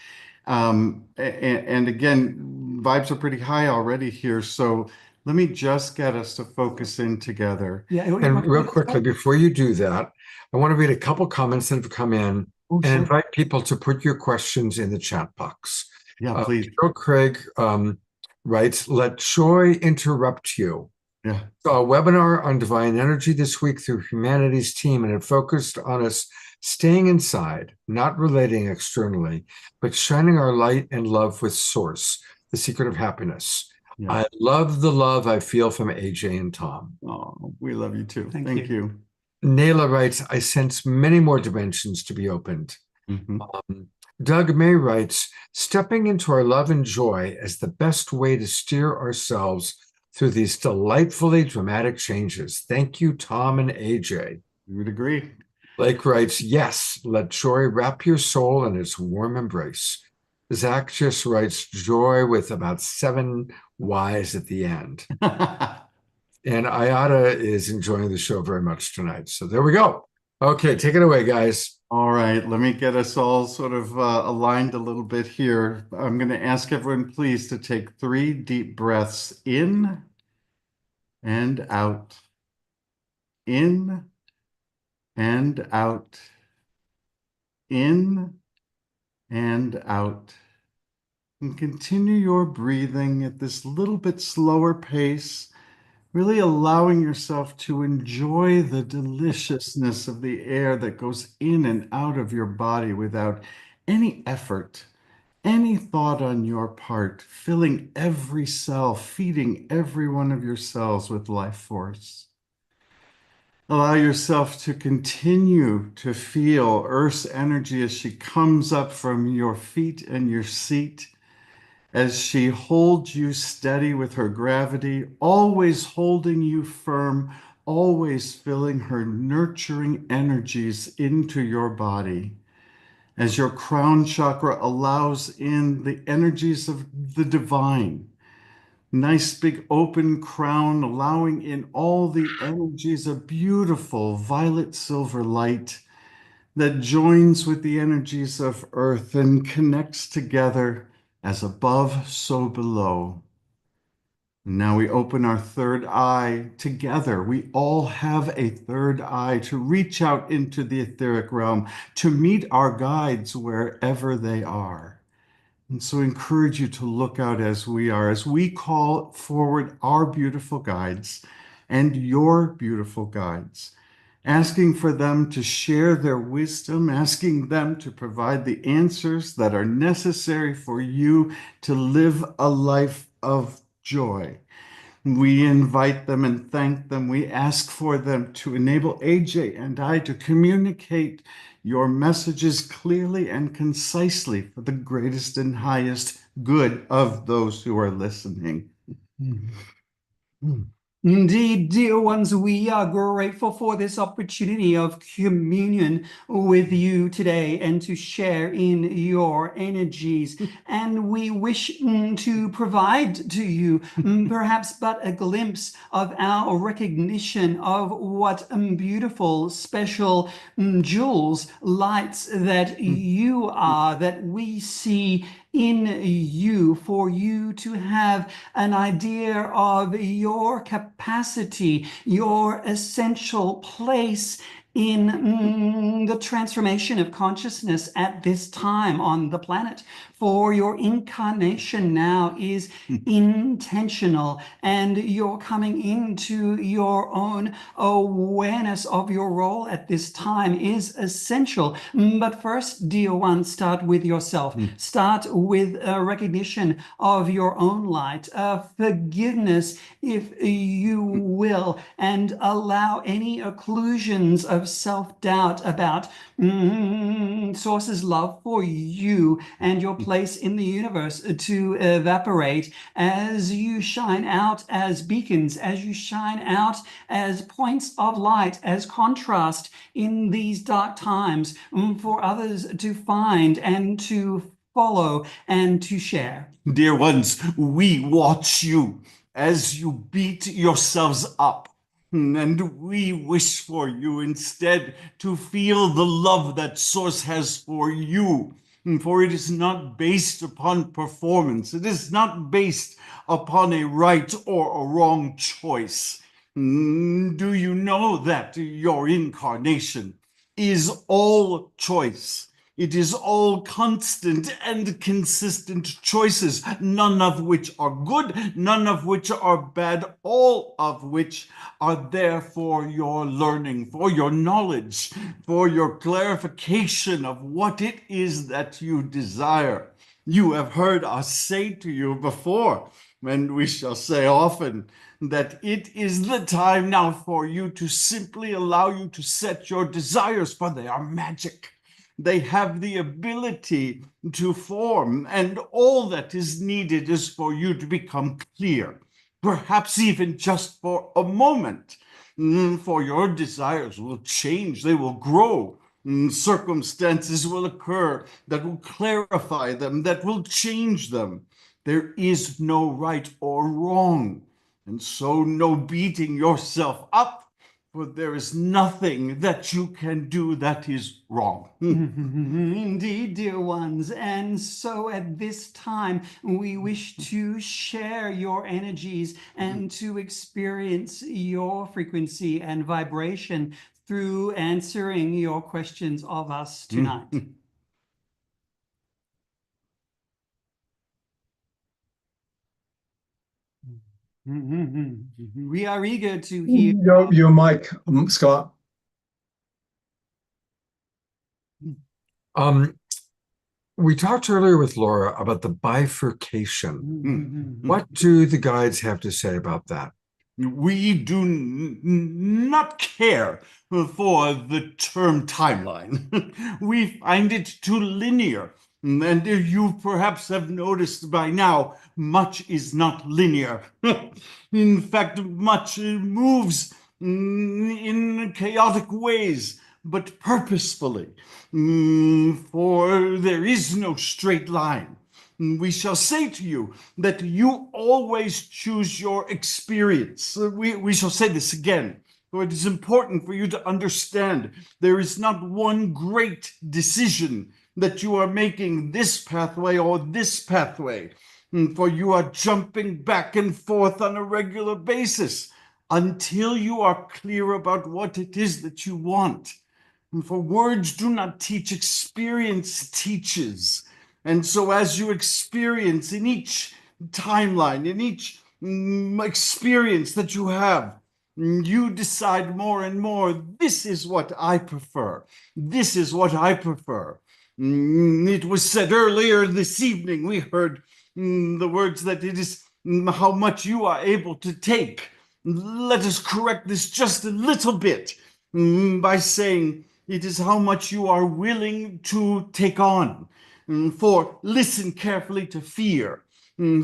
And again, vibes are pretty high already here. So let me just get us to focus in together. Yeah, and real quickly, before you do that, I want to read a couple comments that have come in and invite people to put your questions in the chat box. Yeah, please. Joe Craig writes, let joy interrupt you. Yeah. Saw a webinar on divine energy this week through Humanity's team, and it focused on us staying inside, not relating externally, but shining our light and love with Source, the secret of happiness. Yeah. I love the love I feel from AJ and Tom. Oh, we love you too. Thank you. Nayla writes, I sense many more dimensions to be opened. Doug May writes, stepping into our love and joy as the best way to steer ourselves through these delightfully dramatic changes. Thank you, Tom and AJ. We would agree. Blake writes, yes, let joy wrap your soul in its warm embrace. Zach just writes joy with about 7 Y's at the end. And Ayada is enjoying the show very much tonight. So there we go. Okay, take it away, guys. All right, let me get us all sort of aligned a little bit here. I'm going to ask everyone, please, to take 3 deep breaths in and out. In and out. In and out. And continue your breathing at this little bit slower pace, really allowing yourself to enjoy the deliciousness of the air that goes in and out of your body without any effort, any thought on your part, filling every cell, feeding every one of your cells with life force. Allow yourself to continue to feel Earth's energy as she comes up from your feet and your seat, as she holds you steady with her gravity, always holding you firm, always filling her nurturing energies into your body. as your crown chakra allows in the energies of the divine. Nice big open crown, allowing in all the energies of beautiful violet silver light that joins with the energies of earth and connects together as above, so below. Now we open our third eye together. We all have a third eye to reach out into the etheric realm, to meet our guides wherever they are. And so I encourage you to look out as we call forward our beautiful guides and your beautiful guides, asking for them to share their wisdom, asking them to provide the answers that are necessary for you to live a life of joy. We invite them and thank them. We ask for them to enable AJ and I to communicate your messages clearly and concisely for the greatest and highest good of those who are listening. Indeed, dear ones, we are grateful for this opportunity of communion with you today and to share in your energies. And we wish to provide to you perhaps but a glimpse of our recognition of what beautiful, special jewels, lights that you are, that we see in you, for you to have an idea of your capacity, your essential place in the transformation of consciousness at this time on the planet. For your incarnation now is intentional, and you're coming into your own awareness of your role at this time is essential. But first, dear one, start with yourself. Start with a recognition of your own light, forgiveness, if you will, and allow any occlusions of self-doubt about Source's love for you and your place in the universe to evaporate as you shine out as beacons, as you shine out as points of light, as contrast in these dark times for others to find and to follow and to share. Dear ones, we watch you as you beat yourselves up. And we wish for you instead to feel the love that Source has for you. For it is not based upon performance. It is not based upon a right or a wrong choice. Do you know that your incarnation is all choice? It is all constant and consistent choices, none of which are good, none of which are bad, all of which are there for your learning, for your knowledge, for your clarification of what it is that you desire. You have heard us say to you before, and we shall say often, that it is the time now for you to simply allow you to set your desires, for they are magic. They have the ability to form, and all that is needed is for you to become clear, perhaps even just for a moment. For your desires will change, they will grow. Circumstances will occur that will clarify them, that will change them. There is no right or wrong, and so no beating yourself up, for there is nothing that you can do that is wrong. Indeed, dear ones. And so at this time, we wish to share your energies and to experience your frequency and vibration through answering your questions of us tonight. We are eager to hear your mic, Scott. We talked earlier with Laura about the bifurcation. What do the guides have to say about that? We do not care for the term timeline. We find it too linear. And you perhaps have noticed by now, much is not linear. In fact, much moves in chaotic ways. but purposefully. For there is no straight line. We shall say to you that you always choose your experience. We shall say this again, for it is important for you to understand there is not one great decision that you are making this pathway or this pathway, for you are jumping back and forth on a regular basis until you are clear about what it is that you want. For words do not teach, experience teaches. And so, as you experience in each timeline, in each experience that you have, you decide more and more, this is what I prefer. This is what I prefer. It was said earlier this evening, we heard the words that it is how much you are able to take. Let us correct this just a little bit by saying it is how much you are willing to take on. For listen carefully to fear,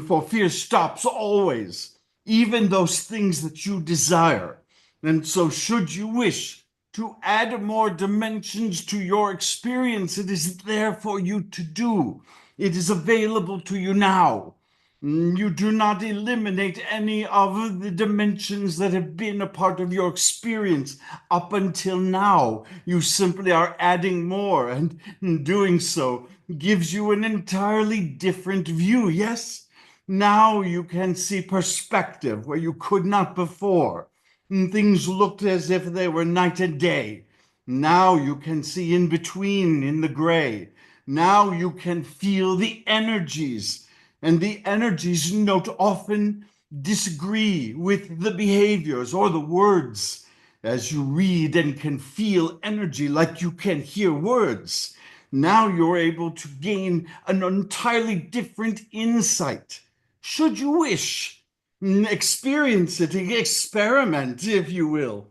for fear stops always, even those things that you desire. And so, should you wish to add more dimensions to your experience, it is there for you to do. It is available to you now. You do not eliminate any of the dimensions that have been a part of your experience up until now. You simply are adding more, and doing so gives you an entirely different view. Yes, now you can see perspective where you could not before. Things looked as if they were night and day. Now you can see in between in the gray. Now you can feel the energies, and the energies note often disagree with the behaviors or the words. As you read and can feel energy like you can hear words, now you're able to gain an entirely different insight. Should you wish, experience it, experiment, if you will,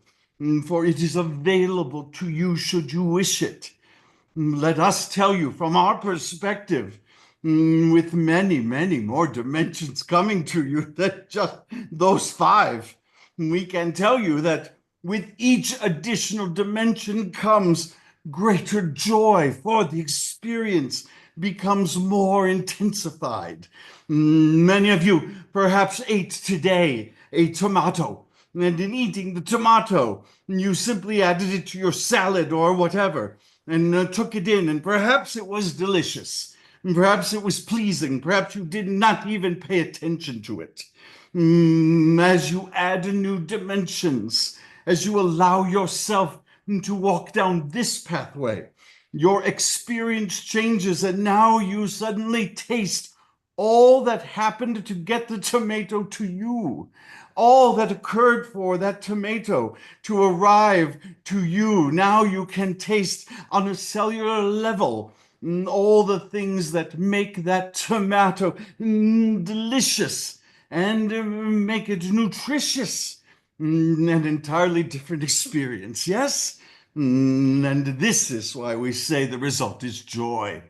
for it is available to you should you wish it. Let us tell you from our perspective, with many, many more dimensions coming to you than just those 5, we can tell you that with each additional dimension comes greater joy, for the experience becomes more intensified. Many of you perhaps ate today a tomato, and in eating the tomato, you simply added it to your salad or whatever, and took it in, and perhaps it was delicious. Perhaps it was pleasing. Perhaps you did not even pay attention to it. As you add new dimensions, as you allow yourself to walk down this pathway, your experience changes, and now you suddenly taste all that happened to get the tomato to you, all that occurred for that tomato to arrive to you. Now you can taste on a cellular level all the things that make that tomato delicious and make it nutritious. An entirely different experience, yes? And this is why we say the result is joy.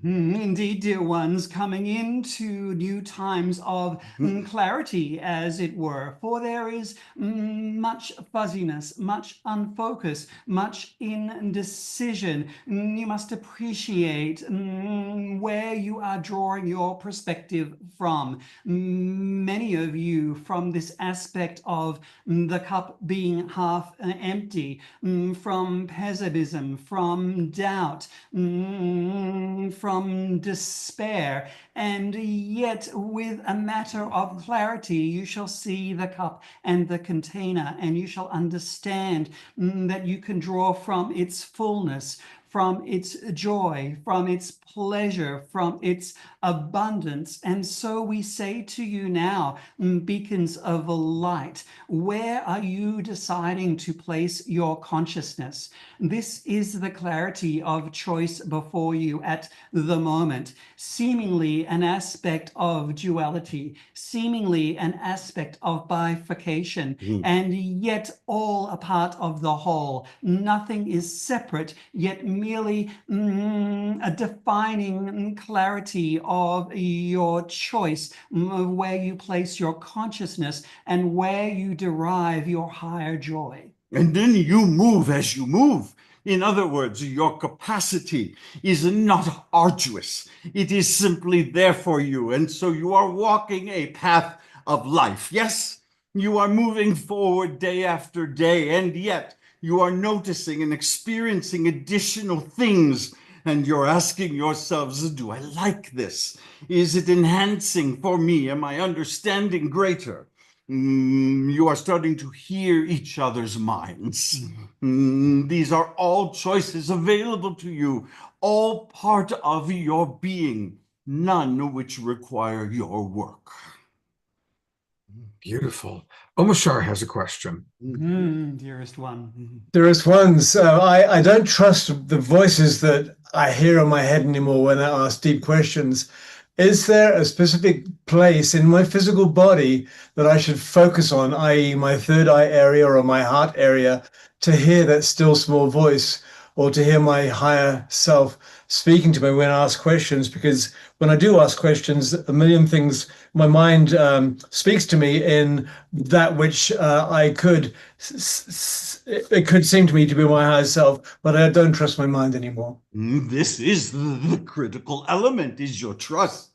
Indeed, dear ones, coming into new times of clarity, as it were, for there is much fuzziness, much unfocus, much indecision. You must appreciate where you are drawing your perspective from. Many of you from this aspect of the cup being half empty, from pessimism, from doubt, from despair, and yet with a matter of clarity you shall see the cup and the container, and you shall understand that you can draw from its fullness, from its joy, from its pleasure, from its abundance. And so we say to you now, beacons of light, where are you deciding to place your consciousness? This is the clarity of choice before you at the moment, seemingly an aspect of duality, seemingly an aspect of bifurcation, and yet all a part of the whole. Nothing is separate, yet merely a defining clarity of your choice, of where you place your consciousness and where you derive your higher joy. And then you move as you move. In other words, your capacity is not arduous. It is simply there for you. And so you are walking a path of life. Yes, you are moving forward day after day, and yet you are noticing and experiencing additional things. And you're asking yourselves, do I like this? Is it enhancing for me? Am I understanding greater? You are starting to hear each other's minds. These are all choices available to you, all part of your being, none which require your work. Beautiful. Omashar has a question. Dearest one. Dearest ones, I don't trust the voices that I hear in my head anymore when I ask deep questions. Is there a specific place in my physical body that I should focus on, i.e., my third eye area or my heart area, to hear that still small voice or to hear my higher self speaking to me when I ask questions? Because when I do ask questions, a million things, my mind speaks to me in that which it could seem to me to be my higher self, but I don't trust my mind anymore. This is the critical element, is your trust.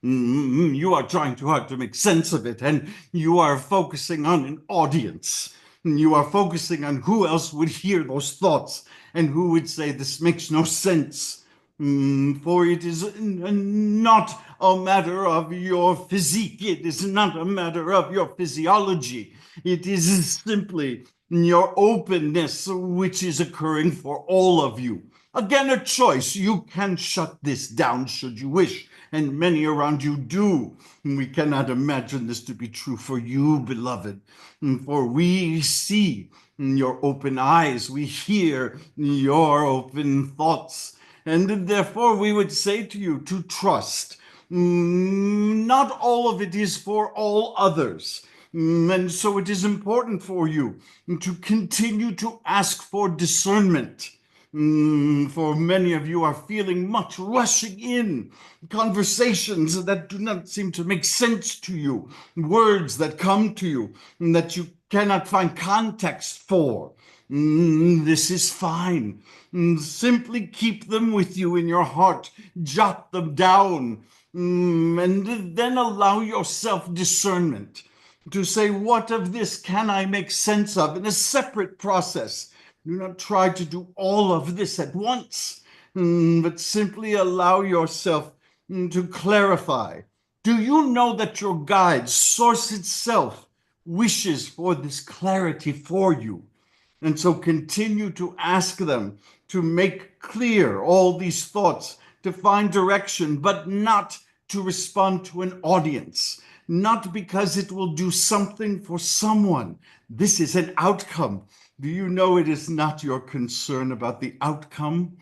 You are trying too hard to make sense of it, and you are focusing on an audience. You are focusing on who else would hear those thoughts and who would say this makes no sense. For it is not a matter of your physique. It is not a matter of your physiology. It is simply your openness, which is occurring for all of you. Again, a choice. You can shut this down should you wish, and many around you do. We cannot imagine this to be true for you, beloved, for we see your open eyes, we hear your open thoughts, and therefore we would say to you to trust. Not all of it is for all others. And so it is important for you to continue to ask for discernment. For many of you are feeling much rushing in, conversations that do not seem to make sense to you, words that come to you that you cannot find context for. This is fine. Simply keep them with you in your heart, jot them down, and then allow yourself discernment to say, what of this can I make sense of in a separate process? Do not try to do all of this at once, but simply allow yourself to clarify. Do you know that your guide, Source itself, wishes for this clarity for you? And so continue to ask them to make clear all these thoughts, to find direction, but not to respond to an audience, not because it will do something for someone. This is an outcome. Do you know it is not your concern about the outcome?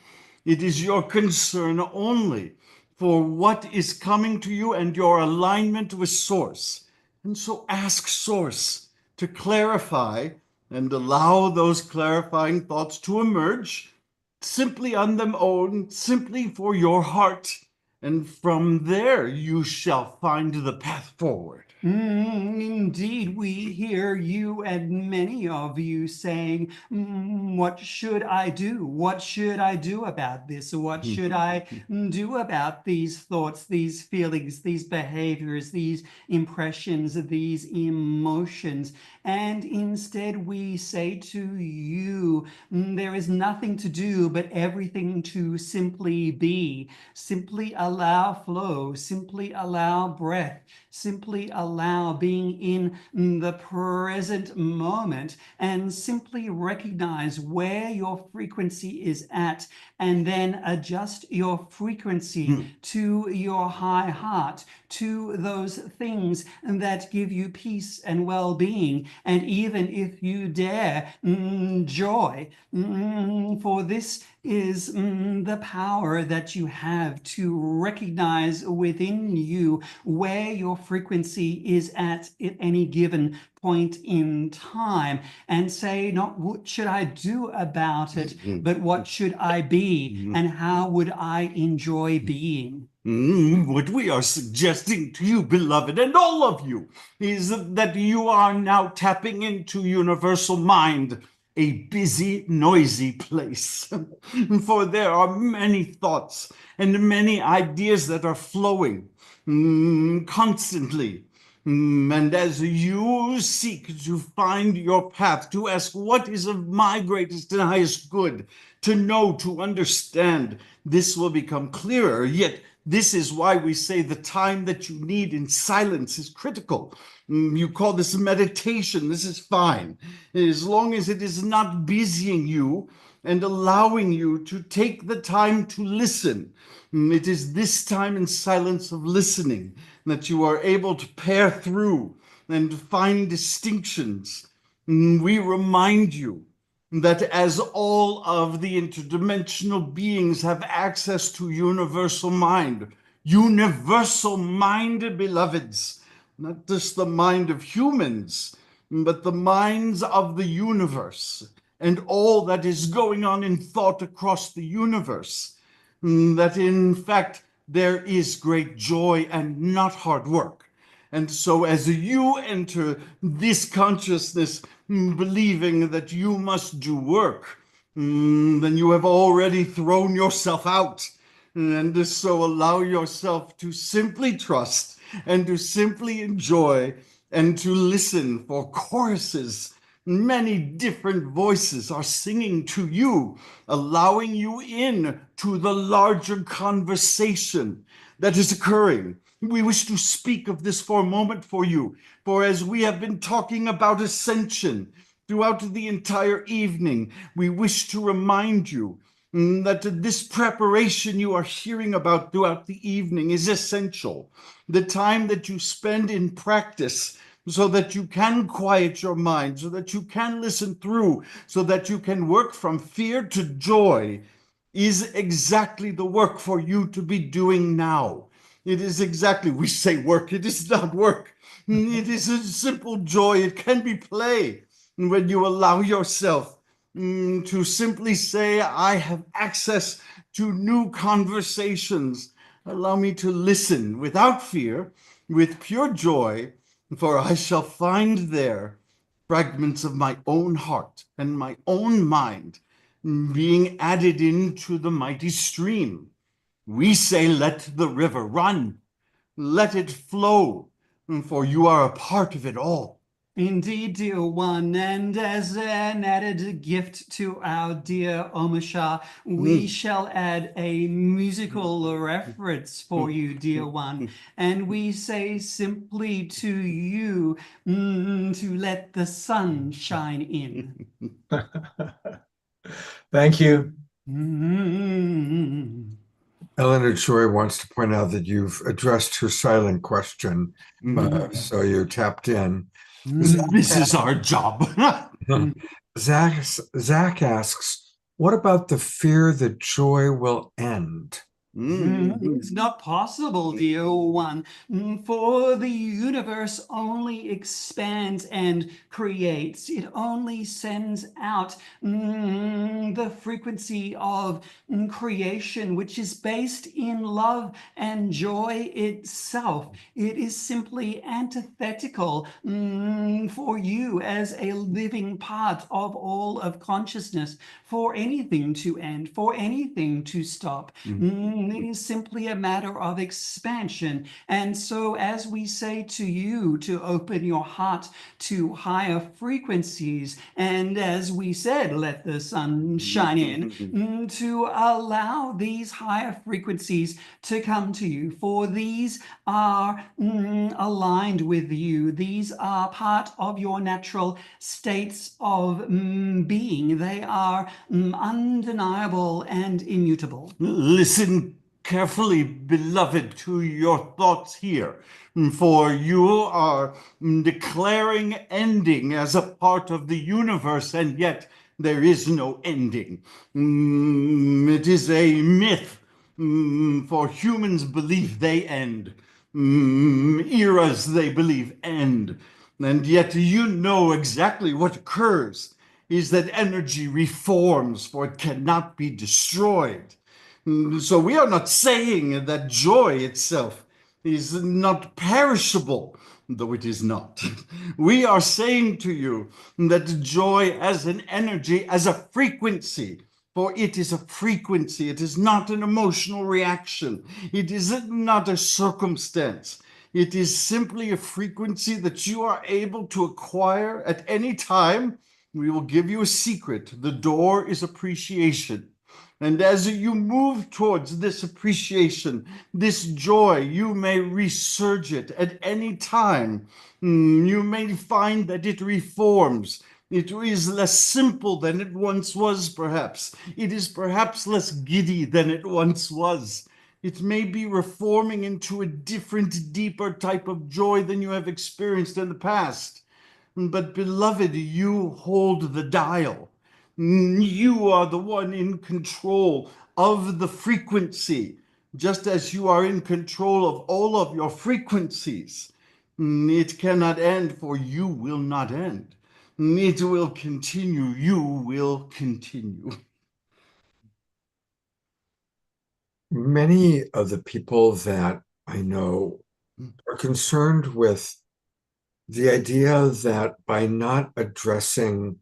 It is your concern only for what is coming to you and your alignment with Source. And so ask Source to clarify and allow those clarifying thoughts to emerge simply on their own, simply for your heart. And from there you shall find the path forward. Indeed, we hear you and many of you saying, what should I do? What should I do about this? What should I do about these thoughts, these feelings, these behaviors, these impressions, these emotions? And instead we say to you, there is nothing to do but everything to simply be. Simply allow flow, simply allow breath, simply allow being in the present moment, and simply recognize where your frequency is at, and then adjust your frequency to your high heart, to those things that give you peace and well-being, and even if you dare, joy. For this is the power that you have to recognize within you where your frequency is at any given point in time, and say, not what should I do about it, but what should I be, and how would I enjoy being? What we are suggesting to you, beloved, and all of you, is that you are now tapping into universal mind, a busy, noisy place. For there are many thoughts and many ideas that are flowing constantly. And as you seek to find your path, to ask what is of my greatest and highest good, to know, to understand, this will become clearer. Yet this is why we say the time that you need in silence is critical. You call this meditation. This is fine. As long as it is not busying you and allowing you to take the time to listen. It is this time in silence of listening that you are able to pare through and find distinctions. We remind you that as all of the interdimensional beings have access to universal mind, beloveds, not just the mind of humans, but the minds of the universe and all that is going on in thought across the universe, that in fact there is great joy and not hard work. And so as you enter this consciousness, believing that you must do work, then you have already thrown yourself out. And so allow yourself to simply trust and to simply enjoy and to listen for choruses. Many different voices are singing to you, allowing you in to the larger conversation that is occurring. We wish to speak of this for a moment for you, for as we have been talking about ascension throughout the entire evening, we wish to remind you that this preparation you are hearing about throughout the evening is essential. The time that you spend in practice so that you can quiet your mind, so that you can listen through, so that you can work from fear to joy is exactly the work for you to be doing now. It is exactly, we say work, it is not work. It is a simple joy, it can be play. When you allow yourself to simply say, I have access to new conversations. Allow me to listen without fear, with pure joy, for I shall find there fragments of my own heart and my own mind being added into the mighty stream. We say, let the river run, let it flow, for you are a part of it all. Indeed, dear one, and as an added gift to our dear Omasha, we shall add a musical reference for you, dear one, and we say simply to you to let the sun shine in. Thank you. Eleanor Joy wants to point out that you've addressed her silent question, so you tapped in. This is our job. Zach asks, what about the fear that joy will end? It's not possible, dear one, for the universe only expands and creates. It only sends out the frequency of creation, which is based in love and joy itself. It is simply antithetical for you as a living part of all of consciousness, for anything to end, for anything to stop. It is simply a matter of expansion. And so as we say to you to open your heart to higher frequencies, and as we said, let the sun shine in, to allow these higher frequencies to come to you, for these are aligned with you. These are part of your natural states of being. They are undeniable and immutable. Listen carefully, beloved, to your thoughts here, for you are declaring ending as a part of the universe, and yet there is no ending. It is a myth, for humans believe they end. Eras they believe end. And yet you know exactly what occurs is that energy reforms, for it cannot be destroyed. So we are not saying that joy itself is not perishable, though it is not. We are saying to you that joy as an energy, as a frequency, for it is a frequency, it is not an emotional reaction, it is not a circumstance. It is simply a frequency that you are able to acquire at any time. We will give you a secret. The door is appreciation. And as you move towards this appreciation, this joy, you may resurge it at any time. You may find that it reforms. It is less simple than it once was, perhaps. It is perhaps less giddy than it once was. It may be reforming into a different, deeper type of joy than you have experienced in the past. But, beloved, you hold the dial. You are the one in control of the frequency, just as you are in control of all of your frequencies. It cannot end, for you will not end. It will continue. You will continue. Many of the people that I know are concerned with the idea that by not addressing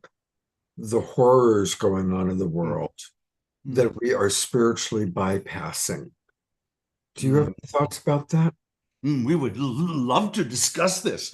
the horrors going on in the world, that we are spiritually bypassing. Do you have any thoughts about that? We would love to discuss this,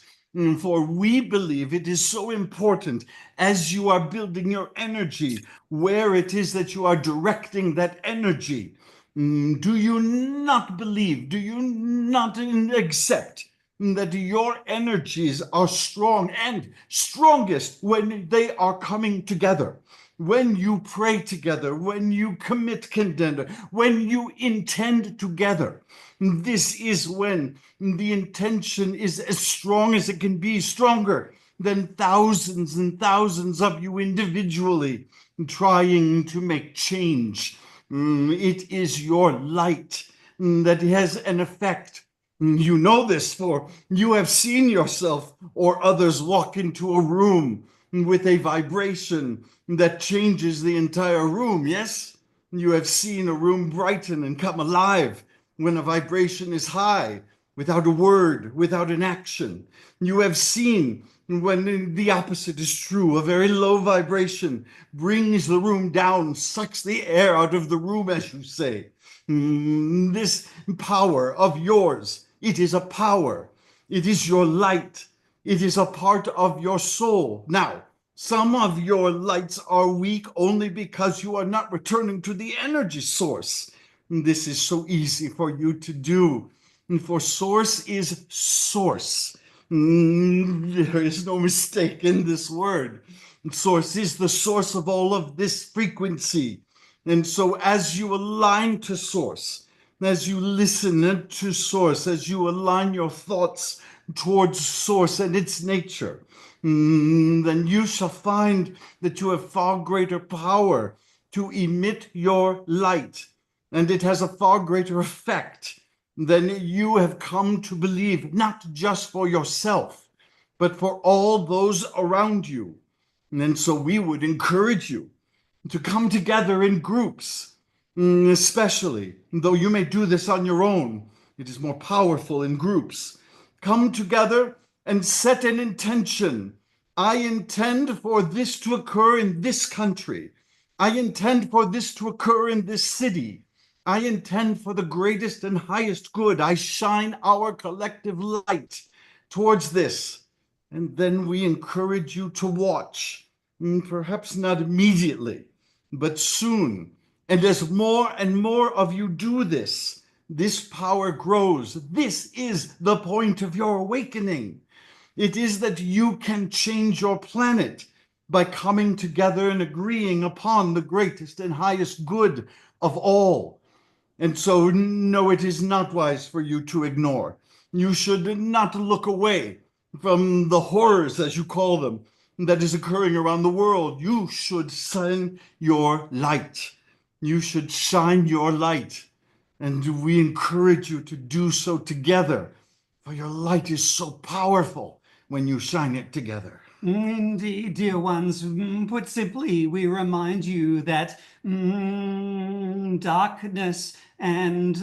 for we believe it is so important as you are building your energy, where it is that you are directing that energy. Do you not believe, do you not accept that your energies are strong and strongest when they are coming together? When you pray together, when you commit contender, when you intend together, this is when the intention is as strong as it can be, stronger than thousands and thousands of you individually trying to make change. It is your light that has an effect. You know this, for you have seen yourself or others walk into a room with a vibration that changes the entire room, yes? You have seen a room brighten and come alive when a vibration is high, without a word, without an action. You have seen when the opposite is true, a very low vibration brings the room down, sucks the air out of the room, as you say. This power of yours, it is a power. It is your light. It is a part of your soul. Now, some of your lights are weak only because you are not returning to the energy source. This is so easy for you to do. For source is source. There is no mistake in this word. Source is the source of all of this frequency. And so as you align to source, as you listen to source, as you align your thoughts towards source and its nature, then you shall find that you have far greater power to emit your light, and it has a far greater effect than you have come to believe, not just for yourself, but for all those around you. And so we would encourage you to come together in groups, especially, though you may do this on your own, it is more powerful in groups. Come together and set an intention. I intend for this to occur in this country. I intend for this to occur in this city. I intend for the greatest and highest good. I shine our collective light towards this. And then we encourage you to watch, perhaps not immediately, but soon. And as more and more of you do this, this power grows. This is the point of your awakening. It is that you can change your planet by coming together and agreeing upon the greatest and highest good of all. And so, no, it is not wise for you to ignore. You should not look away from the horrors, as you call them, that is occurring around the world. You should shine your light. You should shine your light. And we encourage you to do so together, for your light is so powerful when you shine it together. Indeed, dear ones. Put simply, we remind you that darkness and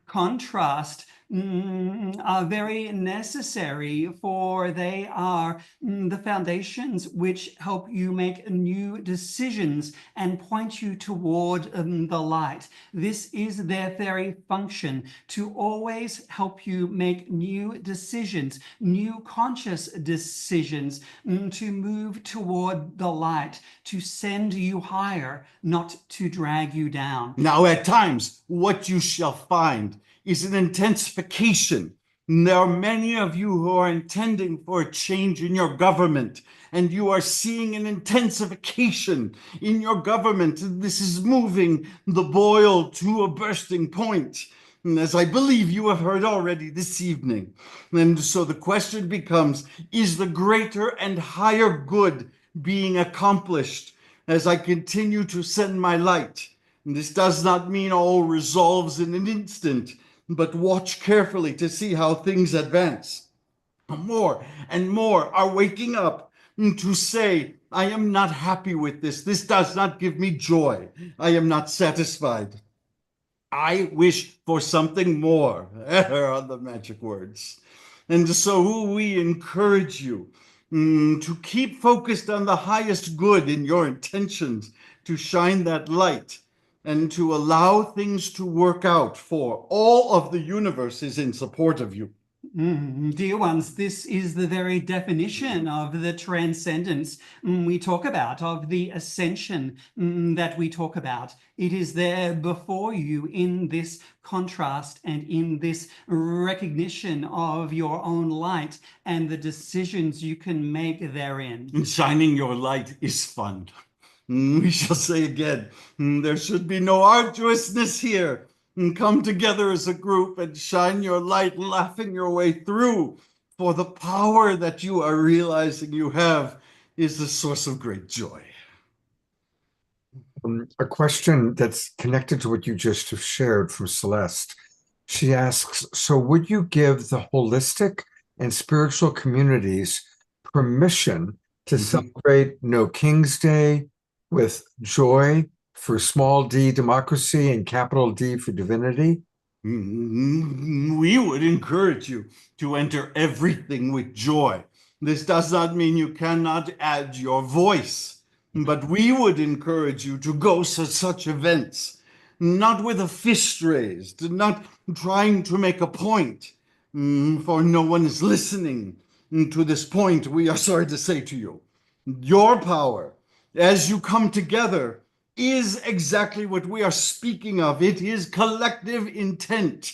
contrast are very necessary, for they are the foundations which help you make new decisions and point you toward the light. This is their very function, to always help you make new decisions, new conscious decisions, to move toward the light, to send you higher, not to drag you down. Now, at times, what you shall find is an intensification. There are many of you who are intending for a change in your government, and you are seeing an intensification in your government. This is moving the boil to a bursting point, as I believe you have heard already this evening. And so the question becomes, is the greater and higher good being accomplished as I continue to send my light? And this does not mean all resolves in an instant, but watch carefully to see how things advance. More and more are waking up to say, I am not happy with this. This does not give me joy. I am not satisfied. I wish for something more. Are the magic words. And so we encourage you to keep focused on the highest good in your intentions, to shine that light, and to allow things to work out, for all of the universe is in support of you. Dear ones, this is the very definition of the transcendence we talk about, of the ascension that we talk about. It is there before you in this contrast and in this recognition of your own light and the decisions you can make therein. And shining your light is fun. We shall say again, there should be no arduousness here. Come together as a group and shine your light, laughing your way through, for the power that you are realizing you have is the source of great joy. A question that's connected to what you just have shared from Celeste. She asks, so would you give the holistic and spiritual communities permission to celebrate No King's Day with joy for small d democracy and capital D for divinity? We would encourage you to enter everything with joy. This does not mean you cannot add your voice, but we would encourage you to go to such events, not with a fist raised, not trying to make a point, for no one is listening to this point, we are sorry to say to you. Your power, as you come together, is exactly what we are speaking of. It is collective intent.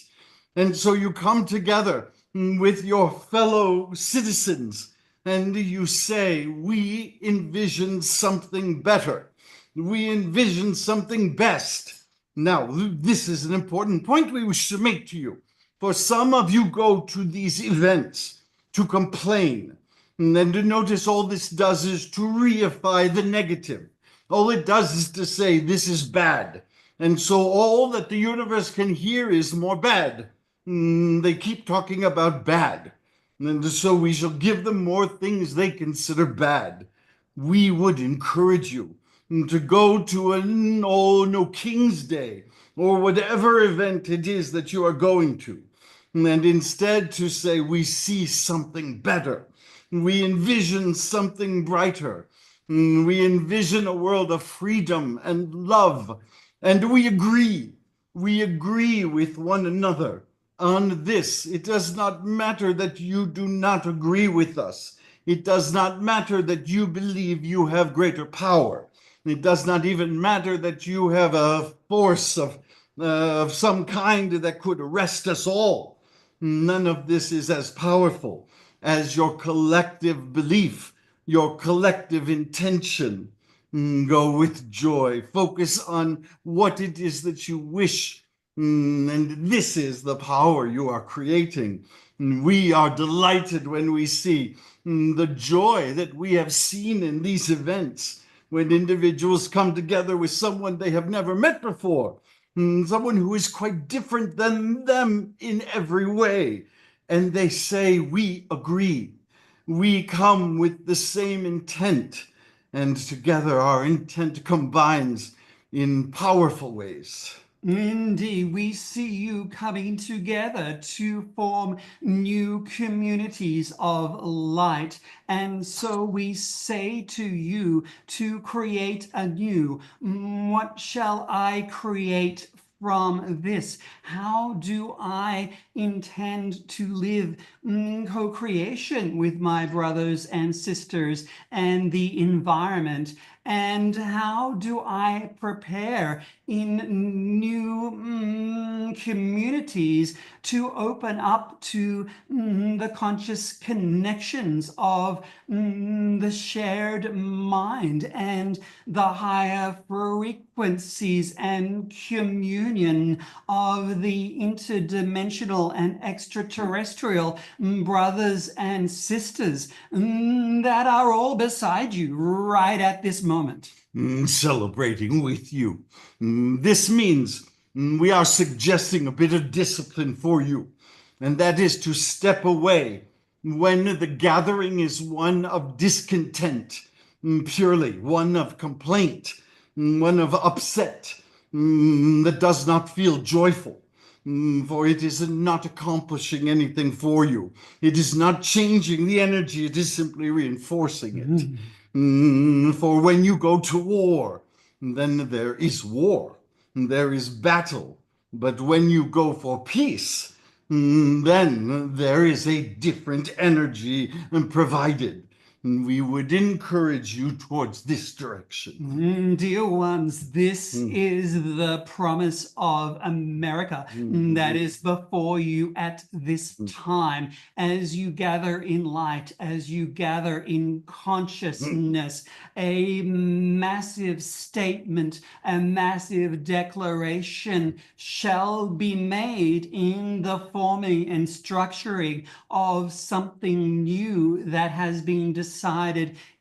And so you come together with your fellow citizens and you say, we envision something better. We envision something best. Now, this is an important point we wish to make to you. For some of you go to these events to complain. And then to notice all this does is to reify the negative. All it does is to say, this is bad. And so all that the universe can hear is more bad. They keep talking about bad. And so we shall give them more things they consider bad. We would encourage you to go to an No King's Day or whatever event it is that you are going to. And instead to say, we see something better. We envision something brighter. We envision a world of freedom and love. And we agree. We agree with one another on this. It does not matter that you do not agree with us. It does not matter that you believe you have greater power. It does not even matter that you have a force of some kind that could arrest us all. None of this is as powerful as your collective belief, your collective intention. Go with joy. Focus on what it is that you wish. And this is the power you are creating. We are delighted when we see the joy that we have seen in these events, when individuals come together with someone they have never met before, someone who is quite different than them in every way. And they say, we agree. We come with the same intent. And together our intent combines in powerful ways. Indeed, we see you coming together to form new communities of light. And so we say to you to create anew. What shall I create from this? How do I intend to live co-creation with my brothers and sisters and the environment? And how do I prepare in new communities to open up to the conscious connections of the shared mind and the higher frequencies and communion of the interdimensional and extraterrestrial brothers and sisters that are all beside you right at this moment. Celebrating with you. This means we are suggesting a bit of discipline for you, and that is to step away when the gathering is one of discontent, purely one of complaint, one of upset, that does not feel joyful. For it is not accomplishing anything for you. It is not changing the energy, it is simply reinforcing it. For when you go to war, then there is war, there is battle. But when you go for peace, then there is a different energy provided. We would encourage you towards this direction. Dear ones, this is the promise of America that is before you at this time. As you gather in light, as you gather in consciousness, a massive statement, a massive declaration shall be made in the forming and structuring of something new that has been decided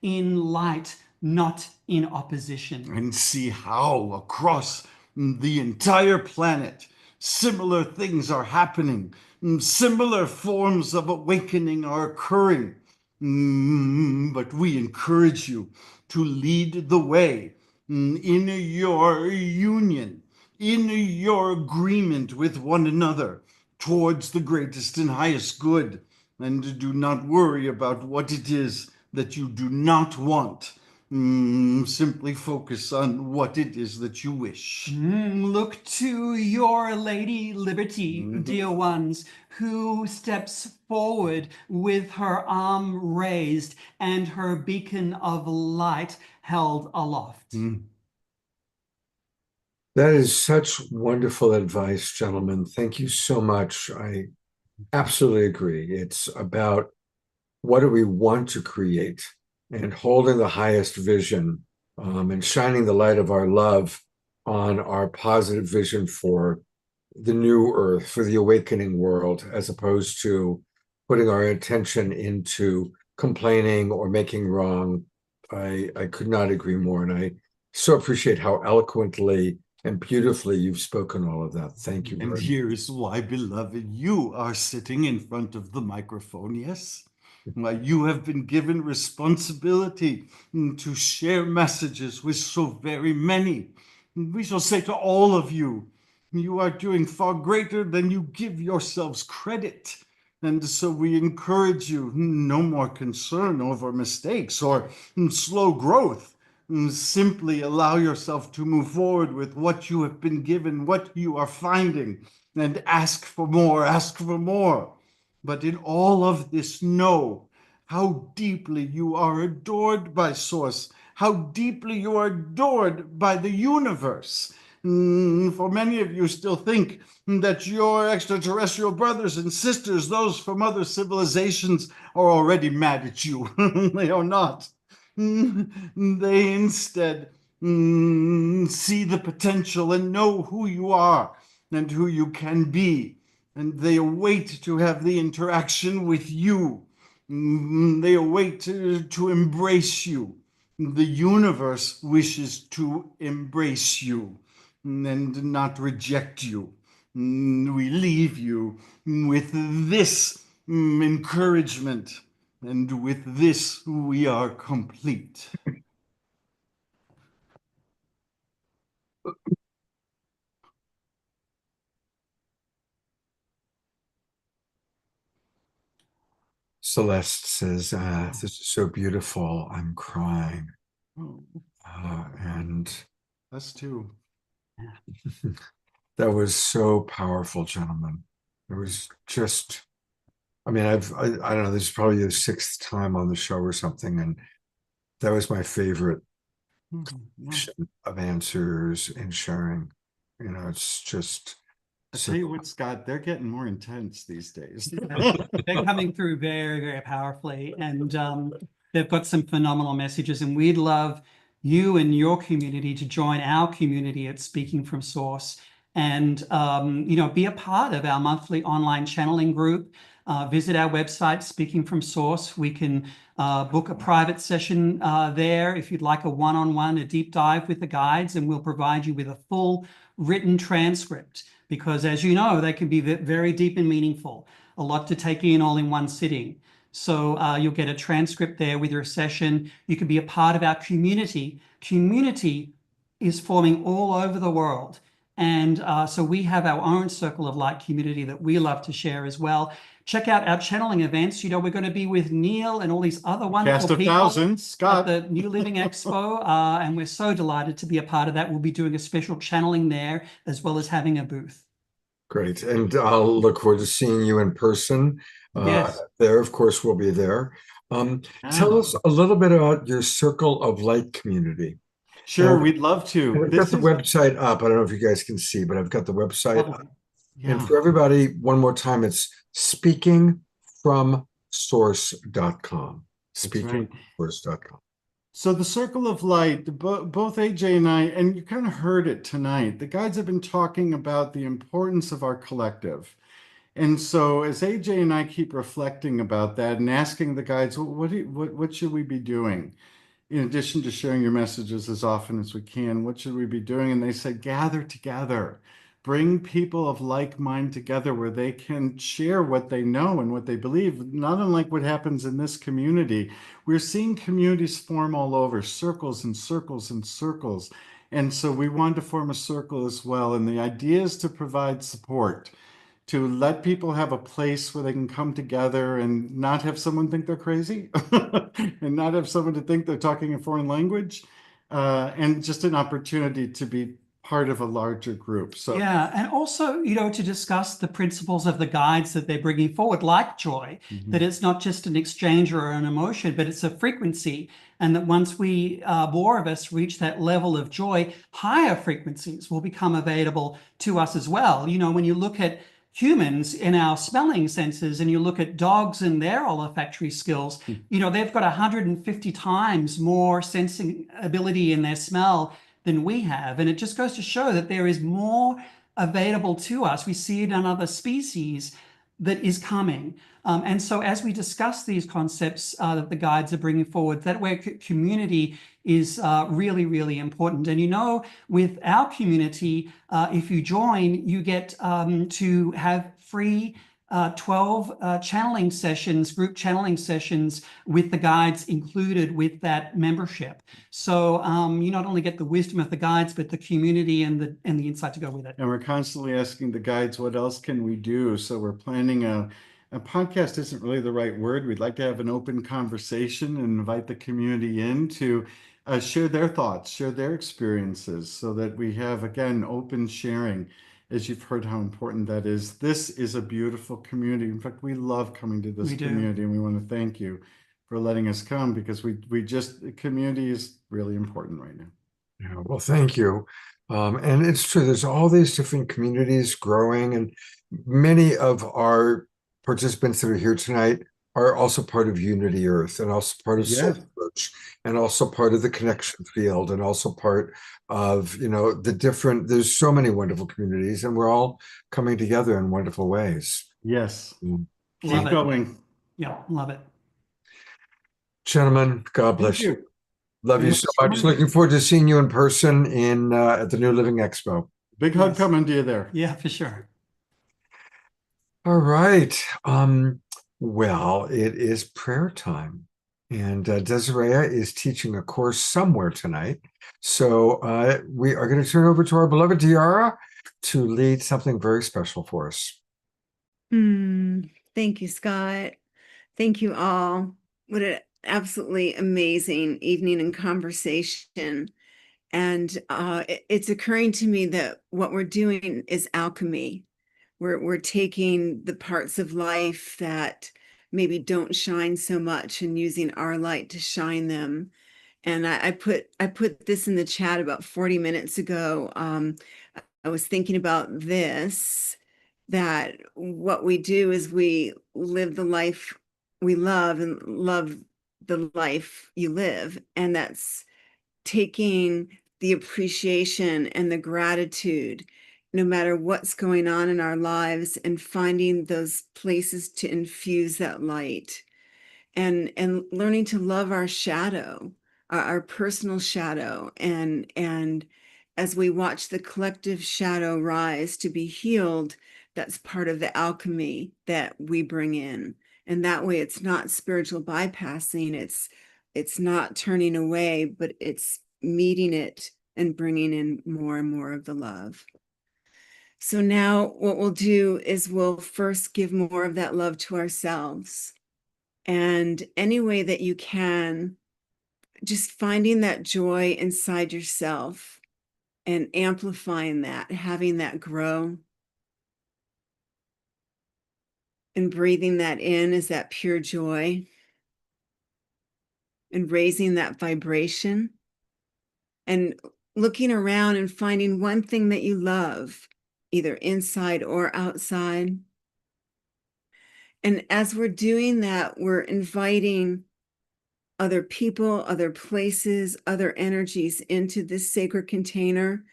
in light, not in opposition. And see how across the entire planet similar things are happening, similar forms of awakening are occurring. But we encourage you to lead the way in your union, in your agreement with one another towards the greatest and highest good. And do not worry about what it is that you do not want. Simply focus on what it is that you wish. Look to your Lady Liberty, dear ones, who steps forward with her arm raised and her beacon of light held aloft. That is such wonderful advice, gentlemen. Thank you so much. I absolutely agree. It's about what do we want to create and holding the highest vision and shining the light of our love on our positive vision for the new earth, for the awakening world, as opposed to putting our attention into complaining or making wrong. I could not agree more. And I so appreciate how eloquently and beautifully you've spoken all of that. Thank you. And here is why, beloved, you are sitting in front of the microphone, yes? Why you have been given responsibility to share messages with so very many. We shall say to all of you, you are doing far greater than you give yourselves credit. And so we encourage you, no more concern over mistakes or slow growth. Simply allow yourself to move forward with what you have been given, what you are finding, and ask for more, ask for more. But in all of this, know how deeply you are adored by Source, how deeply you are adored by the universe. For many of you still think that your extraterrestrial brothers and sisters, those from other civilizations, are already mad at you. They are not. They instead see the potential and know who you are and who you can be. And they await to have the interaction with you. They await to embrace you. The universe wishes to embrace you and not reject you. We leave you with this encouragement, and with this we are complete. Celeste says, this is so beautiful. I'm crying. Oh, And us too. that was so powerful, gentlemen. It was just, I mean, I don't know, this is probably the sixth time on the show or something, and that was my favorite of answers and sharing. You know, it's just I so. tell you what, Scott, they're getting more intense these days. They're coming through very, very powerfully, and they've got some phenomenal messages. And we'd love you and your community to join our community at Speaking from Source, and be a part of our monthly online channeling group. Visit our website, Speaking from Source. We can book a private session there if you'd like a one-on-one, a deep dive with the guides, and we'll provide you with a full written transcript, because as you know, they can be very deep and meaningful, a lot to take in all in one sitting. So you'll get a transcript there with your session. You can be a part of our community. Community is forming all over the world. And so we have our own Circle of Light community that we love to share as well. Check out our channeling events. You know, we're going to be with Neil and all these other wonderful Cast of people thousands, Scott. at the New Living Expo. And we're so delighted to be a part of that. We'll be doing a special channeling there, as well as having a booth. Great. And I'll look forward to seeing you in person. Yes. There, of course, we'll be there. Tell us a little bit about your Circle of Light community. Sure, we'd love to. I've got the website up. I don't know if you guys can see, but I've got the website up. Yeah. And for everybody, one more time, it's speakingfromsource.com. Speakingfromsource.com. So the Circle of Light, both AJ and I, and you kind of heard it tonight, the guides have been talking about the importance of our collective. And so as AJ and I keep reflecting about that and asking the guides, what should we be doing? In addition to sharing your messages as often as we can, what should we be doing? And they said, gather together. Bring people of like mind together where they can share what they know and what they believe, not unlike what happens in this community. We're seeing communities form all over, circles and circles and circles. And so we wanted to form a circle as well. And the idea is to provide support, to let people have a place where they can come together and not have someone think they're crazy and not have someone to think they're talking a foreign language, and just an opportunity to be part of a larger group. So yeah, and also, to discuss the principles of the guides that they're bringing forward, like joy, that it's not just an exchange or an emotion, but it's a frequency. And that once we, more of us, reach that level of joy, higher frequencies will become available to us as well. When you look at humans in our smelling senses and you look at dogs and their olfactory skills, they've got 150 times more sensing ability in their smell than we have. And it just goes to show that there is more available to us. We see it in other species that is coming. And so as we discuss these concepts that the guides are bringing forward, that way community is really, really important. And with our community, if you join, you get to have free 12 channeling sessions, group channeling sessions with the guides included with that membership. So you not only get the wisdom of the guides, but the community and the insight to go with it. And we're constantly asking the guides, what else can we do? So we're planning a podcast isn't really the right word. We'd like to have an open conversation and invite the community in to share their thoughts, share their experiences, so that we have, again, open sharing. As you've heard how important that is. This is a beautiful community. In fact, we love coming to this community, and we want to thank you for letting us come, because the community is really important right now. Yeah, well, thank you. And it's true, there's all these different communities growing, and many of our participants that are here tonight are also part of Unity Earth, and also part of Soul Search, and also part of the Connection Field, and also part of, there's so many wonderful communities, and we're all coming together in wonderful ways. Yes. Keep going. Yeah, love it. Gentlemen, God bless you. Love you so much. Looking forward to seeing you in person at the New Living Expo. Big hug coming to you there. Yeah, for sure. All right. Well, it is prayer time, and Desiree is teaching a course somewhere tonight. So we are going to turn over to our beloved Tiara to lead something very special for us. Thank you, Scott. Thank you all. What an absolutely amazing evening and conversation. And it's occurring to me that what we're doing is alchemy. We're taking the parts of life that maybe don't shine so much and using our light to shine them. And I put this in the chat about 40 minutes ago. I was thinking about this, that what we do is we live the life we love and love the life you live. And that's taking the appreciation and the gratitude, no matter what's going on in our lives, and finding those places to infuse that light, and learning to love our shadow, our personal shadow, and as we watch the collective shadow rise to be healed, that's part of the alchemy that we bring in. And that way it's not spiritual bypassing, it's not turning away, but it's meeting it and bringing in more and more of the love. So now what we'll do is we'll first give more of that love to ourselves. And any way that you can, just finding that joy inside yourself and amplifying that, having that grow, and breathing that in as that pure joy, and raising that vibration, and looking around and finding one thing that you love, either inside or outside. And as we're doing that, we're inviting other people, other places, other energies into this sacred container,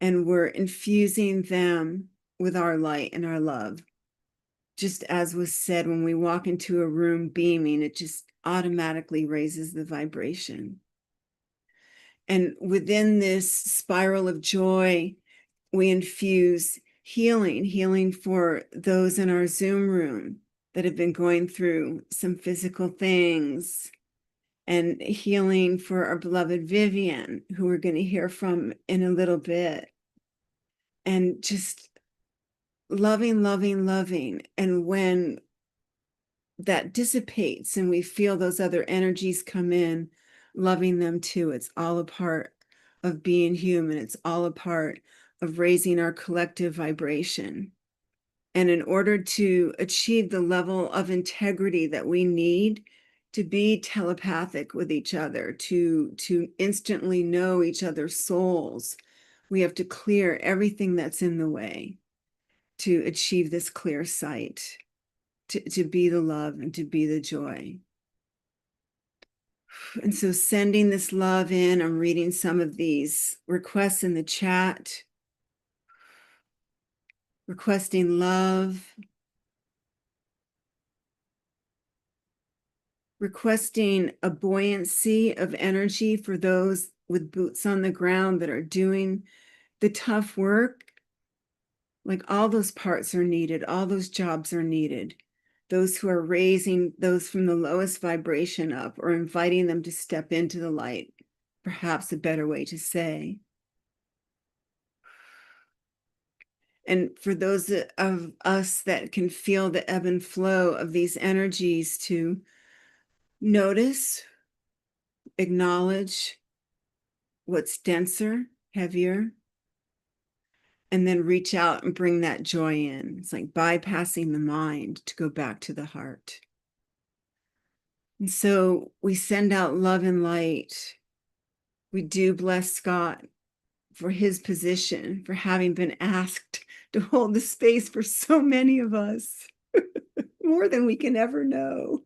and we're infusing them with our light and our love. Just as was said, when we walk into a room beaming, it just automatically raises the vibration. And within this spiral of joy, we infuse healing for those in our Zoom room that have been going through some physical things, and healing for our beloved Vivian, who we're going to hear from in a little bit. And just loving, loving, loving. And when that dissipates and we feel those other energies come in, loving them too. It's all a part of being human. It's all a part of raising our collective vibration. And in order to achieve the level of integrity that we need to be telepathic with each other, to instantly know each other's souls, we have to clear everything that's in the way to achieve this clear sight, to be the love and to be the joy. And so sending this love in, I'm reading some of these requests in the chat. Requesting love, requesting a buoyancy of energy for those with boots on the ground that are doing the tough work. Like, all those parts are needed, all those jobs are needed. Those who are raising those from the lowest vibration up, or inviting them to step into the light, perhaps a better way to say. And for those of us that can feel the ebb and flow of these energies, to notice, acknowledge what's denser, heavier, and then reach out and bring that joy in. It's like bypassing the mind to go back to the heart. And so we send out love and light. We do bless Scott for his position, for having been asked to hold the space for so many of us, more than we can ever know.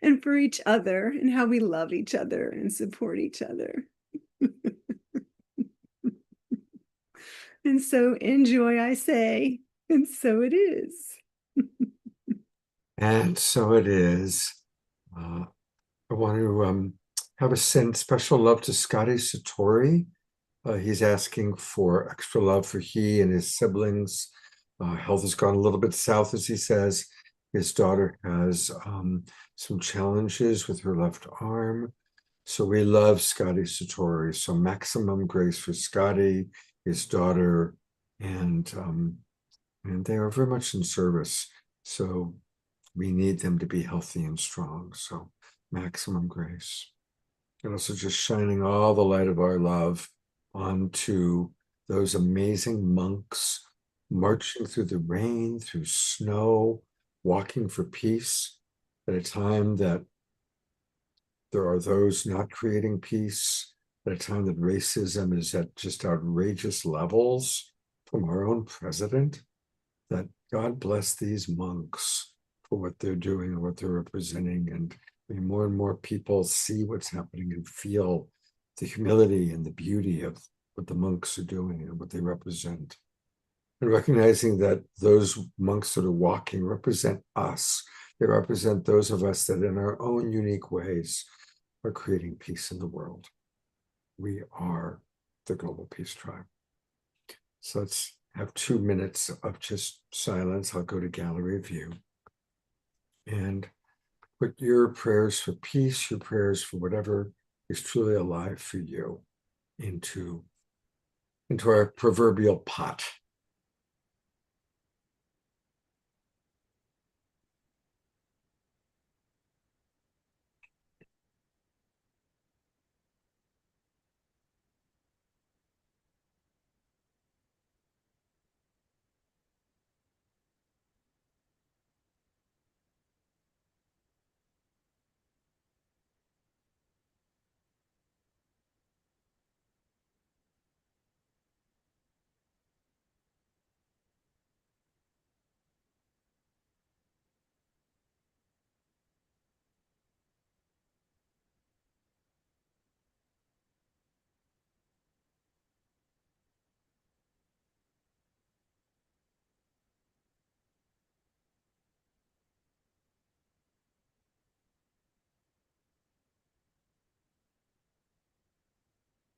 And for each other, and how we love each other and support each other. And so enjoy, I say, and so it is. And so it is. I want to have a send special love to Scotty Satori. He's asking for extra love for he and his siblings. Health has gone a little bit south, as he says. His daughter has some challenges with her left arm. So we love Scotty Satori. So maximum grace for Scotty, his daughter, and they are very much in service. So we need them to be healthy and strong. So maximum grace. And also just shining all the light of our love onto those amazing monks marching through the rain, through snow, walking for peace at a time that there are those not creating peace, at a time that racism is at just outrageous levels from our own president, that God bless these monks for what they're doing and what they're representing. And more and more people see what's happening and feel the humility and the beauty of what the monks are doing and what they represent. And recognizing that those monks that are walking represent us. They represent those of us that in our own unique ways are creating peace in the world. We are the Global Peace Tribe. So let's have 2 minutes of just silence. I'll go to gallery view and put your prayers for peace, your prayers for whatever is truly alive for you into our proverbial pot.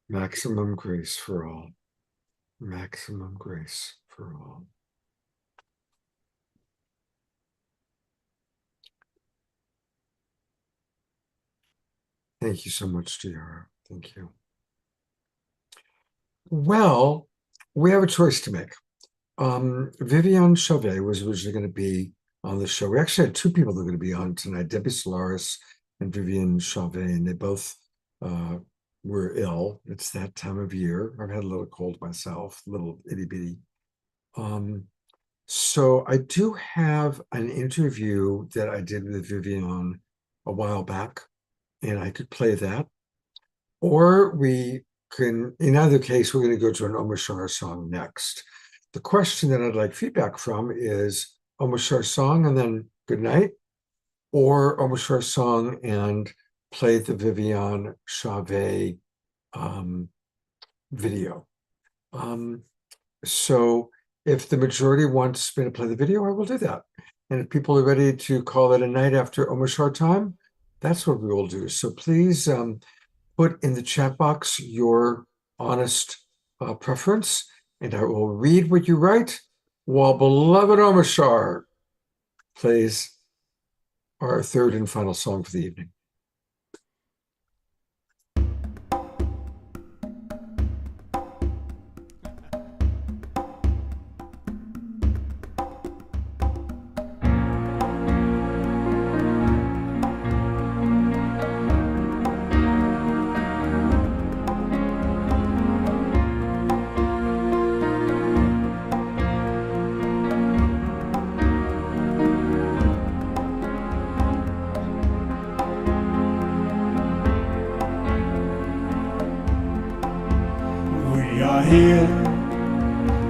Maximum grace for all. Maximum grace for all. Thank you so much, Tiara. Thank you. Well, we have a choice to make. Vivian Chauvet was originally going to be on the show. We actually had 2 people that are going to be on tonight, Debbie Solaris and Vivian Chauvet, and they both were ill. It's that time of year. I've had a little cold myself, a little itty bitty. So I do have an interview that I did with Vivian a while back, and I could play that. Or we can, in either case, we're going to go to an Omashar song next. The question that I'd like feedback from is Omashar song and then good night, or Omashar song and play the Vivian Chauvet video. So if the majority wants me to play the video, I will do that. And if people are ready to call it a night after Omashar time, that's what we will do. So please put in the chat box your honest preference, and I will read what you write while beloved Omashar plays our third and final song for the evening. Here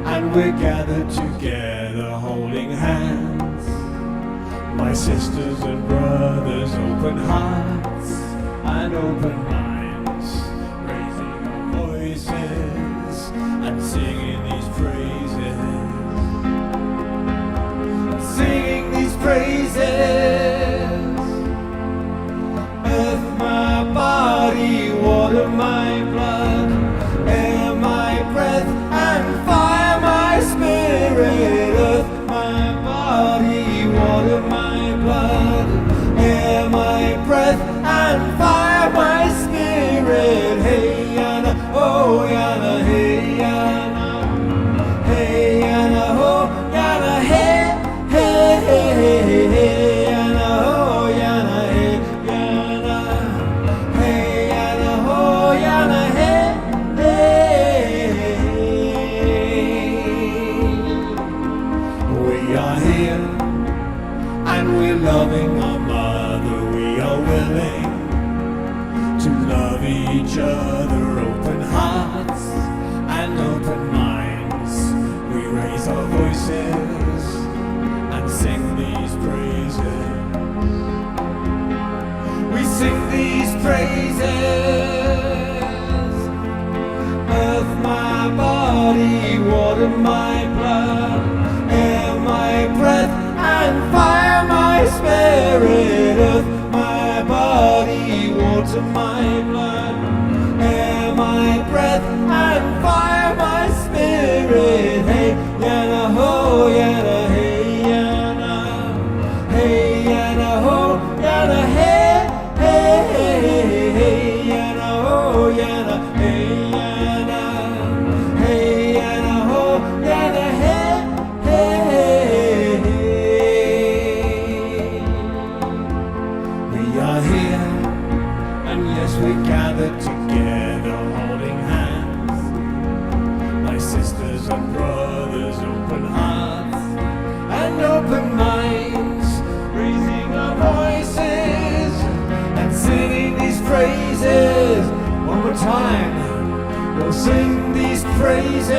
and we're gathered together holding hands, my sisters and brothers, open hearts and open minds, raising our voices and singing these praises, singing these praises. Earth my body, water my blood, air my breath and fire my spirit. Earth my body, water my blood, air my breath and fire my spirit. are here and we're loving our mother. We are willing to love each other, open hearts and open minds. We raise our voices and sing these praises. We sing these praises. Earth, my body, water, my blood, air, my breath, and fire, my spirit. Earth, my body, water, my blood, air, my breath, and fire, my spirit. Hey, yana ho, yana hey, yana, hey, yana ho, yana hey, hey, hey, hey, yana ho, yana hey, yana, hey, yana ho, yana hey, hey, hey. We are here, and yes, we gathered together, holding hands. My sisters and brothers, open hearts and open minds, raising our voices and singing these praises. One more time, we'll sing these praises.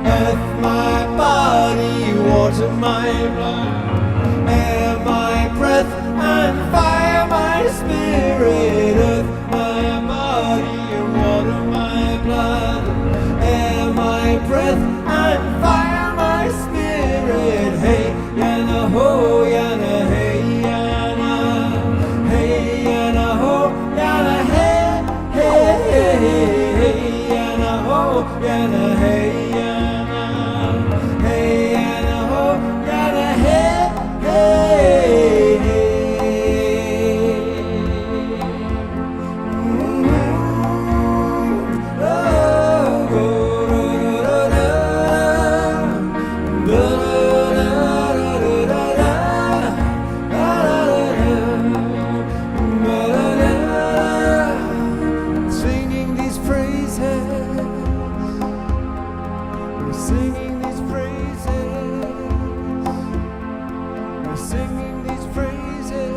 Earth, my body, water, my blood, air, my breath, and fire, my spirit. Earth, my body, water, my blood, air, my breath, and fire, my spirit. Hey, yana ho, yana hey, yana, hey, yana ho, yana hey, hey, hey, hey, yana ho, yana hey, yana, hey, yana ho, yana hey, hey, hey. Singing these praises, we're singing these praises, we're singing these praises,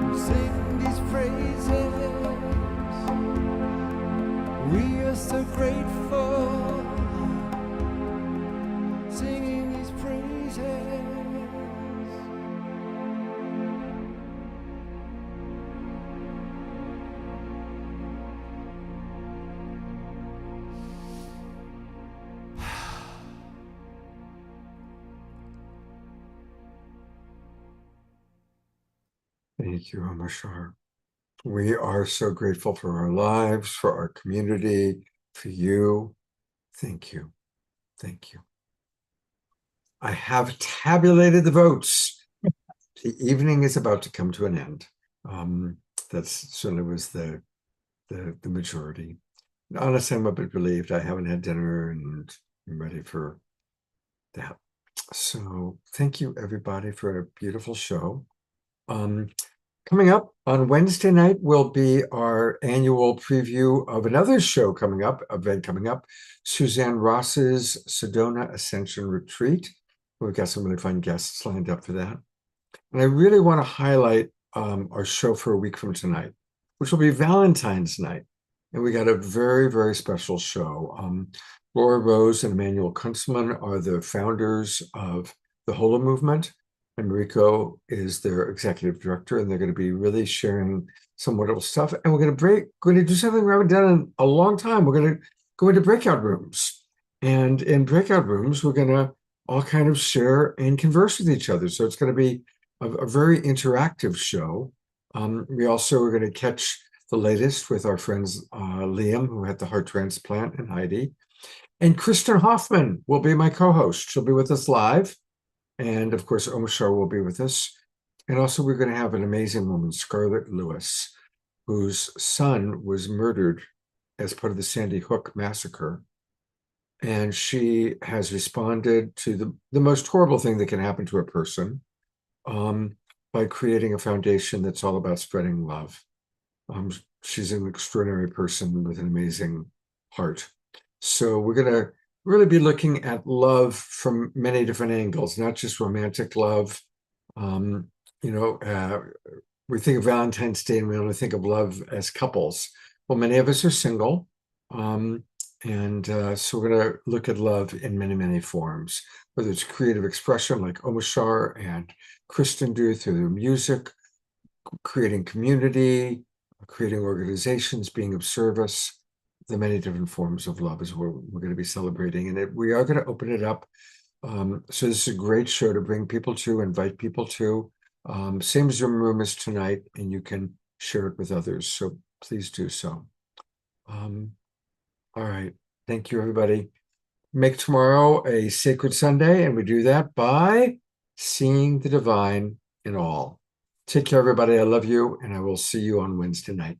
we're singing these praises. We are so grateful, singing these praises. Thank you, Amashar. We are so grateful for our lives, for our community, for you. Thank you. Thank you. I have tabulated the votes. The evening is about to come to an end. That certainly was the majority. Honestly, I'm a bit relieved. I haven't had dinner and I'm ready for that. So thank you, everybody, for a beautiful show. Coming up on Wednesday night will be our annual preview of another show coming up, Suzanne Ross's Sedona Ascension Retreat. We've got some really fun guests lined up for that. And I really want to highlight our show for a week from tonight, which will be Valentine's night. And we got a very, very special show. Laura Rose and Emmanuel Kunstmann are the founders of the Holo Movement. And Rico is their executive director, and they're going to be really sharing some wonderful stuff. And we're going to do something we haven't done in a long time. We're going to go into breakout rooms. And in breakout rooms, we're going to all kind of share and converse with each other. So it's going to be a very interactive show. We also are going to catch the latest with our friends Liam, who had the heart transplant, and Heidi. And Kristen Hoffman will be my co-host. She'll be with us live. And of course, Omashar will be with us. And also we're going to have an amazing woman, Scarlett Lewis, whose son was murdered as part of the Sandy Hook massacre. And she has responded to the most horrible thing that can happen to a person by creating a foundation that's all about spreading love. She's an extraordinary person with an amazing heart. So we're going to really be looking at love from many different angles, not just romantic love. Um, you know, we think of Valentine's Day and we only think of love as couples. Well, many of us are single. So we're going to look at love in many, many forms, whether it's creative expression like Omashar and Kristen do through their music, creating community, creating organizations, being of service. The many different forms of love is what we're going to be celebrating. And we are going to open it up. So this is a great show to bring people to, invite people to. Same Zoom room as tonight, and you can share it with others. So please do so. All right. Thank you, everybody. Make tomorrow a sacred Sunday, and we do that by seeing the divine in all. Take care, everybody. I love you, and I will see you on Wednesday night.